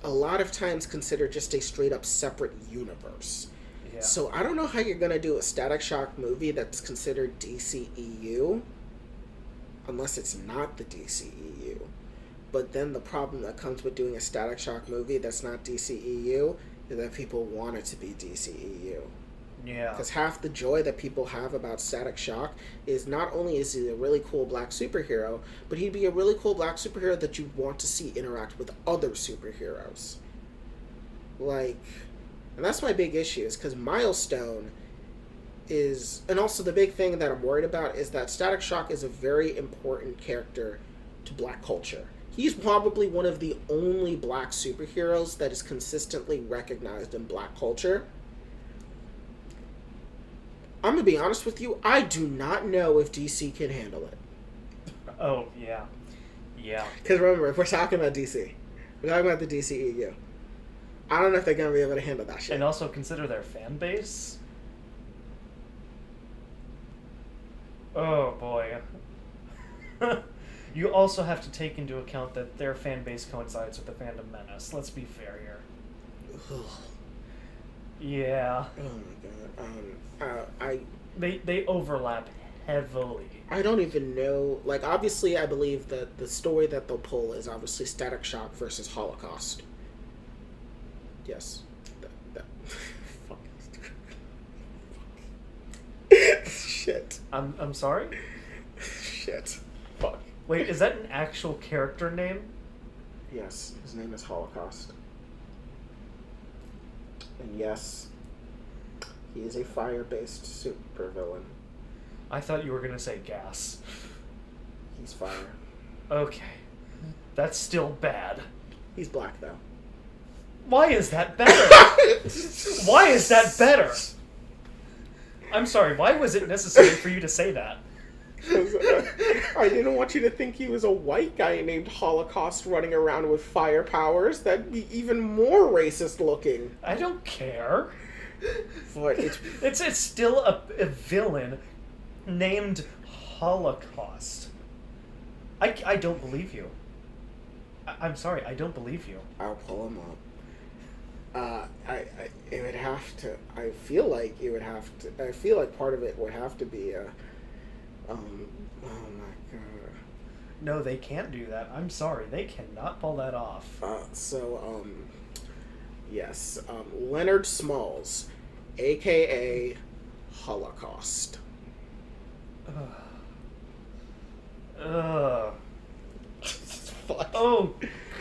lot of times considered just a straight-up separate universe. Yeah. So I don't know how you're going to do a Static Shock movie that's considered DCEU, unless it's not the DCEU. But then the problem that comes with doing a Static Shock movie that's not DCEU is that people want it to be DCEU. Yeah. Because half the joy that people have about Static Shock is not only is he a really cool black superhero, but he'd be a really cool black superhero that you want to see interact with other superheroes. Like... And that's my big issue, is because Milestone is... And also the big thing that I'm worried about is that Static Shock is a very important character to black culture. He's probably one of the only black superheroes that is consistently recognized in black culture. I'm going to be honest with you, I do not know if DC can handle it. Oh, yeah. Yeah. Because remember, if we're talking about DC, we're talking about the DCEU. I don't know if they're going to be able to handle that shit. And also consider their fan base. Oh, boy. You also have to take into account that their fan base coincides with the fandom menace. Let's be fair here. Ugh. Yeah. Oh my god. They overlap heavily. I don't even know. Like, obviously, I believe that the story that they'll pull is obviously Static Shock versus Holocaust. Yes. Fuck. Shit. I'm sorry? Shit. Fuck. Wait, is that an actual character name? Yes, his name is Holocaust. And yes, he is a fire-based supervillain. I thought you were going to say gas. He's fire. Okay. That's still bad. He's black, though. Why is that better? Why is that better? I'm sorry, why was it necessary for you to say that? I didn't want you to think he was a white guy named Holocaust running around with fire powers. That'd be even more racist looking. I don't care. But It's still a villain named Holocaust. I don't believe you. I'm sorry, I don't believe you. I'll pull him up. It would have to. I feel like it would have to. I feel like part of it would have to be oh my god. No, they can't do that. I'm sorry, they cannot pull that off. Yes, Leonard Smalls, aka Holocaust. Fuck. Oh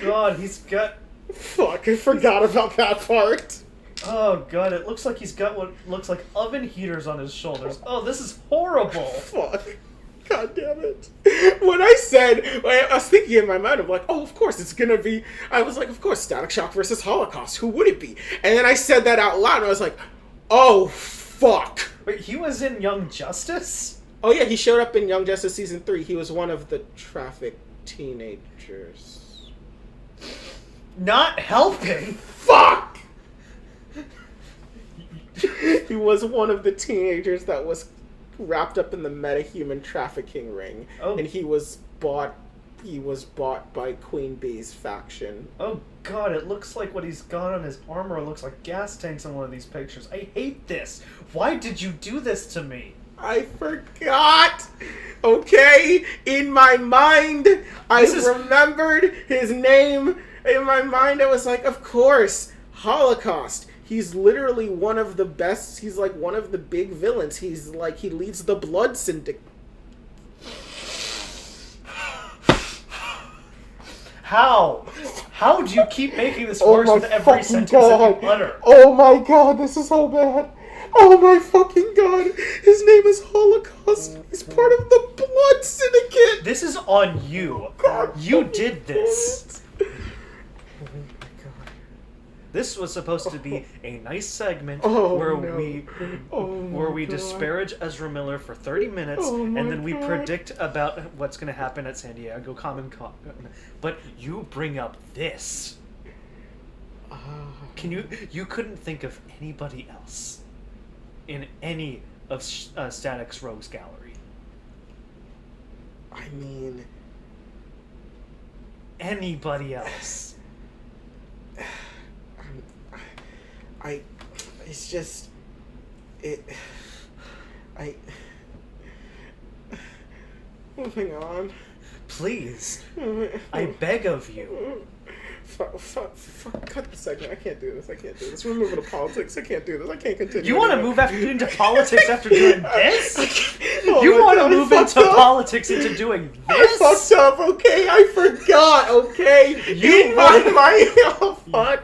god, he's got. Fuck, I forgot about that part. Oh god, it looks like he's got what looks like oven heaters on his shoulders. Oh, this is horrible. Fuck. God damn it. When I was thinking in my mind, I'm like, oh, of course, it's gonna be, I was like, of course, Static Shock versus Holocaust. Who would it be? And then I said that out loud, and I was like, oh, fuck. Wait, he was in Young Justice? Oh, yeah, he showed up in Young Justice Season 3. He was one of the trafficked teenagers. Not helping? Fuck! He was one of the teenagers that was wrapped up in the metahuman trafficking ring. Oh. And he was bought by Queen Bee's faction. Oh god, it looks like what he's got on his armor looks like gas tanks in one of these pictures. I hate this. Why did you do this to me? I forgot! Okay? In my mind, remembered his name. In my mind, I was like, of course, Holocaust. He's literally one of the best. He's like one of the big villains. He's like, he leads the Blood Syndicate. How? How do you keep making this worse with every sentence that you utter? Oh my god, this is so bad. Oh my fucking god. His name is Holocaust. He's part of the Blood Syndicate. This is on you. God, you did this. This was supposed to be a nice segment where we disparage Ezra Miller for 30 minutes and then we predict about what's going to happen at San Diego Comic-Con. But you bring up this. You couldn't think of anybody else in any of Static's Rogues Gallery. I mean, anybody else. It's just, moving on. Please. I beg of you. Fuck, cut the segment. I can't do this. We're moving to politics. I can't do this. I can't continue. You want to move into politics after doing this? Oh you want to move into politics into doing this? I fucked up, okay? I forgot, okay? Oh, fuck.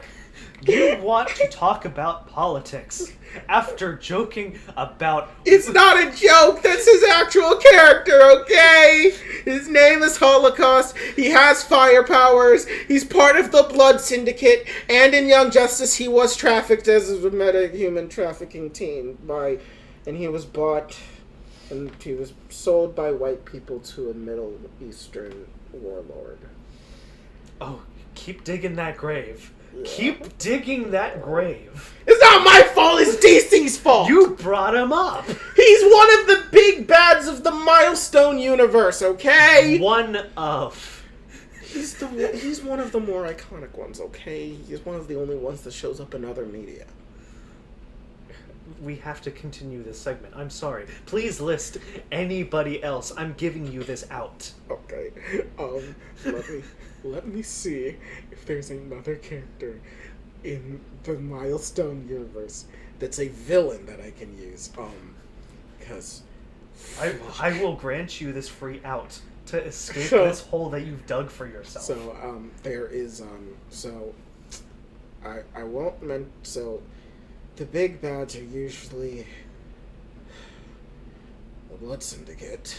You want to talk about politics after joking about... It's not a joke! That's his actual character, okay? His name is Holocaust. He has fire powers. He's part of the Blood Syndicate. And in Young Justice, he was trafficked as a meta-human trafficking teen and he was bought And he was sold by white people to a Middle Eastern warlord. Oh, keep digging that grave. Yeah. Keep digging that grave. It's not my fault, it's DC's fault! You brought him up. He's one of the big bads of the Milestone universe, okay? One of. He's one of the more iconic ones, okay? He's one of the only ones that shows up in other media. We have to continue this segment. I'm sorry. Please list anybody else. I'm giving you this out. Okay. Let me see if there's another character in the Milestone universe that's a villain that I can use. Because I will grant you this free out to escape this hole that you've dug for yourself. So, there is, I won't so, the big bads are usually the Blood Syndicate,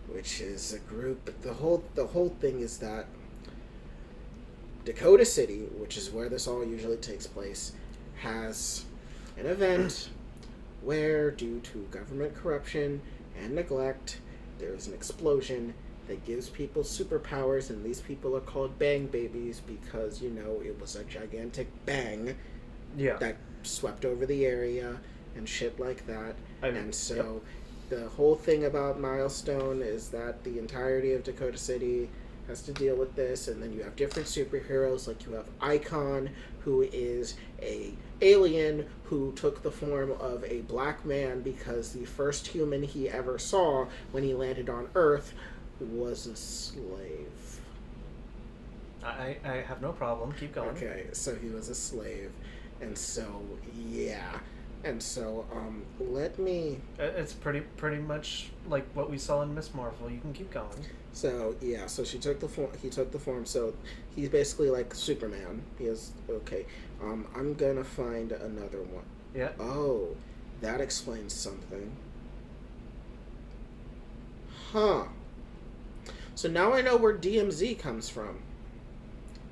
which is a group, but the whole thing is that Dakota City, which is where this all usually takes place, has an event where, due to government corruption and neglect, there is an explosion that gives people superpowers, and these people are called Bang Babies because, it was a gigantic bang that swept over the area and shit like that. The whole thing about Milestone is that the entirety of Dakota City has to deal with this, and then you have different superheroes, like you have Icon, who is a alien who took the form of a black man because the first human he ever saw when he landed on Earth was a slave. I have no problem. Keep going. Okay, so he was a slave, and so, yeah. And so, let me... It's pretty much like what we saw in Miss Marvel. You can keep going. So, yeah, so he took the form, so he's basically like Superman. He is, okay, I'm gonna find another one. Yeah. Oh, that explains something. Huh. So now I know where DMZ comes from.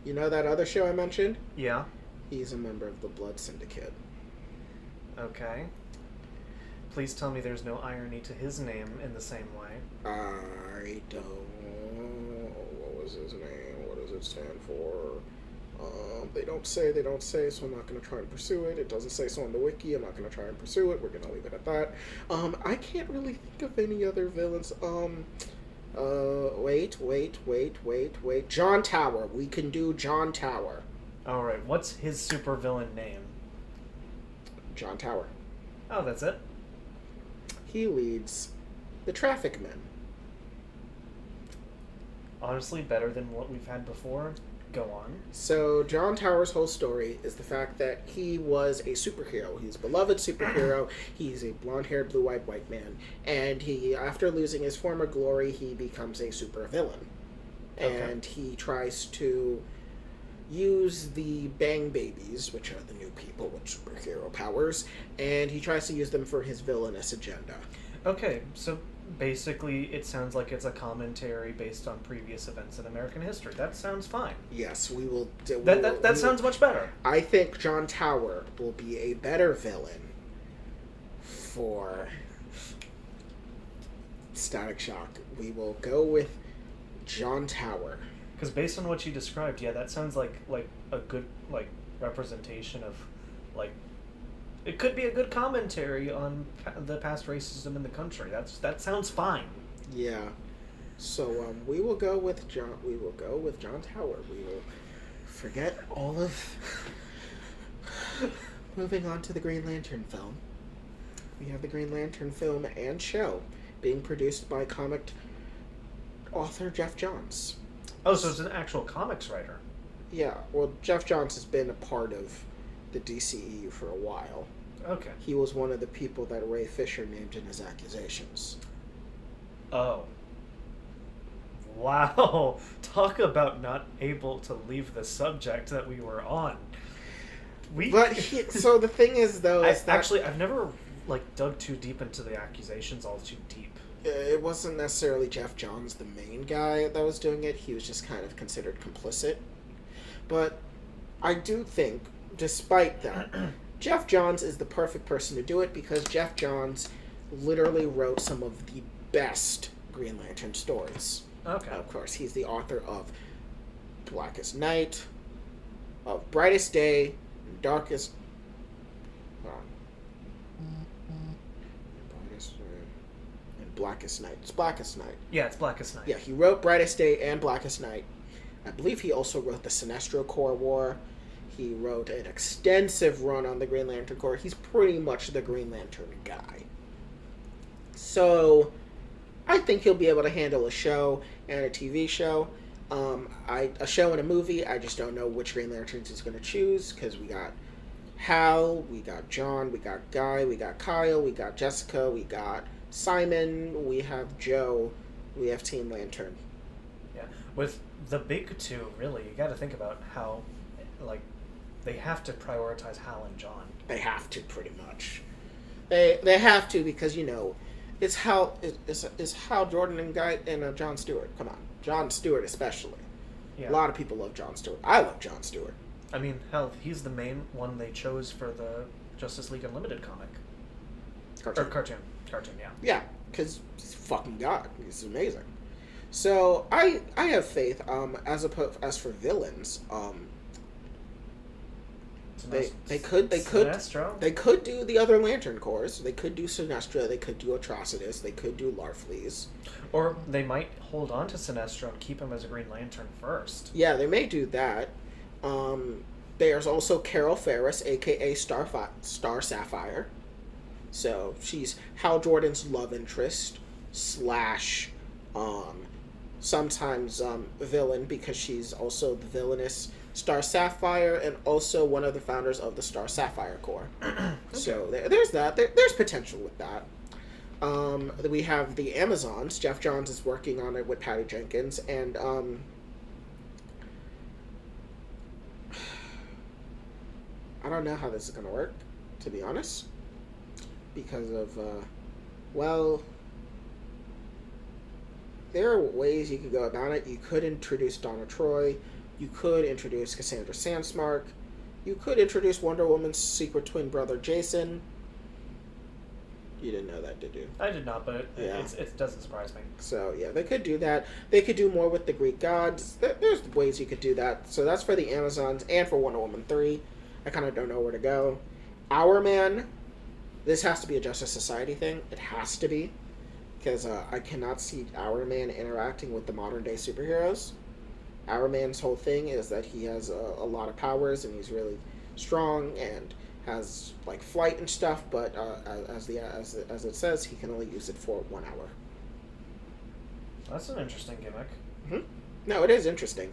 You know that other show I mentioned? Yeah. He's a member of the Blood Syndicate. Okay. Please tell me there's no irony to his name in the same way. I don't... What was his name? What does it stand for? They don't say, so I'm not going to try and pursue it. It doesn't say so on the wiki. I'm not going to try and pursue it. We're going to leave it at that. I can't really think of any other villains. Wait. John Tower. We can do John Tower. Alright, what's his supervillain name? John Tower. Oh, that's it? He leads the Traffic Men. Honestly, better than what we've had before. Go on. So, John Tower's whole story is the fact that he was a superhero. He's a beloved superhero. He's a blonde-haired, blue-eyed white man. And he, after losing his former glory, he becomes a supervillain. Okay. And he tries to use the Bang Babies, which are the new people with superhero powers, and he tries to use them for his villainous agenda. Okay, so basically it sounds like it's a commentary based on previous events in American history. That sounds fine. Yes, we will... That sounds much better. I think John Tower will be a better villain for Static Shock. We will go with John Tower. Because based on what you described, yeah, that sounds like a good representation of it could be a good commentary on the past racism in the country. That sounds fine. Yeah. So we will go with John. We will go with John Tower. We will forget all of. Moving on to the Green Lantern film. We have the Green Lantern film and show being produced by comic author Jeff Johns. Oh, so it's an actual comics writer. Yeah, well, Jeff Johns has been a part of the DCEU for a while. Okay. He was one of the people that Ray Fisher named in his accusations. Oh. Wow. Talk about not able to leave the subject that we were on. So the thing is, though, is that... Actually, I've never, dug too deep into the accusations all too deep. It wasn't necessarily Jeff Johns, the main guy, that was doing it. He was just kind of considered complicit. But I do think, despite that, Jeff Johns is the perfect person to do it because Jeff Johns literally wrote some of the best Green Lantern stories. Okay. Of course, he's the author of Blackest Night, of Brightest Day, and Darkest. Brightest Day and Blackest Night. It's Blackest Night. Yeah, it's Blackest Night. Yeah, he wrote Brightest Day and Blackest Night. I believe he also wrote the Sinestro Corps War. He wrote an extensive run on the Green Lantern Corps. He's pretty much the Green Lantern guy. So, I think he'll be able to handle a show and a TV show. A show and a movie. I just don't know which Green Lanterns he's going to choose, because we got Hal, we got John, we got Guy, we got Kyle, we got Jessica, we got Simon, we have Joe, we have Team Lantern. Yeah, with the big two, really, you got to think about how, like, they have to prioritize Hal and John. They have to, pretty much. They have to, because, you know, it's Hal Jordan and Guy and John Stewart. Come on, John Stewart especially. Yeah. A lot of people love John Stewart. I love John Stewart. I mean, hell, he's the main one they chose for the Justice League Unlimited comic. Cartoon, yeah. Yeah, because he's fucking God. He's amazing. So I have faith. As for villains, they could Sinestro? They could do the other Lantern Corps. They could do Sinestro. They could do Atrocitus. They could do Larfleeze. Or they might hold on to Sinestro and keep him as a Green Lantern first. Yeah, they may do that. There's also Carol Ferris, aka Star Sapphire. So she's Hal Jordan's love interest slash sometimes villain, because she's also the villainous Star Sapphire and also one of the founders of the Star Sapphire Corps. Okay. So there's that. There's potential with that. We have the Amazons. Jeff Johns is working on it with Patty Jenkins, and I don't know how this is going to work, to be honest, because of, there are ways you could go about it. You could introduce Donna Troy. You could introduce Cassandra Sandsmark. You could introduce Wonder Woman's secret twin brother, Jason. You didn't know that, did you? I did not, but it doesn't surprise me. So, yeah, they could do that. They could do more with the Greek gods. There's ways you could do that. So that's for the Amazons and for Wonder Woman 3. I kind of don't know where to go. Our Man, this has to be a Justice Society thing. It has to be. Because I cannot see Our Man interacting with the modern-day superheroes. Our Man's whole thing is that he has a lot of powers, and he's really strong, and has, like, flight and stuff, but as it says, he can only use it for 1 hour. That's an interesting gimmick. Mm-hmm. No, it is interesting.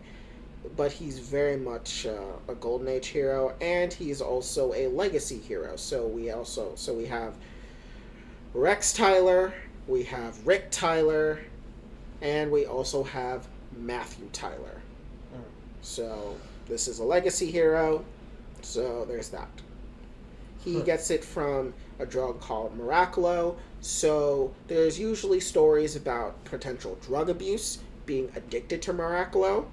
But he's very much a Golden Age hero, and he's also a legacy hero. So we have Rex Tyler, we have Rick Tyler, and we also have Matthew Tyler. Mm. So this is a legacy hero, so there's that. He gets it from a drug called Miraculo, so there's usually stories about potential drug abuse, being addicted to Miraculo.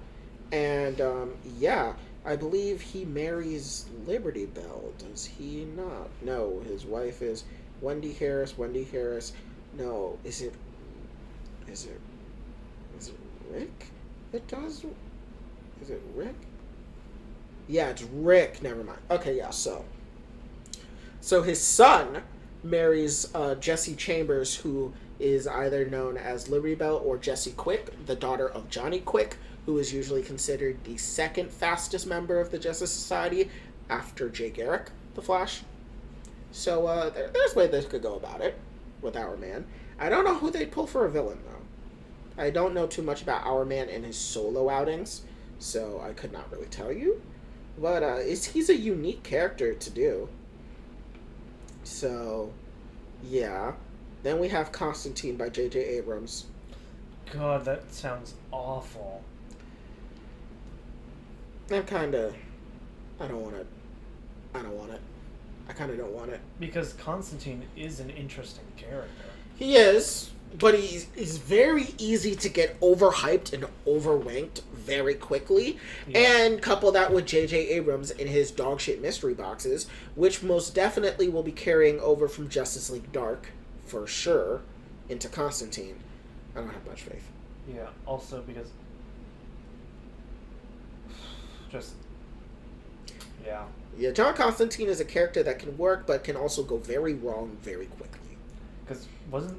And, I believe he marries Liberty Bell, does he not? No, his wife is Wendy Harris. No, is it Rick? It does? Is it Rick? Yeah, it's Rick. Never mind. Okay, yeah, so his son marries Jessie Chambers, who is either known as Liberty Bell or Jessie Quick, the daughter of Johnny Quick, who is usually considered the second fastest member of the Justice Society after Jay Garrick, the Flash. So there's a way they could go about it with Our Man. I don't know who they'd pull for a villain, though. I don't know too much about Our Man and his solo outings, so I could not really tell you. But he's a unique character to do. So, yeah. Then we have Constantine by J.J. Abrams. God, that sounds awful. I don't want it. I kind of don't want it. Because Constantine is an interesting character. He is, but he's very easy to get overhyped and overranked very quickly. Yeah. And couple that with J.J. Abrams in his dogshit mystery boxes, which most definitely will be carrying over from Justice League Dark for sure, into Constantine, I don't have much faith. Yeah. Also because just yeah. Yeah, John Constantine is a character that can work, but can also go very wrong very quickly. Because wasn't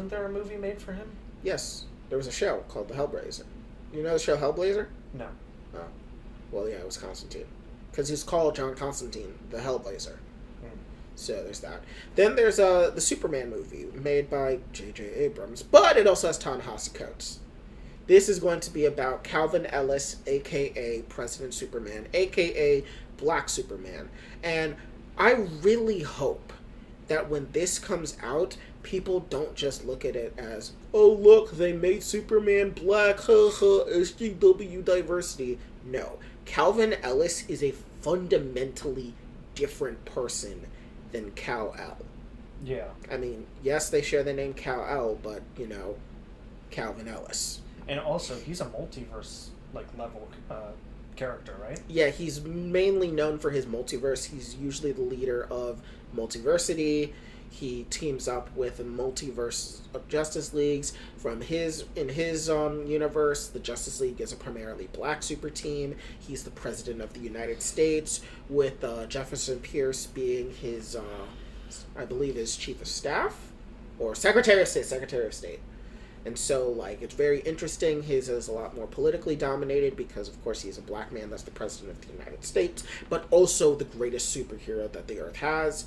there a movie made for him? Yes, there was a show called The Hellblazer. You know the show Hellblazer? No. Oh. Well, yeah, it was Constantine. Because he's called John Constantine, the Hellblazer. So there's that. Then there's the Superman movie made by J.J. Abrams, but it also has Ta-Nehisi Coates. This is going to be about Calvin Ellis, a.k.a. President Superman, a.k.a. Black Superman. And I really hope that when this comes out, people don't just look at it as, oh, look, they made Superman black, SJW diversity. No. Calvin Ellis is a fundamentally different person than Kal-El. Yeah. I mean, yes, they share the name Kal-El, but, Calvin Ellis. And also, he's a multiverse level character, right? Yeah, he's mainly known for his multiverse. He's usually the leader of Multiversity. He teams up with a multiverse of Justice Leagues. In his universe, the Justice League is a primarily black super team. He's the president of the United States, with Jefferson Pierce being his, I believe, his chief of staff or Secretary of State. And so, it's very interesting. His is a lot more politically dominated because, of course, he's a black man that's the president of the United States, but also the greatest superhero that the Earth has.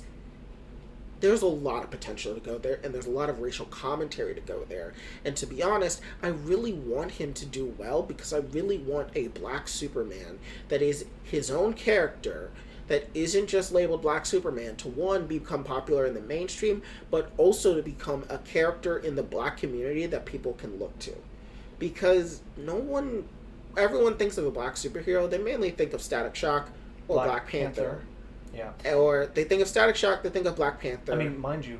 There's a lot of potential to go there, and there's a lot of racial commentary to go there. And to be honest, I really want him to do well because I really want a black Superman that is his own character, that isn't just labeled Black Superman, to one, become popular in the mainstream, but also to become a character in the black community that people can look to. Because everyone thinks of a black superhero, they mainly think of Static Shock or Black Panther. Yeah. Or they think of Static Shock, they think of Black Panther. I mean, mind you,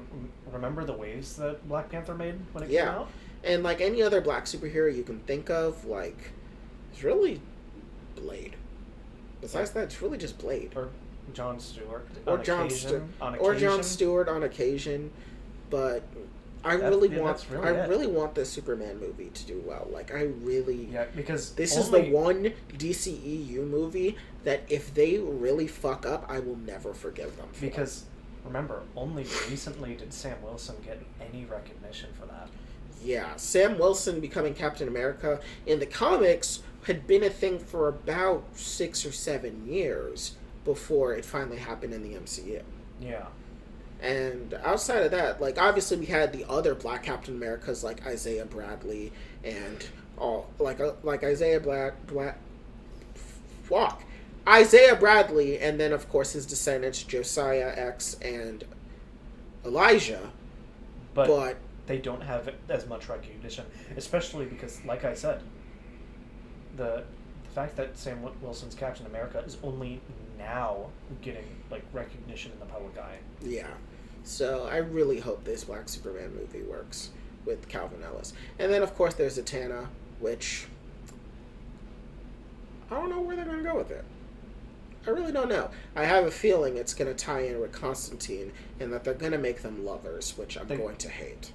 remember the waves that Black Panther made when it came out? And any other black superhero you can think of, it's really Blade. Besides that, it's really just Blade. Or Jon Stewart. Or Jon Stewart on occasion. But I really want this Superman movie to do well. Because this is the one DCEU movie that if they really fuck up, I will never forgive them for. Because remember, only recently did Sam Wilson get any recognition for that. Yeah, Sam Wilson becoming Captain America in the comics had been a thing for about 6 or 7 years before it finally happened in the MCU. Yeah. And outside of that, obviously we had the other black Captain Americas like Isaiah Bradley and Isaiah Bradley, and then of course his descendants Josiah X and Elijah. But they don't have as much recognition, especially because, like I said, the fact that Sam Wilson's Captain America is only now getting recognition in the public eye. Yeah. So I really hope this Black Superman movie works with Calvin Ellis. And then of course there's Zatanna, which I don't know where they're going to go with it. I really don't know. I have a feeling it's going to tie in with Constantine and that they're going to make them lovers, which I'm going to hate.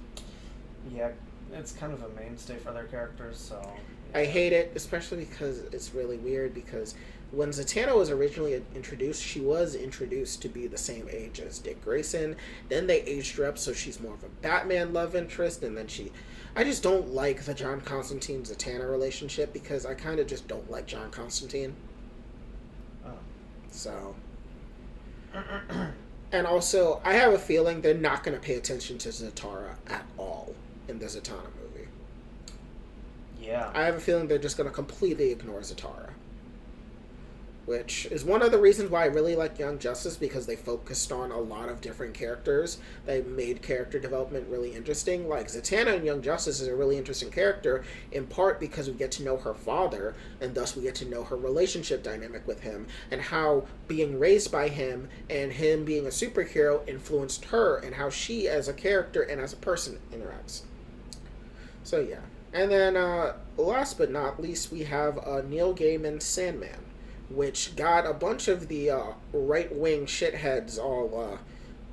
Yeah, it's kind of a mainstay for their characters, so... Yeah. I hate it, especially because it's really weird, because when Zatanna was originally introduced, she was introduced to be the same age as Dick Grayson. Then they aged her up so she's more of a Batman love interest, and then I just don't like the John Constantine-Zatanna relationship, because I kind of just don't like John Constantine. Oh. So... And also, I have a feeling they're not going to pay attention to Zatara at all in the Zatanna movie. Yeah. I have a feeling they're just going to completely ignore Zatara. Which is one of the reasons why I really like Young Justice, because they focused on a lot of different characters. They made character development really interesting. Zatanna in Young Justice is a really interesting character, in part because we get to know her father, and thus we get to know her relationship dynamic with him, and how being raised by him and him being a superhero influenced her, and how she as a character and as a person interacts. So yeah. And then last but not least, we have Neil Gaiman's Sandman, which got a bunch of the right-wing shitheads all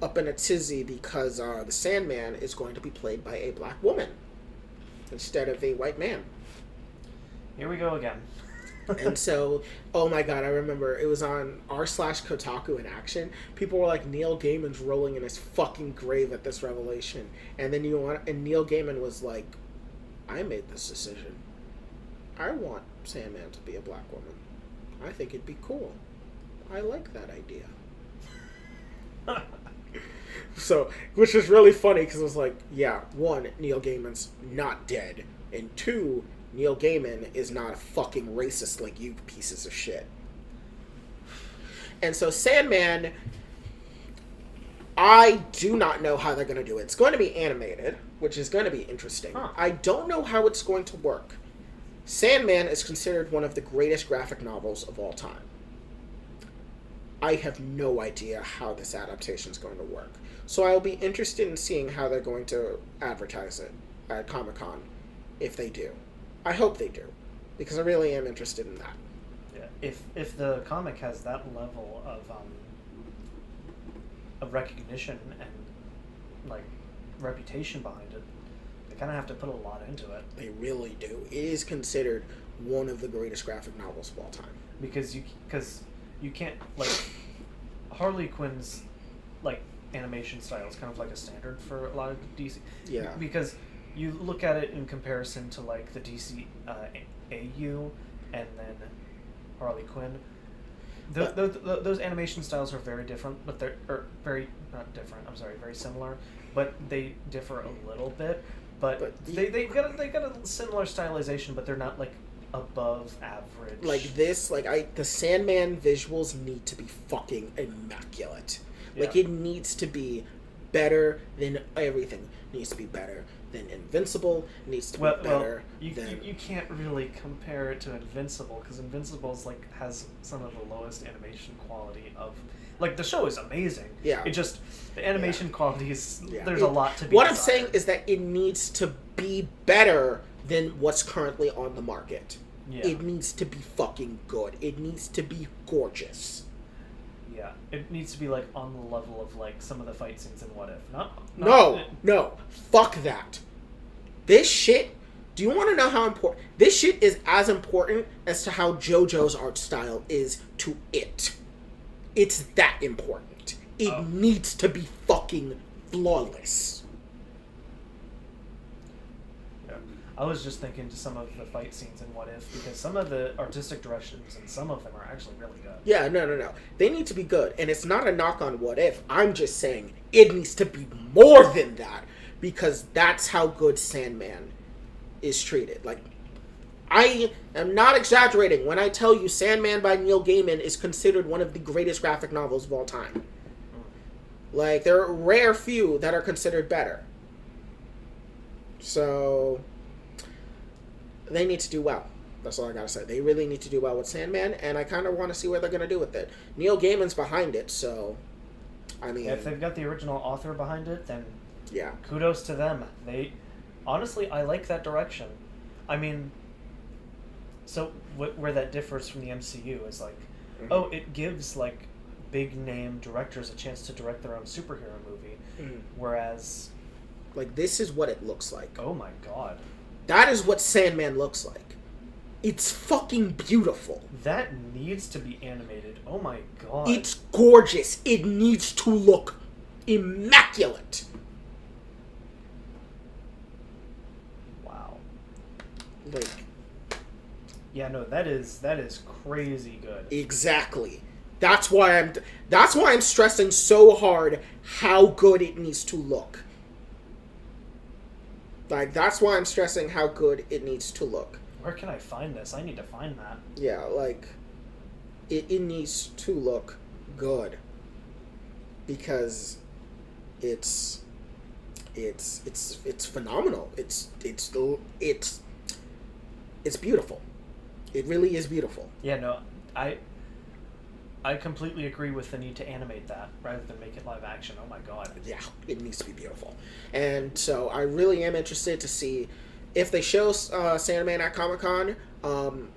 up in a tizzy because the Sandman is going to be played by a black woman instead of a white man. Here we go again. And so, oh my god, I remember it was on r/Kotaku in Action. People were like, Neil Gaiman's rolling in his fucking grave at this revelation. And then Neil Gaiman was like, I made this decision. I want Sandman to be a black woman. I think it'd be cool. I like that idea. So, which is really funny because it was like, yeah, one, Neil Gaiman's not dead, and two, Neil Gaiman is not a fucking racist like you pieces of shit. And so Sandman, I do not know how they're going to do it. It's going to be animated, which is going to be interesting. I don't know how it's going to work. Sandman is considered one of the greatest graphic novels of all time. I have no idea how this adaptation is going to work. So I'll be interested in seeing how they're going to advertise it at Comic-Con, if they do. I hope they do, because I really am interested in that. Yeah, if the comic has that level of recognition and like reputation behind it, they kind of have to put a lot into it. They really do. It is considered one of the greatest graphic novels of all time. Because you can't, like, Harley Quinn's like animation style is kind of like a standard for a lot of DC. Yeah. Because you look at it in comparison to like the DC AU and then Harley Quinn. Those animation styles are very different, but they're very not different. I'm sorry, very similar, but they differ a little bit. But they got a similar stylization, but they're not like above average. Like this, the Sandman visuals need to be fucking immaculate. Yeah. Like, it needs to be better than everything. It needs to be better than Invincible. It needs to be better than... You can't really compare it to Invincible, because Invincible's like has some of the lowest animation quality of... Like, the show is amazing. Yeah. It just... The animation quality is... Yeah. There's a lot to be What desired. I'm saying is that it needs to be better than what's currently on the market. Yeah. It needs to be fucking good. It needs to be gorgeous. Yeah, it needs to be like on the level of like some of the fight scenes in What If. No, fuck that. This shit. Do you want to know how important this shit is? As important as to how JoJo's art style is to it. It's that important. It needs to be fucking flawless. I was just thinking to some of the fight scenes in What If, because some of the artistic directions and some of them are actually really good. Yeah, no. They need to be good. And it's not a knock on What If. I'm just saying it needs to be more than that, because that's how good Sandman is treated. Like, I am not exaggerating when I tell you Sandman by Neil Gaiman is considered one of the greatest graphic novels of all time. Like, there are rare few that are considered better. So... they need to do well. That's all I gotta say. They really need to do well with Sandman, and I kind of want to see what they're gonna do with it. Neil Gaiman's behind it, so I mean, if they've got the original author behind it, then yeah, kudos to them. They honestly, I like that direction. I mean, so where that differs from the MCU is like, it gives like big name directors a chance to direct their own superhero movie, whereas like this is what it looks like. Oh my god. That is what Sandman looks like. It's fucking beautiful. That needs to be animated. Oh my god. It's gorgeous. It needs to look immaculate. Wow. Like... yeah, no, that is crazy good. Exactly. That's why I'm stressing so hard how good it needs to look. Like, that's why I'm stressing how good it needs to look. Where can I find this? I need to find that. Yeah, like, it needs to look good. Because it's phenomenal. It's beautiful. It really is beautiful. Yeah, no, I completely agree with the need to animate that rather than make it live action. Oh my god. Yeah, it needs to be beautiful. And so I really am interested to see if they show Sandman at Comic-Con. I'm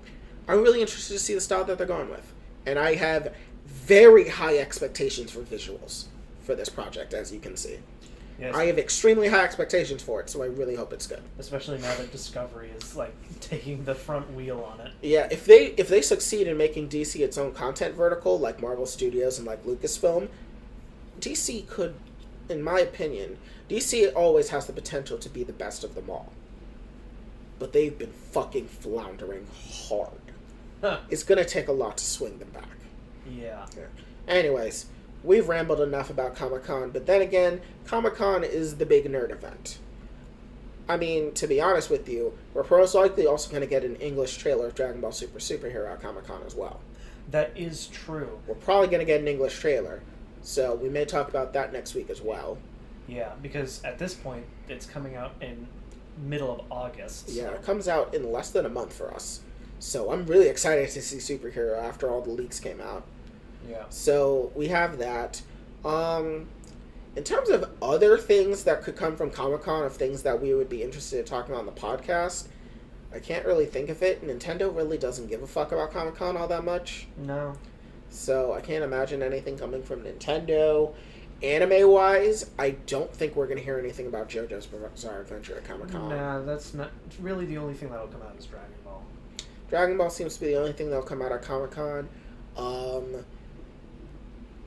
really interested to see the style that they're going with. And I have very high expectations for visuals. for this project, as you can see. Yes. I have extremely high expectations for it, so I really hope it's good. Especially now that Discovery is like taking the front wheel on it. Yeah, if they succeed in making DC its own content vertical, like Marvel Studios and like Lucasfilm, DC could, in my opinion, DC always has the potential to be the best of them all. But they've been fucking floundering hard. Huh. It's gonna take a lot to swing them back. Yeah. Anyways, we've rambled enough about Comic-Con, but then again, Comic-Con is the big nerd event. I mean, to be honest with you, we're most likely also going to get an English trailer of Dragon Ball Super Superhero at Comic-Con as well. That is true. We're probably going to get an English trailer, so we may talk about that next week as well. Yeah, because at this point, it's coming out in middle of August. Yeah, so. it comes out in less than a month for us. So I'm really excited to see Superhero after all the leaks came out. Yeah. So we have that. In terms of other things that could come from Comic-Con, of things that we would be interested in talking about on the podcast, I can't really think of it. Nintendo really doesn't give a fuck about Comic-Con all that much. No. So I can't imagine anything coming from Nintendo. Anime-wise, I don't think we're going to hear anything about JoJo's Bizarre Adventure at Comic-Con. Nah, that's not really the only thing that'll come out is Dragon Ball. Dragon Ball seems to be the only thing that'll come out at Comic-Con.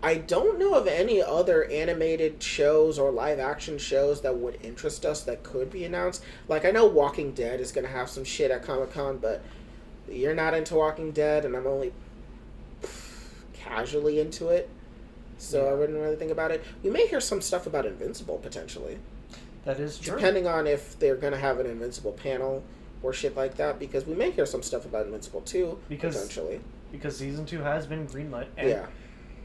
I don't know of any other animated shows or live-action shows that would interest us that could be announced. Like, I know Walking Dead is going to have some shit at Comic-Con, but you're not into Walking Dead, and I'm only casually into it. So Yeah. I wouldn't really think about it. We may hear some stuff about Invincible, potentially. That is true. Depending on if they're going to have an Invincible panel or shit like that, because we may hear some stuff about Invincible 2, potentially. Because Season 2 has been greenlit, and Yeah.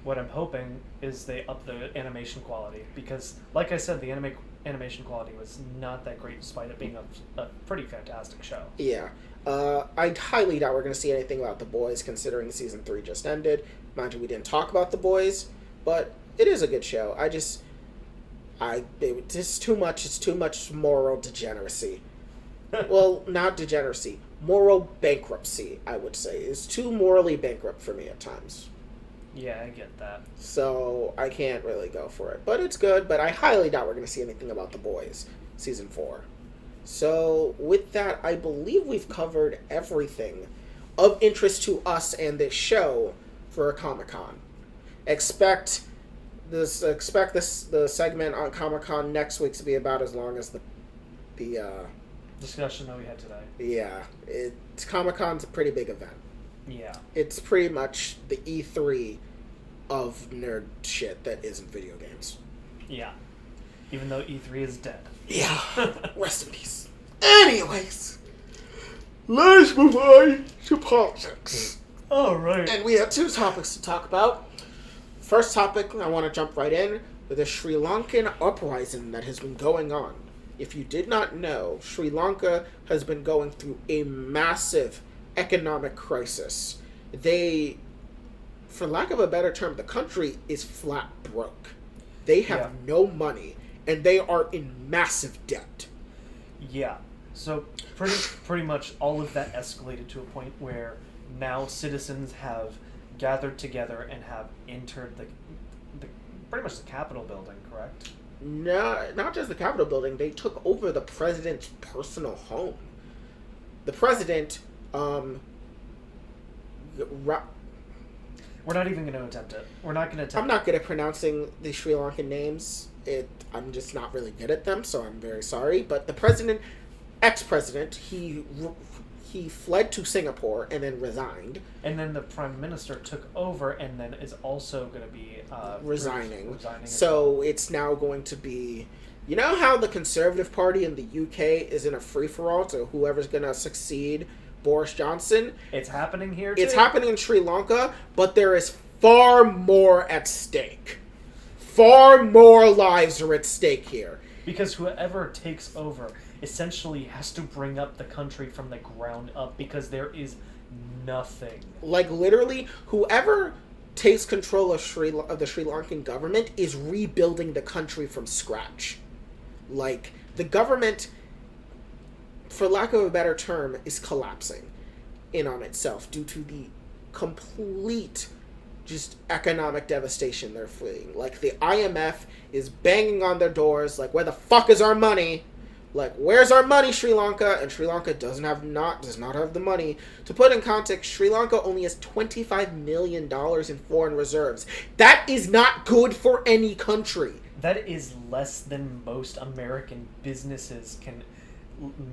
what I'm hoping is they up the animation quality. Because, like I said, the animation quality was not that great, despite it being a pretty fantastic show. Yeah. I highly doubt we're going to see anything about The Boys, considering Season 3 just ended. Mind you, we didn't talk about The Boys, but it is a good show. It's too much. It's too much moral degeneracy. Well, not degeneracy. Moral bankruptcy, I would say. It's too morally bankrupt for me at times. Yeah, I get that. So I can't really go for it. But it's good, but I highly doubt we're going to see anything about The Boys, Season 4. So with that, I believe we've covered everything of interest to us and this show for a Comic-Con. Expect the segment on Comic-Con next week to be about as long as the discussion that we had today. Yeah, Comic-Con's a pretty big event. Yeah. It's pretty much the E3 of nerd shit that isn't video games. Yeah. Even though E3 is dead. Yeah. Rest in peace. Anyways, let's move on to politics. All right. And we have two topics to talk about. First topic, I want to jump right in with the Sri Lankan uprising that has been going on. If you did not know, Sri Lanka has been going through a massive economic crisis. For lack of a better term, the country is flat broke. They have no money, and they are in massive debt. Yeah. So pretty much all of that escalated to a point where now citizens have gathered together and have entered the pretty much the Capitol building, correct? No, not just the Capitol building. They took over the president's personal home. The president, We're not even going to attempt it. We're not going to attempt I'm not good at pronouncing the Sri Lankan names. I'm just not really good at them, so I'm very sorry. But the president, ex-president, he fled to Singapore and then resigned. And then the prime minister took over and then is also going to be resigning. So it's now going to be... You know how the Conservative Party in the UK is in a free-for-all to whoever's going to succeed Boris Johnson? It's happening here, too? It's happening in Sri Lanka, but there is far more at stake. Far more lives are at stake here. Because whoever takes over essentially has to bring up the country from the ground up because there is nothing. Like, literally, whoever takes control of the Sri Lankan government is rebuilding the country from scratch. Like, the government, for lack of a better term, is collapsing in on itself due to the complete just economic devastation they're fleeing. Like, the IMF is banging on their doors, like, where the fuck is our money? Like, where's our money, Sri Lanka? And Sri Lanka does not have the money. To put in context, Sri Lanka only has $25 million in foreign reserves. That is not good for any country. That is less than most American businesses can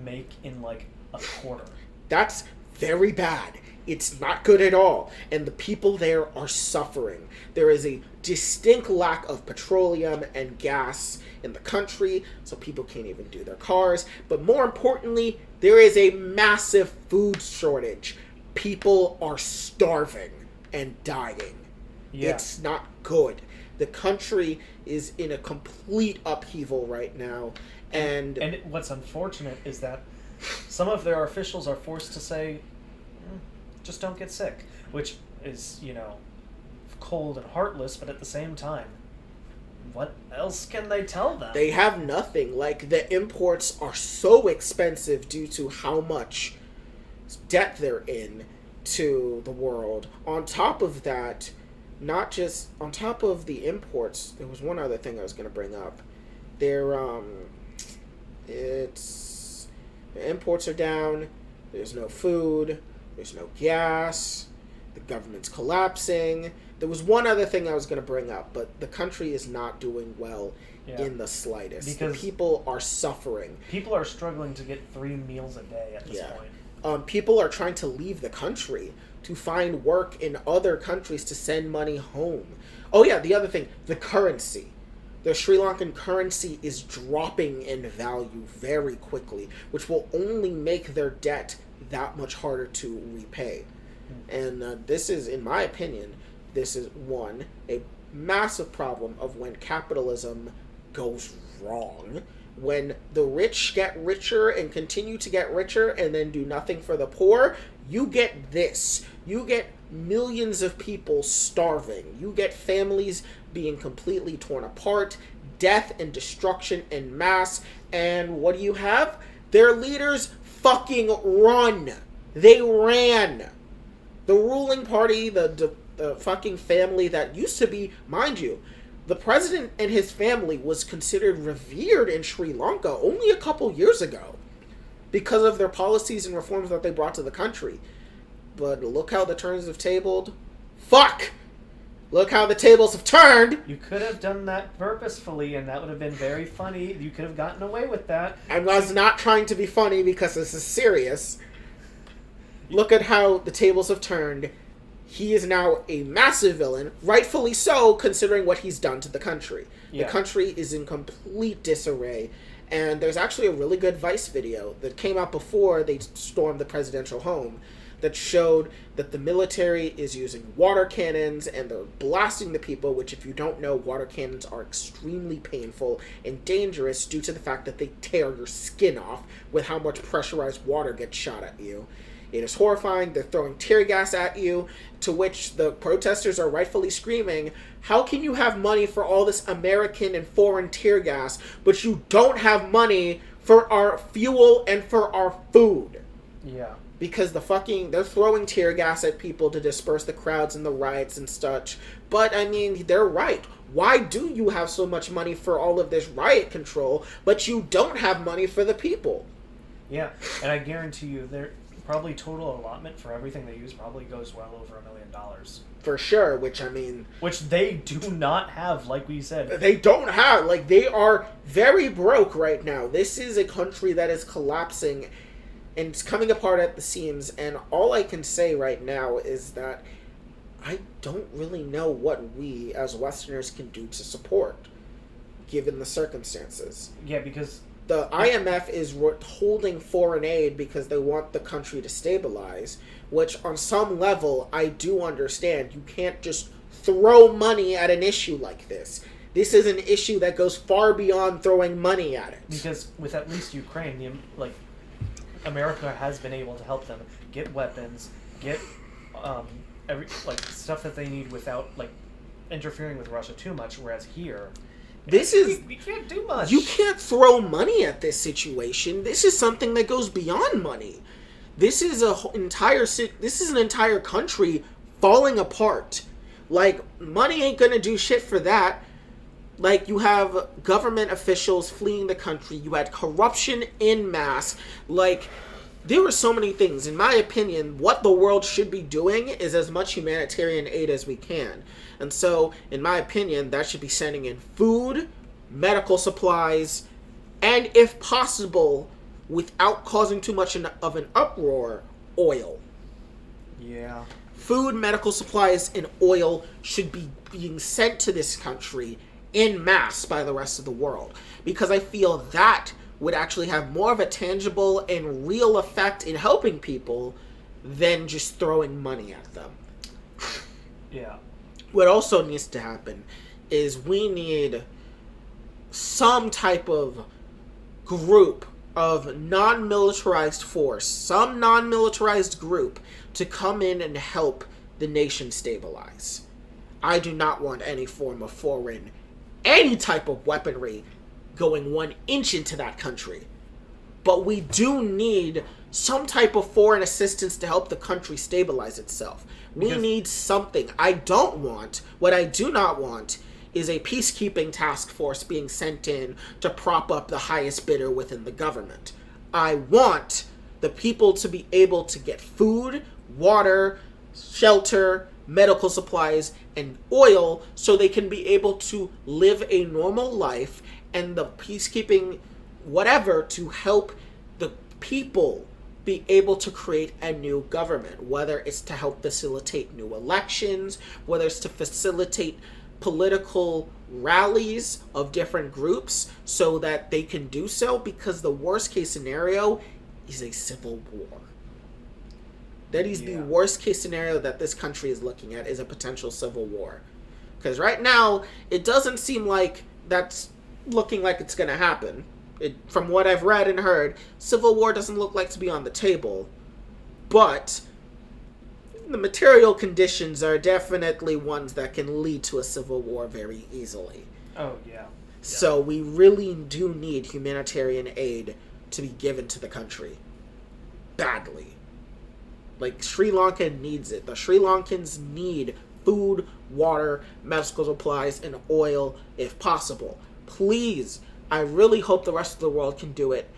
make in like a quarter. That's very bad. It's not good at all. And the people there are suffering. There is a distinct lack of petroleum and gas in the country, so people can't even do their cars. But more importantly, there is a massive food shortage. People are starving and dying. Yeah. It's not good. The country is in a complete upheaval right now. And what's unfortunate is that some of their officials are forced to say, just don't get sick, which is, cold and heartless, but at the same time, what else can they tell them? They have nothing. Like, the imports are so expensive due to how much debt they're in to the world. On top of that, not just on top of the imports, there was one other thing I was going to bring up. The imports are down, there's no food, there's no gas, the government's collapsing. There was one other thing I was going to bring up, but the country is not doing well in the slightest. Because the people are suffering. People are struggling to get 3 meals a day at this point. People are trying to leave the country to find work in other countries to send money home. Oh yeah, the other thing, the currency. The Sri Lankan currency is dropping in value very quickly, which will only make their debt that much harder to repay. And this is, in my opinion, this is, one, a massive problem of when capitalism goes wrong. When the rich get richer and continue to get richer and then do nothing for the poor, you get this. You get millions of people starving. You get families being completely torn apart, death and destruction en masse, and what do you have? Their leaders fucking run. They ran. The ruling party, the fucking family that used to be, mind you, the president and his family was considered revered in Sri Lanka only a couple years ago because of their policies and reforms that they brought to the country. But look how the turns have tabled. Fuck! Look how the tables have turned! You could have done that purposefully, and that would have been very funny. You could have gotten away with that. I was not trying to be funny because this is serious. Look at how the tables have turned. He is now a massive villain, rightfully so, considering what he's done to the country. Yeah. The country is in complete disarray, and there's actually a really good Vice video that came out before they stormed the presidential home that showed that the military is using water cannons and they're blasting the people, which, if you don't know, water cannons are extremely painful and dangerous due to the fact that they tear your skin off with how much pressurized water gets shot at you. It is horrifying. They're throwing tear gas at you, to which the protesters are rightfully screaming, how can you have money for all this American and foreign tear gas, but you don't have money for our fuel and for our food? Yeah. Because they're throwing tear gas at people to disperse the crowds and the riots and such. But, I mean, they're right. Why do you have so much money for all of this riot control, but you don't have money for the people? Yeah, and I guarantee you, they're probably total allotment for everything they use probably goes well over $1 million. For sure, which they do not have, like we said. They don't have. Like, they are very broke right now. This is a country that is collapsing and it's coming apart at the seams, and all I can say right now is that I don't really know what we as Westerners can do to support, given the circumstances. Yeah, because the IMF is holding foreign aid because they want the country to stabilize, which on some level I do understand. You can't just throw money at an issue like this. This is an issue that goes far beyond throwing money at it. Because with at least Ukraine, America has been able to help them get weapons, get stuff that they need without interfering with Russia too much. Whereas here, we can't do much. You can't throw money at this situation. This is something that goes beyond money. This is an entire country falling apart. Like, money ain't gonna do shit for that. Like, you have government officials fleeing the country. You had corruption in mass. Like, there were so many things. In my opinion, what the world should be doing is as much humanitarian aid as we can. And so, in my opinion, that should be sending in food, medical supplies, and if possible, without causing too much of an uproar, oil. Yeah. Food, medical supplies, and oil should be being sent to this country in mass by the rest of the world. Because I feel that would actually have more of a tangible and real effect in helping people than just throwing money at them. Yeah. What also needs to happen is we need some type of group of non-militarized force, some non-militarized group to come in and help the nation stabilize. I do not want any form of foreign, any type of weaponry going 1 inch into that country. But we do need some type of foreign assistance to help the country stabilize itself. We need something. What I do not want is a peacekeeping task force being sent in to prop up the highest bidder within the government. I want the people to be able to get food, water, shelter, medical supplies, and oil so they can be able to live a normal life, and the peacekeeping whatever to help the people be able to create a new government, whether it's to help facilitate new elections, whether it's to facilitate political rallies of different groups so that they can do so, because the worst case scenario is a civil war. That is the worst case scenario that this country is looking at, is a potential civil war. Because right now, it doesn't seem like that's looking like it's going to happen. From what I've read and heard, civil war doesn't look like to be on the table. But the material conditions are definitely ones that can lead to a civil war very easily. Oh, yeah. So we really do need humanitarian aid to be given to the country. Badly. Like, Sri Lanka needs it. The Sri Lankans need food, water, medical supplies, and oil if possible. Please, I really hope the rest of the world can do it.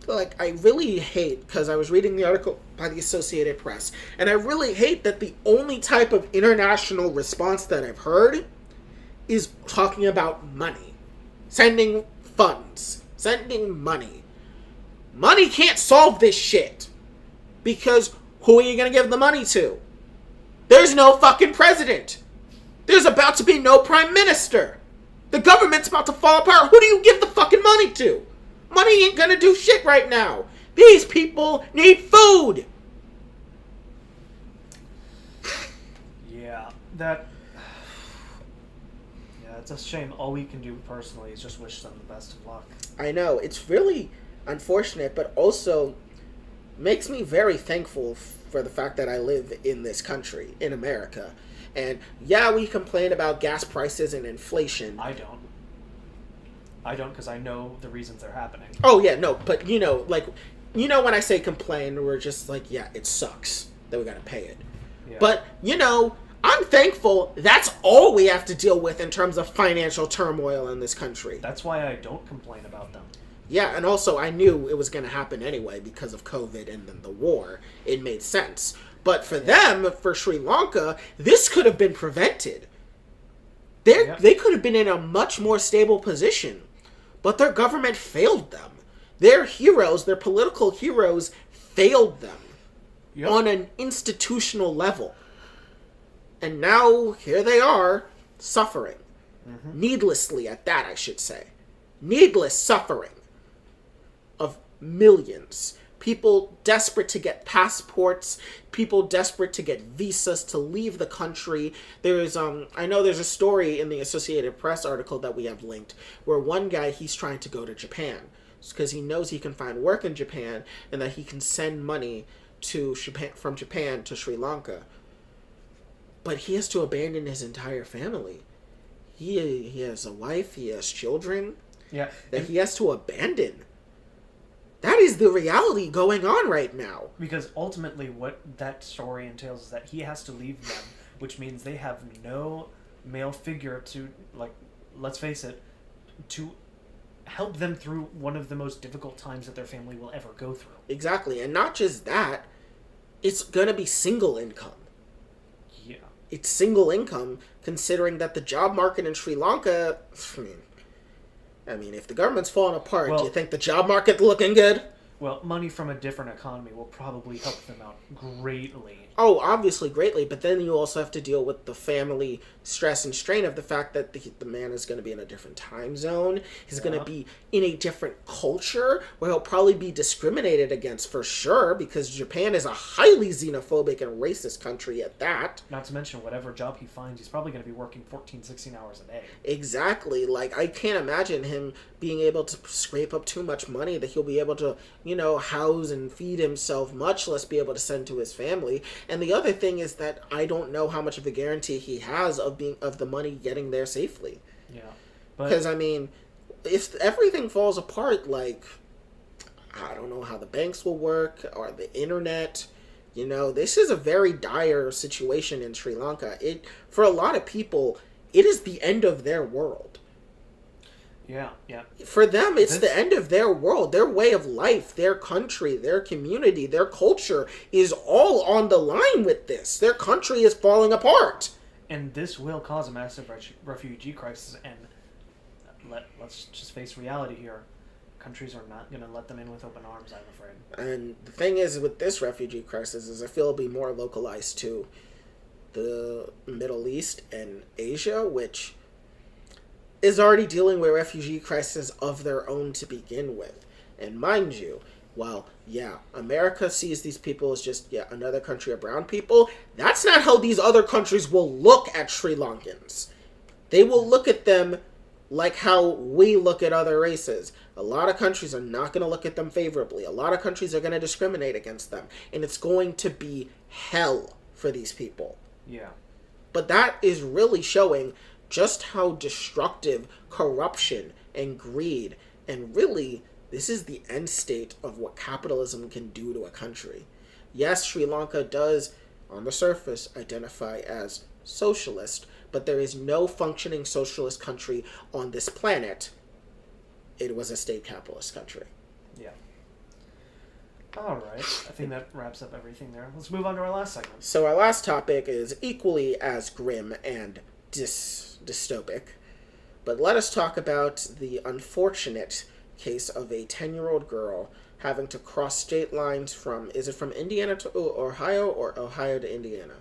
Like, I really hate, because I was reading the article by the Associated Press, and I really hate that the only type of international response that I've heard is talking about money. Sending funds. Sending money. Money can't solve this shit. Because who are you going to give the money to? There's no fucking president. There's about to be no prime minister. The government's about to fall apart. Who do you give the fucking money to? Money ain't gonna do shit right now. These people need food. Yeah, it's a shame. All we can do personally is just wish them the best of luck. I know, it's really unfortunate, but also makes me very thankful for the fact that I live in this country, in America. And yeah, we complain about gas prices and inflation. I don't, because I know the reasons they're happening. Oh, yeah, no, but, when I say complain, we're just like, yeah, it sucks that we gotta pay it. Yeah. But, I'm thankful that's all we have to deal with in terms of financial turmoil in this country. That's why I don't complain about them. Yeah, and also I knew it was gonna happen anyway because of COVID and then the war. It made sense. But for them, for Sri Lanka, this could have been prevented. They could have been in a much more stable position. But their government failed them. Their heroes, their political heroes, failed them on an institutional level. And now, here they are, suffering. Mm-hmm. Needlessly at that, I should say. Needless suffering of millions. People desperate to get passports, people desperate to get visas to leave the country. I know there's a story in the Associated Press article that we have linked where one guy, he's trying to go to Japan because he knows he can find work in Japan and that he can send money from Japan to Sri Lanka. But he has to abandon his entire family. He has a wife, he has children that he has to abandon. That is the reality going on right now. Because ultimately what that story entails is that he has to leave them which means they have no male figure to, like, let's face it, to help them through one of the most difficult times that their family will ever go through. Exactly. And not just that, it's going to be single income. Yeah. It's single income, considering that the job market in Sri Lanka, I mean, if the government's falling apart, do you think the job market looking good? Well, money from a different economy will probably help them out greatly. Oh, obviously greatly, but then you also have to deal with the family stress and strain of the fact that the man is going to be in a different time zone. He's going to be in a different culture where he'll probably be discriminated against for sure, because Japan is a highly xenophobic and racist country at that. Not to mention, whatever job he finds, he's probably going to be working 14, 16 hours a day. Exactly. Like, I can't imagine him being able to scrape up too much money that he'll be able to, house and feed himself, much less be able to send to his family. And the other thing is that I don't know how much of a guarantee he has of the money getting there safely. Yeah. Because, I mean, if everything falls apart, like, I don't know how the banks will work or the internet. This is a very dire situation in Sri Lanka. For a lot of people, it is the end of their world. Yeah, yeah. For them, it's the end of their world. Their way of life, their country, their community, their culture is all on the line with this. Their country is falling apart. And this will cause a massive refugee crisis, and let's just face reality here. Countries are not going to let them in with open arms, I'm afraid. And the thing is with this refugee crisis is I feel it'll be more localized to the Middle East and Asia, which is already dealing with refugee crises of their own to begin with. And mind you, while, America sees these people as just, another country of brown people, that's not how these other countries will look at Sri Lankans. They will look at them like how we look at other races. A lot of countries are not going to look at them favorably. A lot of countries are going to discriminate against them. And it's going to be hell for these people. Yeah. But that is really showing just how destructive corruption and greed, and really, this is the end state of what capitalism can do to a country. Yes, Sri Lanka does, on the surface, identify as socialist, but there is no functioning socialist country on this planet. It was a state capitalist country. Yeah. All right. I think that wraps up everything there. Let's move on to our last segment. So our last topic is equally as grim and dystopic, but let us talk about the unfortunate case of a 10-year-old girl having to cross state lines from Indiana to Ohio or Ohio to Indiana?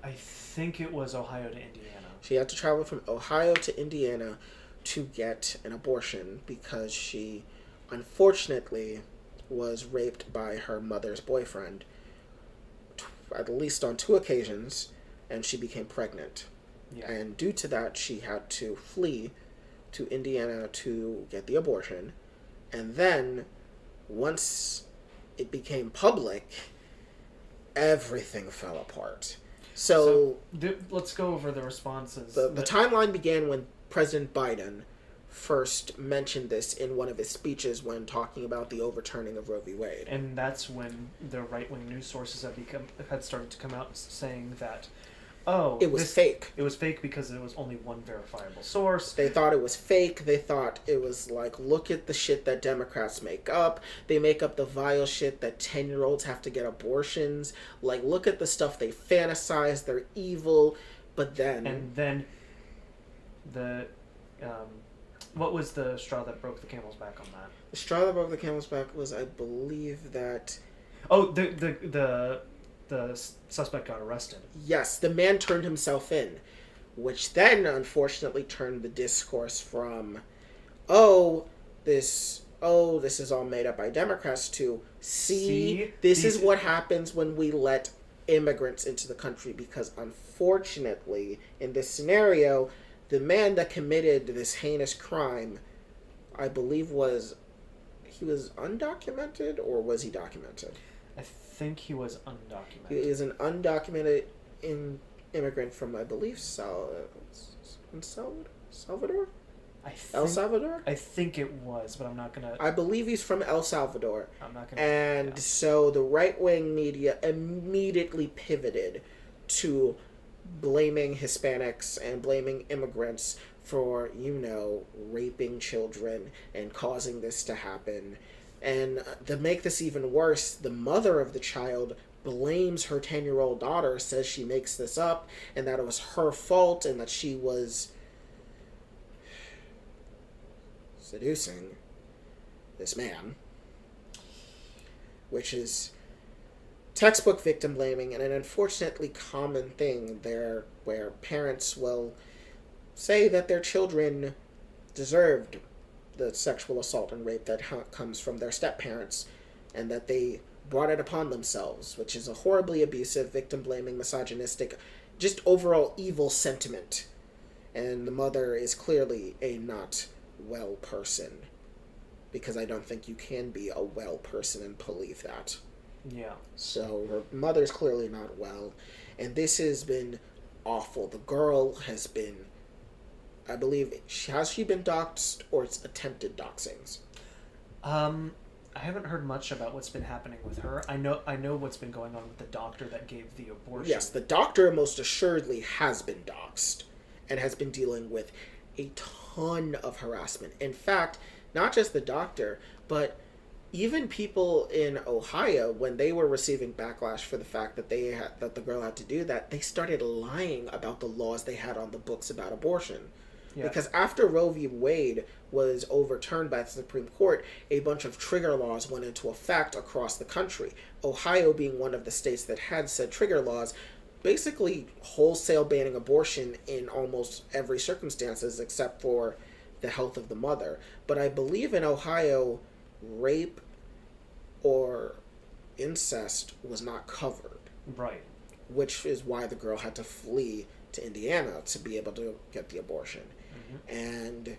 I think it was Ohio to Indiana. She had to travel from Ohio to Indiana to get an abortion because she unfortunately was raped by her mother's boyfriend at least on 2 occasions, and she became pregnant. Yeah. And due to that, she had to flee to Indiana to get the abortion. And then, once it became public, everything fell apart. So let's go over the responses. The timeline began when President Biden first mentioned this in one of his speeches when talking about the overturning of Roe v. Wade. And that's when the right-wing news sources had started to come out saying that, it was fake. It was fake because there was only one verifiable source. They thought it was fake. They thought it was like, look at the shit that Democrats make up. They make up the vile shit that 10-year-olds have to get abortions. Like, look at the stuff they fantasize. They're evil. But then... And then the... what was the straw that broke the camel's back on that? The straw that broke the camel's back was, I believe, that... Oh, the suspect got arrested. Yes, the man turned himself in, which then, unfortunately, turned the discourse from, this is all made up by Democrats, to, this is what happens when we let immigrants into the country, because, unfortunately, in this scenario, the man that committed this heinous crime, I believe he was undocumented, or was he documented? I think he was undocumented. He is an undocumented immigrant from, I believe, Salvador? El Salvador? I think it was, but I'm not going to... I believe he's from El Salvador. I'm not going to... And so the right-wing media immediately pivoted to blaming Hispanics and blaming immigrants for, raping children and causing this to happen. And to make this even worse, the mother of the child blames her 10-year-old daughter, says she makes this up, and that it was her fault, and that she was seducing this man, which is textbook victim blaming and an unfortunately common thing there, where parents will say that their children deserved the sexual assault and rape that comes from their step-parents, and that they brought it upon themselves, which is a horribly abusive, victim blaming, misogynistic, just overall evil sentiment. And the mother is clearly a not well person, because I don't think you can be a well person and believe that. Yeah. So her mother's clearly not well, and this has been awful. The girl has been, I believe, has she been doxxed, or it's attempted doxings? I haven't heard much about what's been happening with her. I know what's been going on with the doctor that gave the abortion. Yes, the doctor most assuredly has been doxxed and has been dealing with a ton of harassment. In fact, not just the doctor, but even people in Ohio, when they were receiving backlash for the fact that that the girl had to do that, they started lying about the laws they had on the books about abortion. Yeah. Because after Roe v. Wade was overturned by the Supreme Court, a bunch of trigger laws went into effect across the country. Ohio being one of the states that had said trigger laws, basically wholesale banning abortion in almost every circumstances except for the health of the mother. But I believe in Ohio, rape or incest was not covered. Right. Which is why the girl had to flee to Indiana to be able to get the abortion. Mm-hmm. And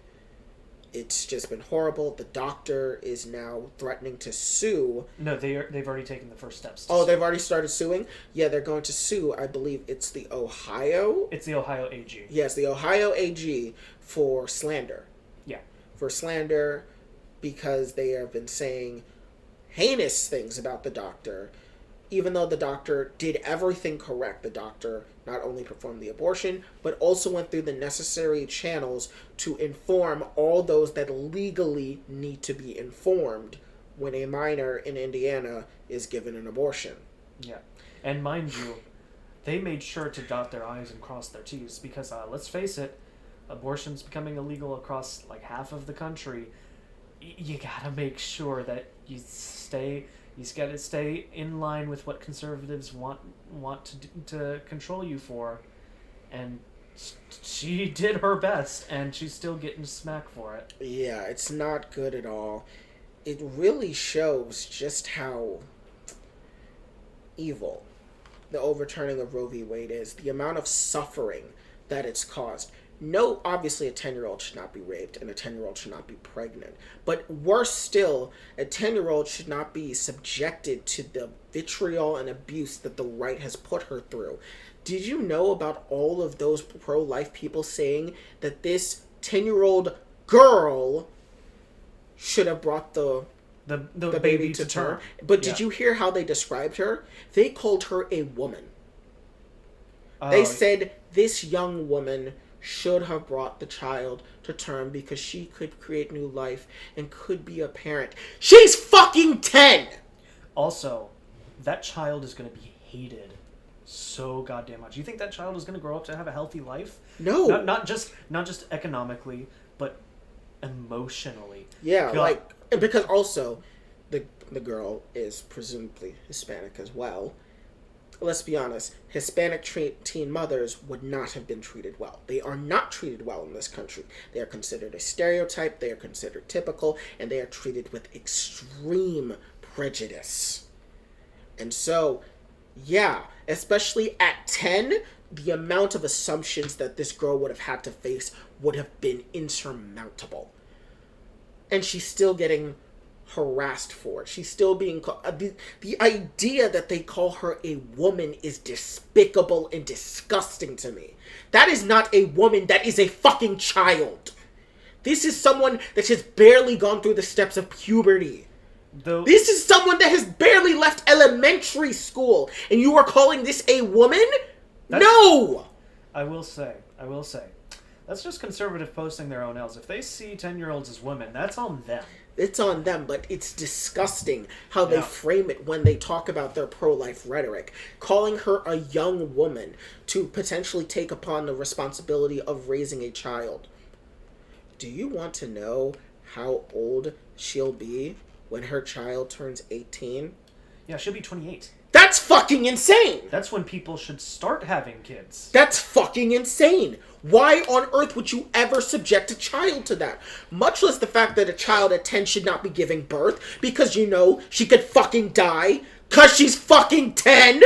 it's just been horrible. The doctor is now threatening to sue. No, they've already taken the first steps. They've already started suing? Yeah, they're going to sue. I believe it's the Ohio... It's the Ohio AG. Yes, the Ohio AG for slander. Yeah. For slander, because they have been saying heinous things about the doctor. Even though the doctor did everything correct, the doctor not only performed the abortion, but also went through the necessary channels to inform all those that legally need to be informed when a minor in Indiana is given an abortion. Yeah. And mind you, they made sure to dot their I's and cross their T's, because let's face it, abortion's becoming illegal across like half of the country. You gotta make sure that you gotta stay in line with what conservatives want to control you for, and she did her best, and she's still getting smack for it. Yeah, it's not good at all. It really shows just how evil the overturning of Roe v. Wade is, the amount of suffering that it's caused. No, obviously a 10-year-old should not be raped and a 10-year-old should not be pregnant. But worse still, a 10-year-old should not be subjected to the vitriol and abuse that the right has put her through. Did you know about all of those pro-life people saying that this 10-year-old girl should have brought the baby to term? But did you hear how they described her? They called her a woman. They said this young woman should have brought the child to term because she could create new life and could be a parent. She's fucking 10! Also, that child is going to be hated so goddamn much. You think that child is going to grow up to have a healthy life? No. Not just economically, but emotionally. Yeah, because also the girl is presumably Hispanic as well. Let's be honest, Hispanic teen mothers would not have been treated well. They are not treated well in this country. They are considered a stereotype, they are considered typical, and they are treated with extreme prejudice. And so, yeah, especially at 10, the amount of assumptions that this girl would have had to face would have been insurmountable. And she's still getting harassed for it. She's still being the idea that they call her a woman is despicable and disgusting to me. That is not a woman, that is a fucking child. This is someone that has barely gone through the steps of puberty. This is someone that has barely left elementary school, and you are calling this a woman? No! I will say, that's just conservative posting their own ills. If they see 10-year-olds as women, that's on them. It's on them, but it's disgusting how they Yeah. frame it when they talk about their pro-life rhetoric, calling her a young woman to potentially take upon the responsibility of raising a child. Do you want to know how old she'll be when her child turns 18? Yeah, she'll be 28. That's fucking insane! That's when people should start having kids. That's fucking insane! Why on earth would you ever subject a child to that? Much less the fact that a child at 10 should not be giving birth because you know she could fucking die because she's fucking 10?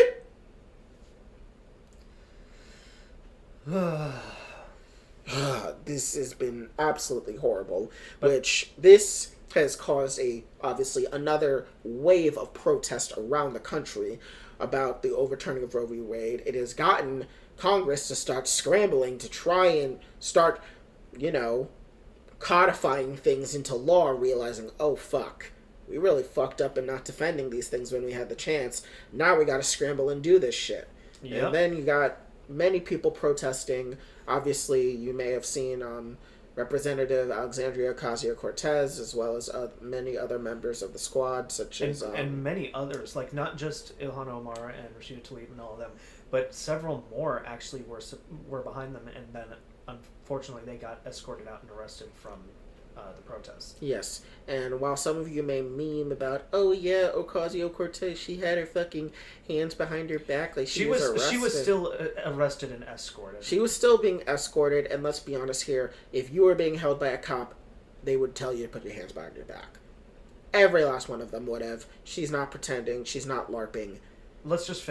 This has been absolutely horrible, which this has caused obviously another wave of protest around the country about the overturning of Roe v. Wade. It has gotten Congress to start scrambling to try and start, codifying things into law, realizing, oh fuck, we really fucked up in not defending these things when we had the chance. Now we gotta scramble and do this shit. Yep. And then you got many people protesting. Obviously, you may have seen Representative Alexandria Ocasio-Cortez, as well as many other members of the squad, such as... and many others, like not just Ilhan Omar and Rashida Tlaib and all of them, but several more actually were behind them, and then unfortunately they got escorted out and arrested from the protests. Yes, and while some of you may meme about, oh yeah, Ocasio-Cortez, she had her fucking hands behind her back, like she was arrested. She was still arrested and escorted. She was still being escorted, and let's be honest here, if you were being held by a cop, they would tell you to put your hands behind your back. Every last one of them would have. She's not pretending. She's not LARPing. That's just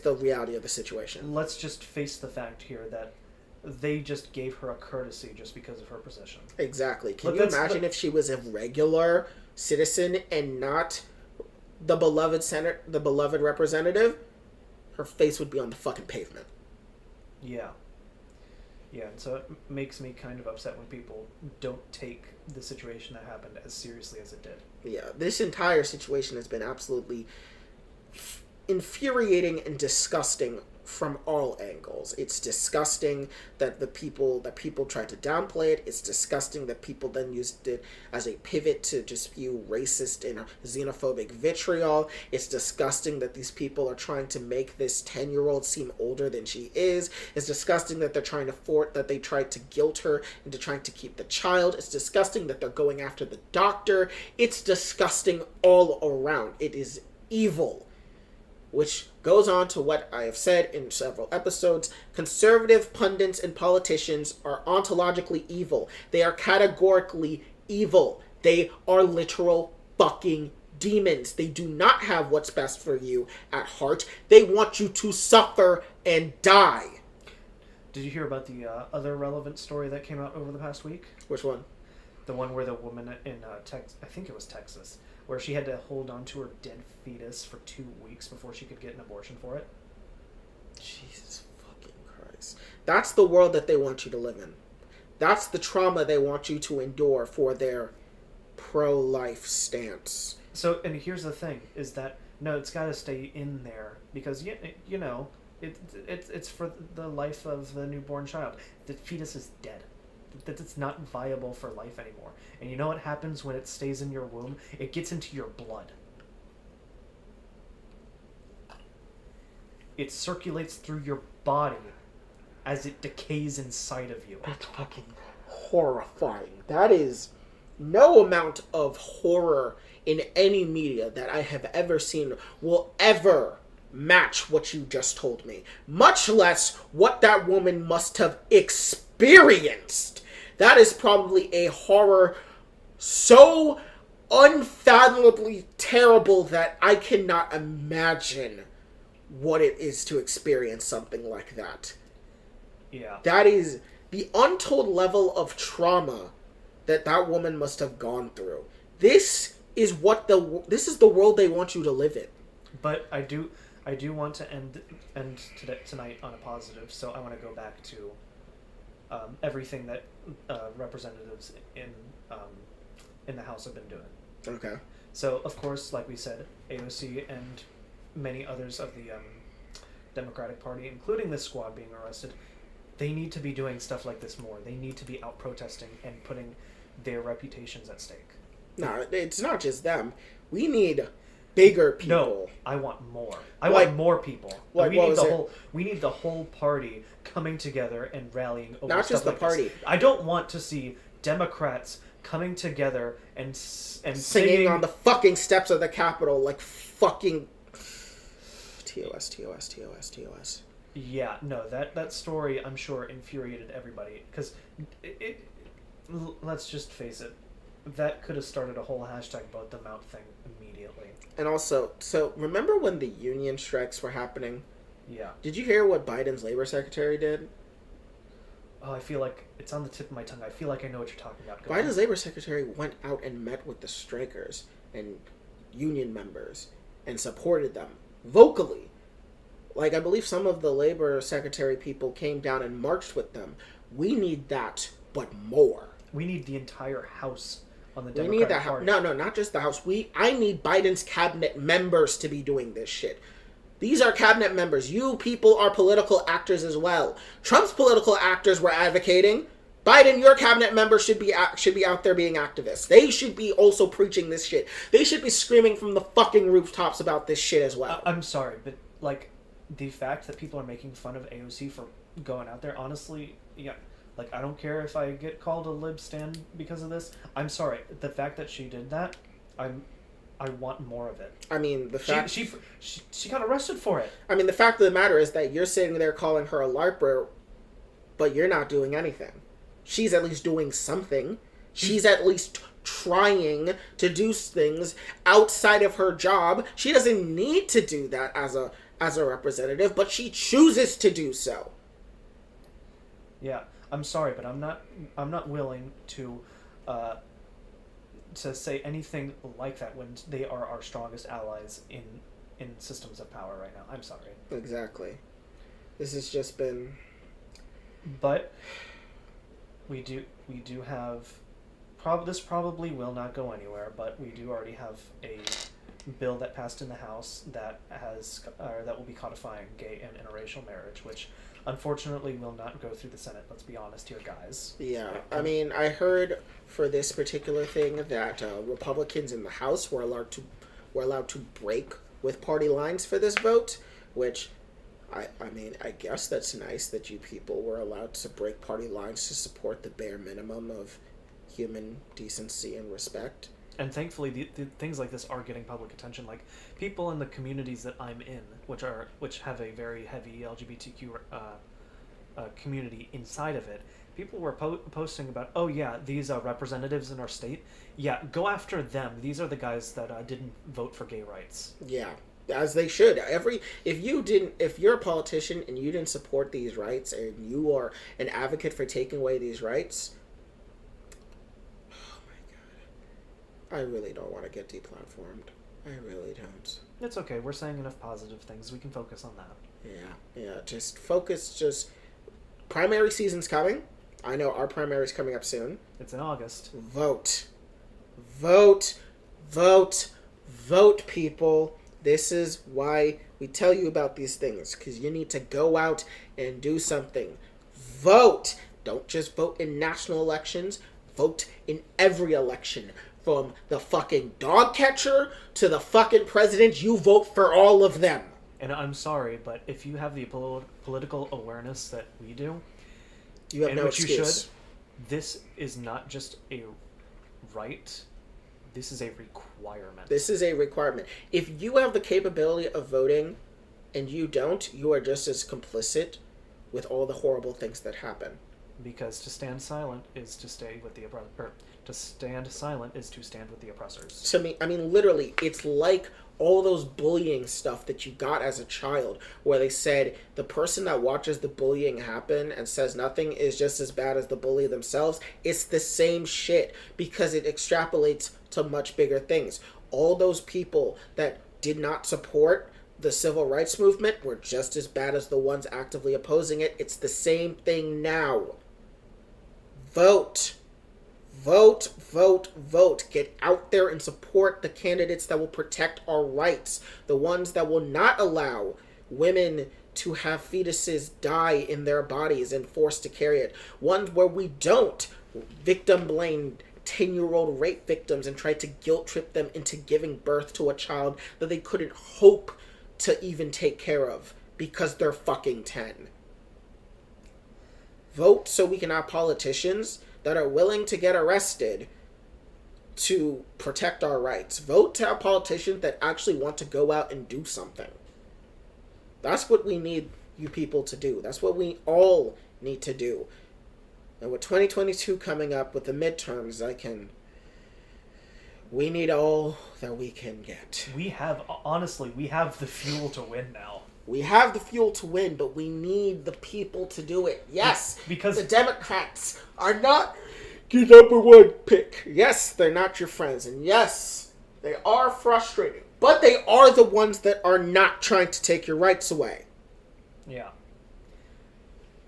the reality of the situation. Let's just face the fact here that they just gave her a courtesy just because of her position. Exactly. Can you imagine if she was a regular citizen and not the beloved representative? Her face would be on the fucking pavement. Yeah. Yeah, and so it makes me kind of upset when people don't take the situation that happened as seriously as it did. Yeah, this entire situation has been absolutely infuriating and disgusting from all angles. It's disgusting that people tried to downplay it. It's disgusting that people then used it as a pivot to just spew racist and xenophobic vitriol. It's disgusting that these people are trying to make this 10-year-old seem older than she is. It's disgusting that they tried to guilt her into trying to keep the child. It's disgusting that they're going after the doctor. It's disgusting all around. It is evil. Which goes on to what I have said in several episodes. Conservative pundits and politicians are ontologically evil. They are categorically evil. They are literal fucking demons. They do not have what's best for you at heart. They want you to suffer and die. Did you hear about the other relevant story that came out over the past week? Which one? The one where the woman in Texas, I think it was Texas, where she had to hold on to her dead fetus for 2 weeks before she could get an abortion for it. Jesus fucking Christ. That's the world that they want you to live in. That's the trauma they want you to endure for their pro-life stance. So, and here's the thing, is that, no, it's got to stay in there, because, it's for the life of the newborn child. The fetus is dead. That it's not viable for life anymore. And you know what happens when it stays in your womb? It gets into your blood. It circulates through your body as it decays inside of you. That's fucking horrifying. That is no amount of horror in any media that I have ever seen will ever match what you just told me. Much less what that woman must have experienced. That is probably a horror so unfathomably terrible that I cannot imagine what it is to experience something like that. Yeah. That is the untold level of trauma that woman must have gone through. This is the world they want you to live in. But I do want to end tonight on a positive, so I want to go back to everything that representatives in the House have been doing. Okay. So, of course, like we said, AOC and many others of the Democratic Party, including this squad being arrested, they need to be doing stuff like this more. They need to be out protesting and putting their reputations at stake. No, it's not just them. We need bigger people. No, I want more. I want more people. Like, we need the whole party coming together and rallying over not stuff just the like party. This. I don't want to see Democrats coming together and singing on the fucking steps of the Capitol like fucking TOS. Yeah, no, that story, I'm sure, infuriated everybody. Because let's just face it, that could have started a whole hashtag vote them out thing immediately. And also, so remember when the union strikes were happening? Yeah. Did you hear what Biden's labor secretary did? Oh, I feel like it's on the tip of my tongue. I feel like I know what you're talking about. Biden's labor secretary went out and met with the strikers and union members and supported them vocally. Like, I believe some of the labor secretary people came down and marched with them. We need that, but more. We need the entire House on the We Democratic need the Party. No, not just the House. I need Biden's cabinet members to be doing this shit. These are cabinet members. You people are political actors as well. Trump's political actors were advocating. Biden, your cabinet members should be out there being activists. They should be also preaching this shit. They should be screaming from the fucking rooftops about this shit as well. I'm sorry, but like the fact that people are making fun of AOC for going out there, honestly, yeah. Like, I don't care if I get called a lib stan because of this. I'm sorry. The fact that she did that, I want more of it. I mean, the fact... She got arrested for it. I mean, the fact of the matter is that you're sitting there calling her a LARPer, but you're not doing anything. She's at least doing something. She's at least trying to do things outside of her job. She doesn't need to do that as a representative, but she chooses to do so. Yeah, I'm sorry, but I'm not willing to say anything like that when they are our strongest allies in systems of power right now. I'm sorry. Exactly. This has just been... But we do have... This probably will not go anywhere, but we do already have a bill that passed in the House that will be codifying gay and interracial marriage, which unfortunately will not go through the Senate. Let's be honest here, guys. Yeah, I mean, I heard for this particular thing that Republicans in the House were allowed to break with party lines for this vote, which I mean, I guess that's nice that you people were allowed to break party lines to support the bare minimum of human decency and respect. And thankfully, the things like this are getting public attention. Like, people in the communities that I'm in, which have a very heavy LGBTQ community inside of it, people were posting about, oh yeah, these representatives in our state, yeah, go after them. These are the guys that didn't vote for gay rights. Yeah, as they should. If you're a politician and you didn't support these rights and you are an advocate for taking away these rights, I really don't want to get deplatformed. I really don't. It's okay. We're saying enough positive things. We can focus on that. Yeah. Just focus. Primary season's coming. I know our primary's coming up soon. It's in August. Vote, people. This is why we tell you about these things, because you need to go out and do something. Vote. Don't just vote in national elections. Vote in every election. From the fucking dog catcher to the fucking president, you vote for all of them. And I'm sorry, but if you have the political awareness that we do, you have no excuse. You should, this is not just a right, this is a requirement. This is a requirement. If you have the capability of voting and you don't, you are just as complicit with all the horrible things that happen. Because to stand silent is to stay with the oppressor. To stand silent is to stand with the oppressors. To me, I mean, literally, it's like all those bullying stuff that you got as a child, where they said the person that watches the bullying happen and says nothing is just as bad as the bully themselves. It's the same shit, because it extrapolates to much bigger things. All those people that did not support the civil rights movement were just as bad as the ones actively opposing it. It's the same thing now. Vote. Get out there and support the candidates that will protect our rights. The ones that will not allow women to have fetuses die in their bodies and forced to carry it. Ones where we don't victim blame 10-year-old rape victims and try to guilt trip them into giving birth to a child that they couldn't hope to even take care of because they're fucking 10. Vote so we can have politicians that are willing to get arrested to protect our rights. Vote to have politicians that actually want to go out and do something. That's what we need you people to do. That's what we all need to do. And with 2022 coming up with the midterms, we need all that we can get. We have the fuel to win now. We have the fuel to win, but we need the people to do it. Yes, because the Democrats are not your number one pick. Yes, they're not your friends. And yes, they are frustrating. But they are the ones that are not trying to take your rights away. Yeah.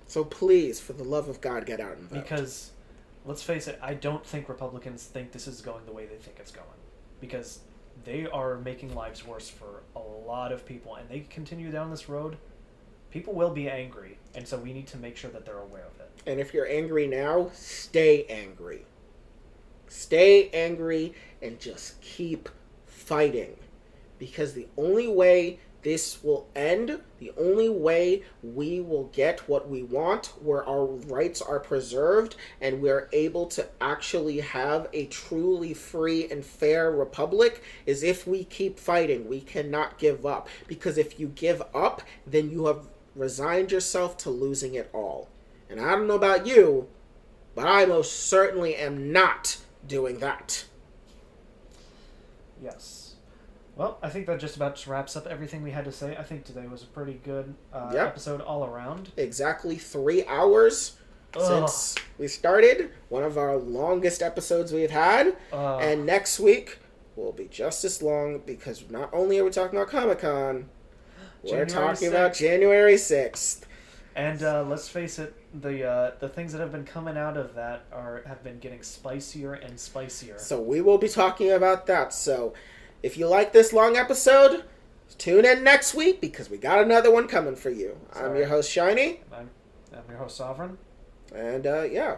So please, for the love of God, get out and vote. Because, let's face it, I don't think Republicans think this is going the way they think it's going. Because they are making lives worse for a lot of people. And they continue down this road, people will be angry. And so we need to make sure that they're aware of it. And if you're angry now, stay angry. Stay angry and just keep fighting. Because the only way this will end, the only way we will get what we want, where our rights are preserved, and we're able to actually have a truly free and fair republic, is if we keep fighting. We cannot give up. Because if you give up, then you have resigned yourself to losing it all. And I don't know about you, but I most certainly am not doing that. Yes. Well, I think that just about wraps up everything we had to say. I think today was a pretty good episode all around. Exactly 3 hours since we started. One of our longest episodes we've had. And next week will be just as long, because not only are we talking about Comic-Con, we're talking about January 6th. And let's face it, the things that have been coming out of that have been getting spicier and spicier. So we will be talking about that. So if you like this long episode, tune in next week, because we got another one coming for you. I'm your host, Shiny. I'm your host, Sovereign. And yeah.